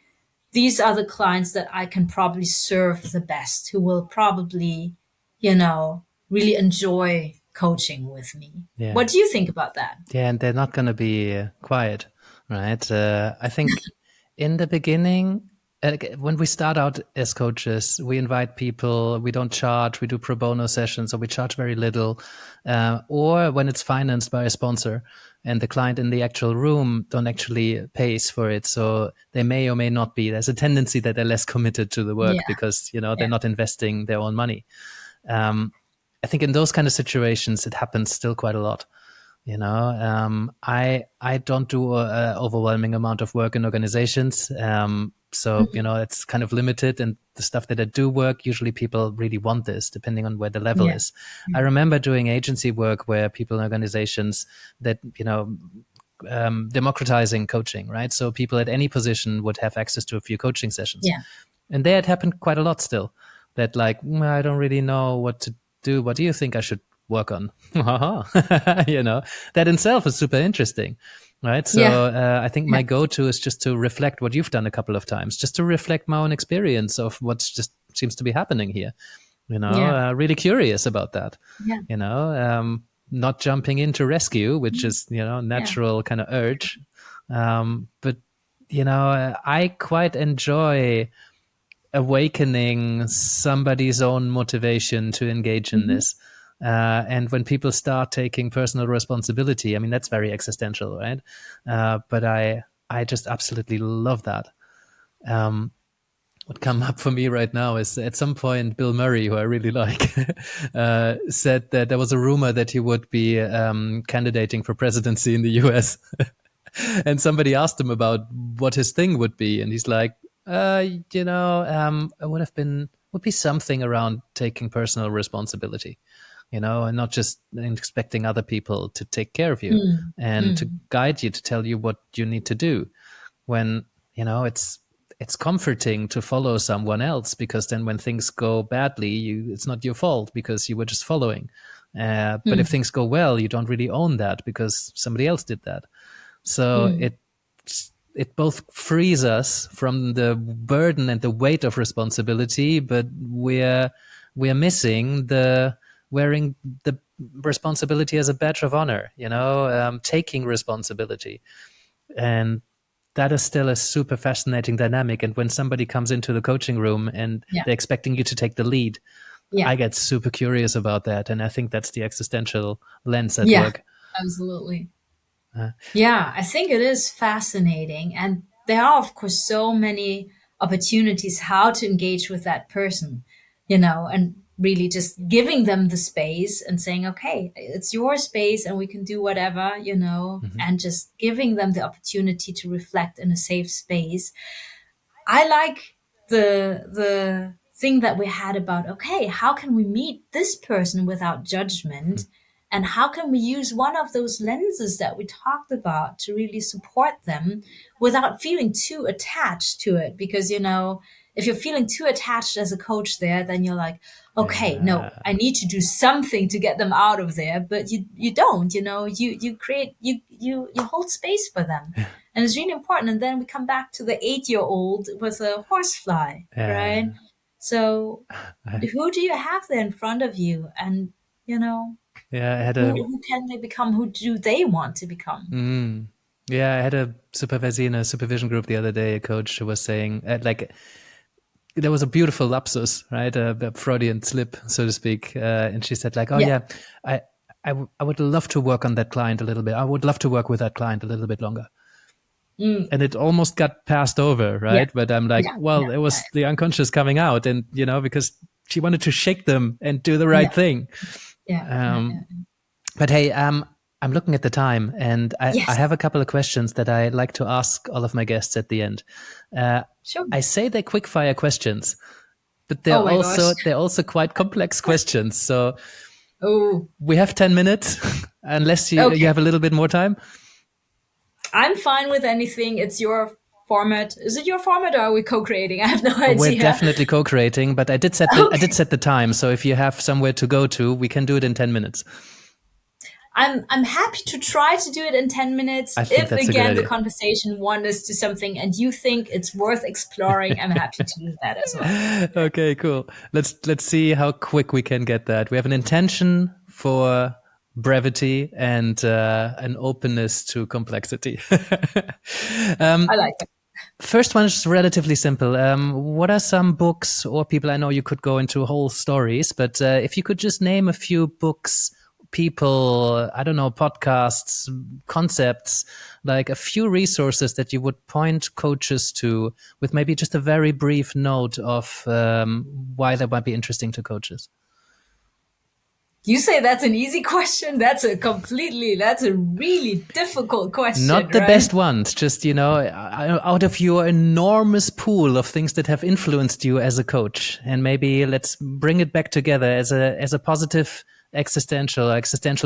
these are the clients that I can probably serve the best, who will probably, really enjoy coaching with me. Yeah. What do you think about that? Yeah, and they're not going to be quiet, right? I think in the beginning, when we start out as coaches, we invite people, we don't charge, we do pro bono sessions, or we charge very little. Or when it's financed by a sponsor and the client in the actual room don't actually pays for it. So they may or may not be. There's a tendency that they're less committed to the work because, they're not investing their own money. I think in those kind of situations, it happens still quite a lot. I don't do an overwhelming amount of work in organizations. So, it's kind of limited. And the stuff that I do work, usually people really want this, depending on where the level is. I remember doing agency work where people in organizations that, democratizing coaching, right? So people at any position would have access to a few coaching sessions. Yeah. And there it happened quite a lot still. That like, I don't really know what to do. What do you think I should work on? That in itself is super interesting, right? So I think my go-to is just to reflect what you've done a couple of times, just to reflect my own experience of what just seems to be happening here. Really curious about that. Not jumping into rescue, which is natural kind of urge, but I quite enjoy awakening somebody's own motivation to engage in this. And when people start taking personal responsibility, I mean, that's very existential, right? But I just absolutely love that. What come up for me right now is at some point, Bill Murray, who I really like, said that there was a rumor that he would be candidating for presidency in the US. And somebody asked him about what his thing would be, and he's like, it would be something around taking personal responsibility, and not just expecting other people to take care of you and to guide you, to tell you what you need to do. When, it's comforting to follow someone else, because then when things go badly, it's not your fault because you were just following. But if things go well, you don't really own that because somebody else did that. So it both frees us from the burden and the weight of responsibility, but we're missing the wearing the responsibility as a badge of honor, taking responsibility. And that is still a super fascinating dynamic. And when somebody comes into the coaching room and they're expecting you to take the lead, I get super curious about that. And I think that's the existential lens at work. Absolutely. I think it is fascinating. And there are, of course, so many opportunities how to engage with that person, and really just giving them the space and saying, okay, it's your space and we can do whatever, and just giving them the opportunity to reflect in a safe space. I like the thing that we had about, okay, how can we meet this person without judgment? And how can we use one of those lenses that we talked about to really support them without feeling too attached to it? Because, if you're feeling too attached as a coach there, then you're like, okay, no, I need to do something to get them out of there. But you don't, you create, you hold space for them. And it's really important. And then we come back to the 8-year-old with a horsefly, right? So who do you have there in front of you? And, I had who can they become? Who do they want to become? I had a supervisee in a supervision group the other day, a coach who was saying, there was a beautiful lapsus, right? A Freudian slip, so to speak. And she said I would love to work on that client a little bit. I would love to work with that client a little bit longer. And it almost got passed over, right? But I'm like, it was the unconscious coming out, and because she wanted to shake them and do the right thing. But hey, I'm looking at the time, and I have a couple of questions that I like to ask all of my guests at the end. Sure. I say they're quick fire questions, but they're also quite complex questions. So we have 10 minutes, unless you have a little bit more time. I'm fine with anything. It's your format. Is it your format, or are we co-creating? I have no idea. We're definitely co-creating, but I did set the time. So if you have somewhere to go to, we can do it in 10 minutes. I'm happy to try to do it in 10 minutes. If again the conversation wanders to something and you think it's worth exploring, I'm happy to do that as well. Okay, cool. Let's see how quick we can get that. We have an intention for brevity and an openness to complexity. I like it. First one is relatively simple. What are some books or people? I know you could go into whole stories, but if you could just name a few books, people, I don't know, podcasts, concepts, like a few resources that you would point coaches to, with maybe just a very brief note of why that might be interesting to coaches. You say that's an easy question. That's a really difficult question. Not the best ones, just, out of your enormous pool of things that have influenced you as a coach. And maybe let's bring it back together as a positive existential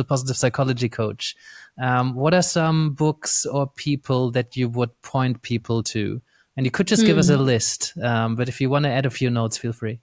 positive psychology coach. What are some books or people that you would point people to? And you could just give us a list. But if you want to add a few notes, feel free.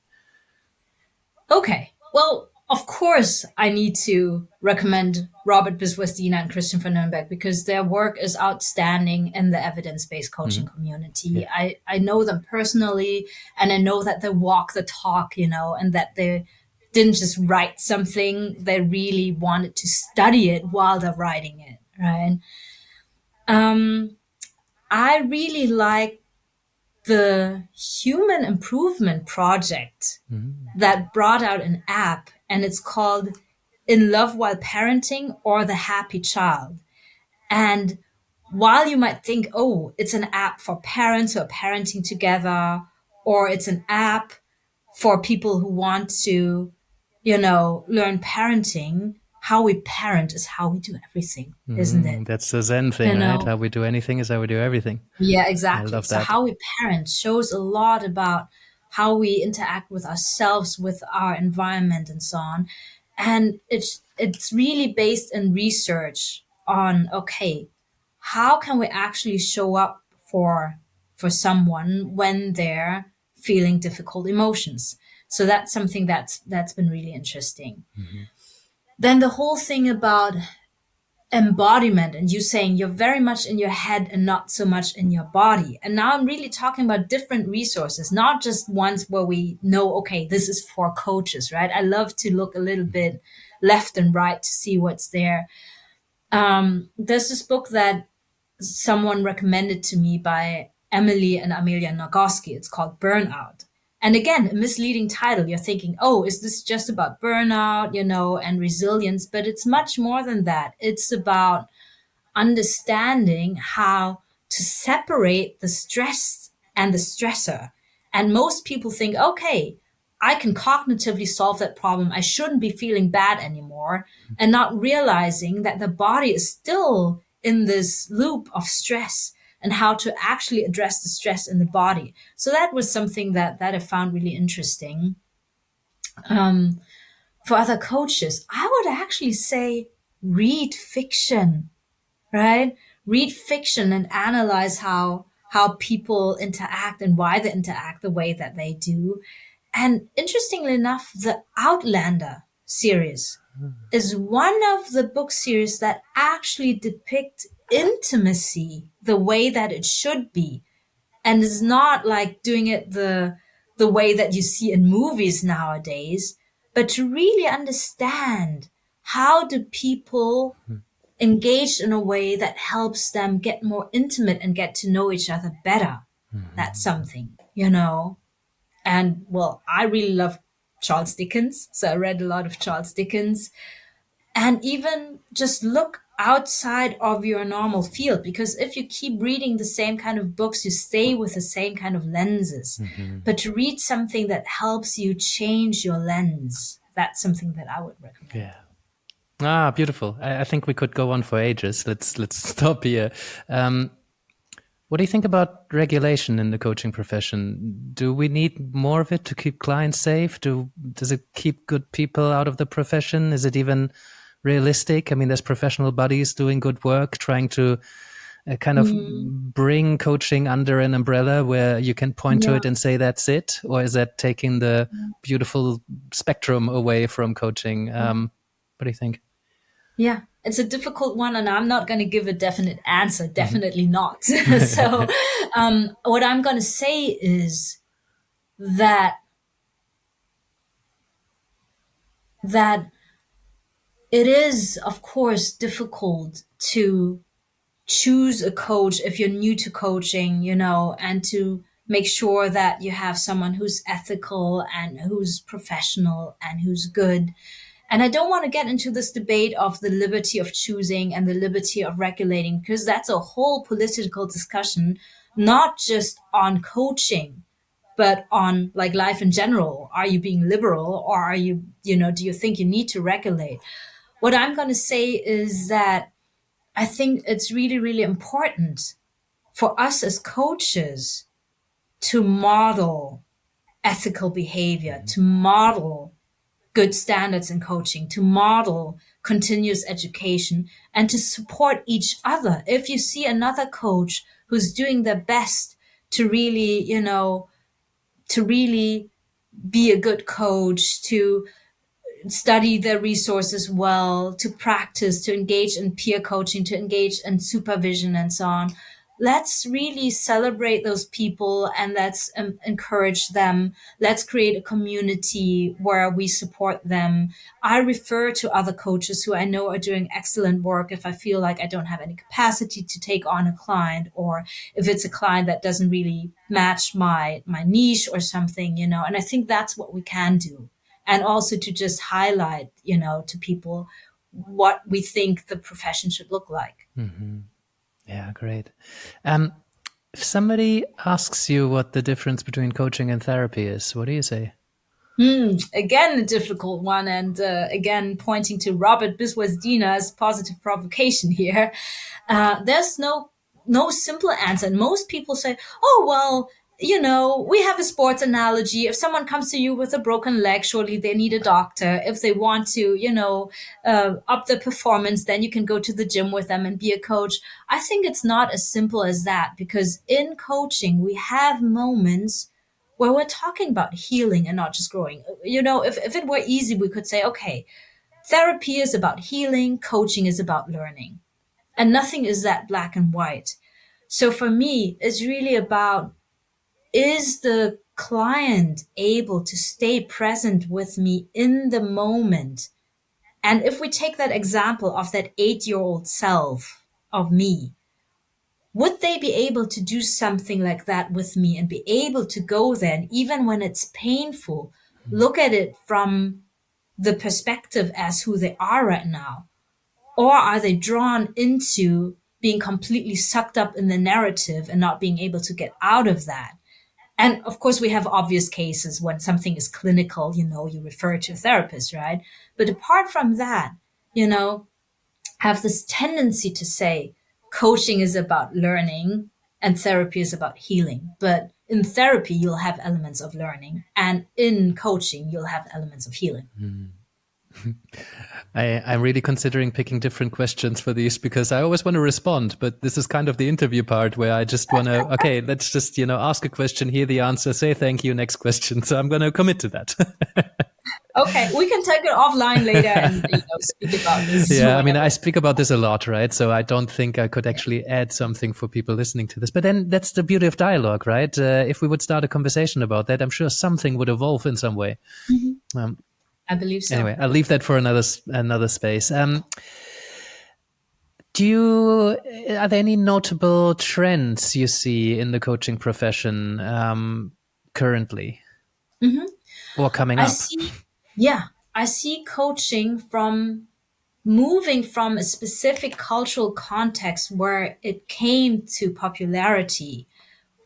Okay. Well, of course, I need to recommend Robert Biswas-Diener and Christian van Nürnberg, because their work is outstanding in the evidence-based coaching community. Yeah. I know them personally, and I know that they walk the talk, and that they didn't just write something. They really wanted to study it while they're writing it, right? I really like the Human Improvement Project that brought out an app, and it's called In Love While Parenting, or The Happy Child. And while you might think, oh, it's an app for parents who are parenting together, or it's an app for people who want to, learn parenting, how we parent is how we do everything, isn't it? That's the Zen thing, right? How we do anything is how we do everything. Yeah, I exactly. love So that. how we parent shows a lot about how we interact with ourselves, with our environment, and so on. And it's really based in research on, okay, how can we actually show up for someone when they're feeling difficult emotions? So that's something that's been really interesting. Then the whole thing about embodiment, and you saying you're very much in your head and not so much in your body. And now I'm really talking about different resources, not just ones where we know, okay, this is for coaches, right? I love to look a little bit left and right to see what's there. There's this book that someone recommended to me by Emily and Amelia Nagoski. It's called Burnout. And again, a misleading title. You're thinking, oh, is this just about burnout, and resilience? But it's much more than that. It's about understanding how to separate the stress and the stressor. And most people think, okay, I can cognitively solve that problem. I shouldn't be feeling bad anymore. And not realizing that the body is still in this loop of stress and how to actually address the stress in the body. So that was something that I found really interesting. For other coaches, I would actually say read fiction, right? Read fiction and analyze how people interact and why they interact the way that they do. And interestingly enough, the Outlander series is one of the book series that actually depict intimacy the way that it should be, and is not like doing it the way that you see in movies nowadays, but to really understand how do people engage in a way that helps them get more intimate and get to know each other better. That's something. And well, I really love Charles Dickens. So I read a lot of Charles Dickens, and even just look outside of your normal field, because if you keep reading the same kind of books, you stay with the same kind of lenses. But to read something that helps you change your lens, that's something that I would recommend. Yeah. Ah, beautiful. I think we could go on for ages. Let's stop here. What do you think about regulation in the coaching profession? Do we need more of it to keep clients safe? Does it keep good people out of the profession? Is it even realistic? I mean, there's professional bodies doing good work, trying to kind of bring coaching under an umbrella where you can point to Yeah. it and say that's it, or is that taking the beautiful spectrum away from coaching? What do you think? Yeah, it's a difficult one, and I'm not going to give a definite answer. Definitely not. So, what I'm going to say is that that it is, of course, difficult to choose a coach if you're new to coaching, and to make sure that you have someone who's ethical and who's professional and who's good. And I don't want to get into this debate of the liberty of choosing and the liberty of regulating, because that's a whole political discussion, not just on coaching, but on like life in general. Are you being liberal, or are you, do you think you need to regulate? What I'm going to say is that I think it's really, really important for us as coaches to model ethical behavior, to model good standards in coaching, to model continuous education, and to support each other. If you see another coach who's doing their best to really, to really be a good coach, to study their resources well, to practice, to engage in peer coaching, to engage in supervision and so on. Let's really celebrate those people, and let's encourage them. Let's create a community where we support them. I refer to other coaches who I know are doing excellent work if I feel like I don't have any capacity to take on a client, or if it's a client that doesn't really match my niche or something, and I think that's what we can do. And also to just highlight, to people what we think the profession should look like. Yeah, great. If somebody asks you what the difference between coaching and therapy is, what do you say? Again, a difficult one, and again, pointing to Robert Biswas-Diener's positive provocation here. There's no simple answer. And most people say, "Oh well, we have a sports analogy. If someone comes to you with a broken leg, surely they need a doctor. If they want to, up the performance, then you can go to the gym with them and be a coach." I think it's not as simple as that, because in coaching we have moments where we're talking about healing and not just growing. If it were easy, we could say, okay, therapy is about healing, coaching is about learning. And nothing is that black and white. So for me, it's really about, is the client able to stay present with me in the moment? And if we take that example of that 8-year-old self of me, would they be able to do something like that with me and be able to go there, and even when it's painful, look at it from the perspective as who they are right now? Or are they drawn into being completely sucked up in the narrative and not being able to get out of that? And of course, we have obvious cases when something is clinical, you refer to a therapist, right? But apart from that, have this tendency to say coaching is about learning and therapy is about healing. But in therapy, you'll have elements of learning, and in coaching, you'll have elements of healing. I'm really considering picking different questions for these, because I always want to respond, but this is kind of the interview part where I just want to, okay, let's just, ask a question, hear the answer, say thank you, next question. So I'm going to commit to that. Okay, we can take it offline later and speak about this. Yeah, I mean, I speak about this a lot, right? So I don't think I could actually add something for people listening to this. But then that's the beauty of dialogue, right? If we would start a conversation about that, I'm sure something would evolve in some way. Mm-hmm. I believe so. Anyway, I'll leave that for another space. Are there any notable trends you see in the coaching profession currently, or coming up? I see coaching from moving from a specific cultural context where it came to popularity,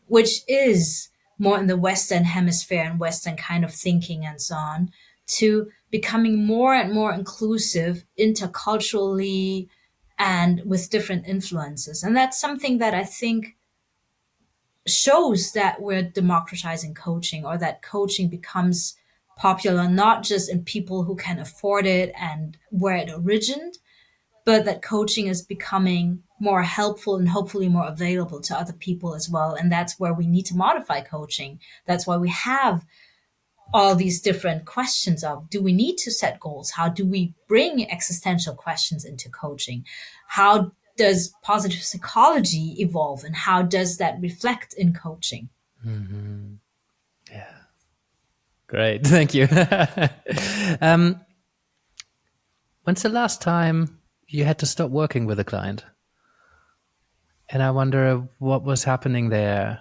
which is more in the Western hemisphere and Western kind of thinking and so on, to becoming more and more inclusive interculturally and with different influences. And that's something that I think shows that we're democratizing coaching, or that coaching becomes popular not just in people who can afford it and where it originated, but that coaching is becoming more helpful and hopefully more available to other people as well. And that's where we need to modify coaching. That's why we have all these different questions of, do we need to set goals? How do we bring existential questions into coaching? How does positive psychology evolve, and how does that reflect in coaching? Mm-hmm. Yeah. Great. Thank you. When's the last time you had to stop working with a client? And I wonder what was happening there.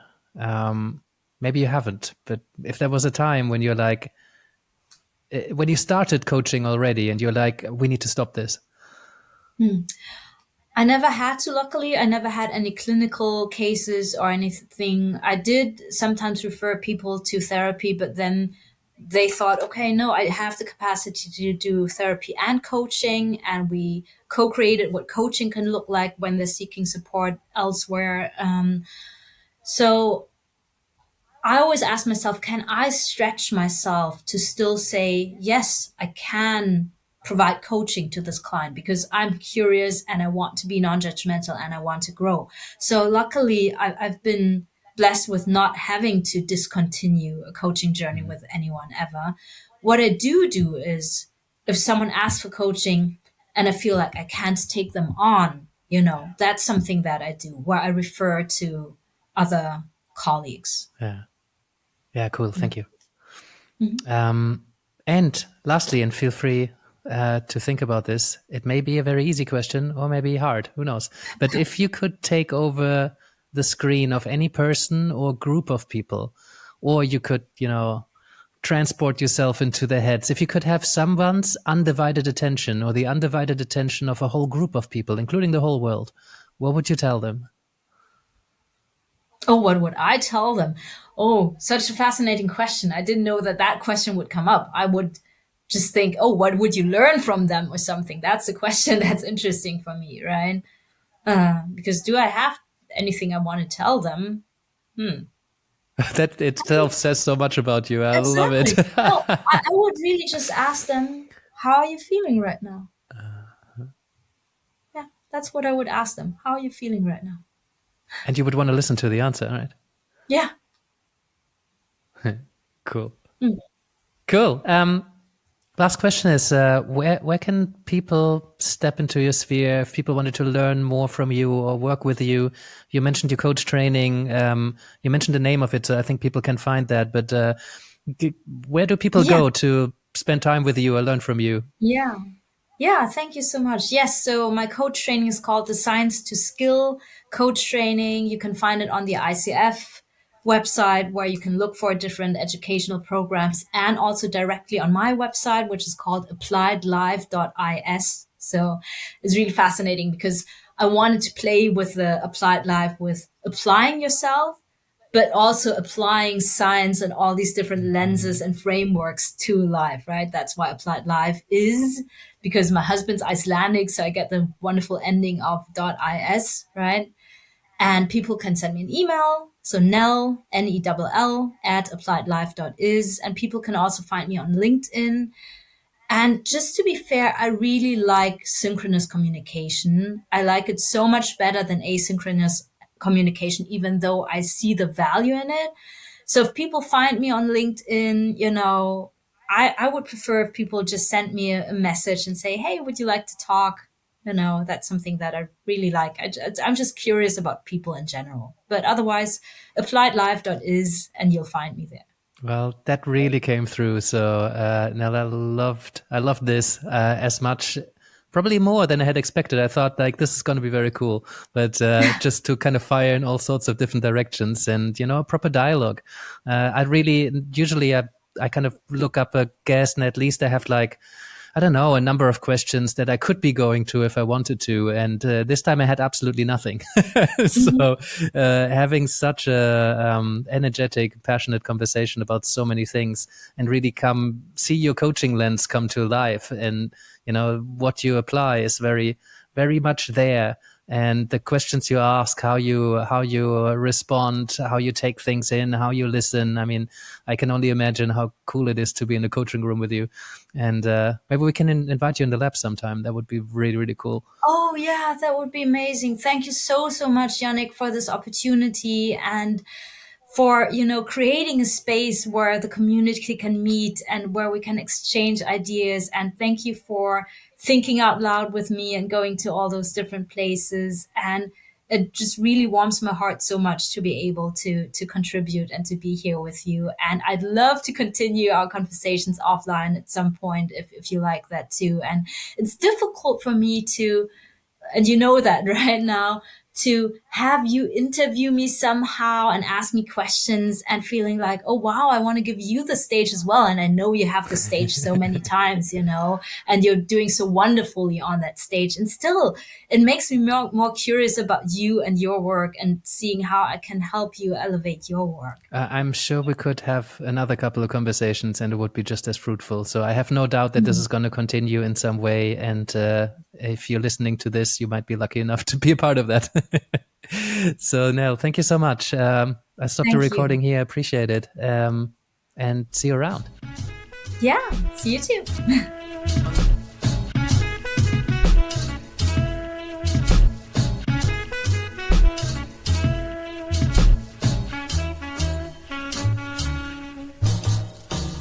Maybe you haven't, but if there was a time when you're like, when you started coaching already and you're like, we need to stop this. I never had to, luckily. I never had any clinical cases or anything. I did sometimes refer people to therapy, but then they thought, okay, no, I have the capacity to do therapy and coaching. And we co-created what coaching can look like when they're seeking support elsewhere. So I always ask myself, can I stretch myself to still say, yes, I can provide coaching to this client because I'm curious and I want to be non-judgmental and I want to grow. So luckily, I've been blessed with not having to discontinue a coaching journey with anyone ever. What I do is, if someone asks for coaching and I feel like I can't take them on, that's something that I do, where I refer to other colleagues. Yeah, cool. Thank you. And lastly, and feel free to think about this, it may be a very easy question or maybe hard, who knows? But if you could take over the screen of any person or group of people, or you could, transport yourself into their heads, if you could have someone's undivided attention or the undivided attention of a whole group of people, including the whole world, what would you tell them? Oh, what would I tell them? Oh, such a fascinating question. I didn't know that that question would come up. I would just think, oh, what would you learn from them or something? That's a question that's interesting for me, right? Because do I have anything I want to tell them? That itself says so much about you. I love it. Exactly. No, I would really just ask them, how are you feeling right now? Yeah, that's what I would ask them. How are you feeling right now? And you would want to listen to the answer, right? Yeah. Cool. Mm. Cool. Last question is, where can people step into your sphere if people wanted to learn more from you or work with you? You mentioned your coach training. You mentioned the name of it, so I think people can find that. But where do people go to spend time with you or learn from you? Yeah. Yeah, thank you so much. Yes, so my coach training is called the Science to Skill Coach Training. You can find it on the ICF website where you can look for different educational programs and also directly on my website, which is called appliedlife.is. So it's really fascinating because I wanted to play with the applied life with applying yourself, but also applying science and all these different lenses and frameworks to life, right? That's why applied life is, because my husband's Icelandic, so I get the wonderful ending of .is, right? And people can send me an email. So Nell, Nell, at appliedlife.is. And people can also find me on LinkedIn. And just to be fair, I really like synchronous communication. I like it so much better than asynchronous communication, even though I see the value in it. So if people find me on LinkedIn, I would prefer if people just send me a message and say, hey, would you like to talk? That's something that I really like. I'm just curious about people in general. But otherwise, appliedlife.is and you'll find me there. Well, that really came through. So, Nell, I loved this as much, probably more than I had expected. I thought like this is going to be very cool, but just to kind of fire in all sorts of different directions and proper dialogue. I kind of look up a guest and at least I have like, I don't know, a number of questions that I could be going to if I wanted to. And this time I had absolutely nothing. So having such a energetic, passionate conversation about so many things and really see your coaching lens come to life. And, what you apply is very, very much there. And the questions you ask, how you respond, how you take things in, how you listen. I mean, I can only imagine how cool it is to be in a coaching room with you. And maybe we can invite you in the lab sometime. That would be really, really cool. Oh, yeah, that would be amazing. Thank you so, so much, Yannick, for this opportunity and for, creating a space where the community can meet and where we can exchange ideas. And thank you for thinking out loud with me and going to all those different places. And it just really warms my heart so much to be able to contribute and to be here with you. And I'd love to continue our conversations offline at some point if you like that too. And it's difficult for me to, and you know that right now, to have you interview me somehow and ask me questions and feeling like, oh, wow, I want to give you the stage as well. And I know you have the stage so many times, and you're doing so wonderfully on that stage. And still, it makes me more curious about you and your work and seeing how I can help you elevate your work. I'm sure we could have another couple of conversations and it would be just as fruitful. So I have no doubt that this is going to continue in some way. And if you're listening to this, you might be lucky enough to be a part of that. So, Nell, thank you so much. I stopped the recording here. I appreciate it. And see you around. Yeah, see you too.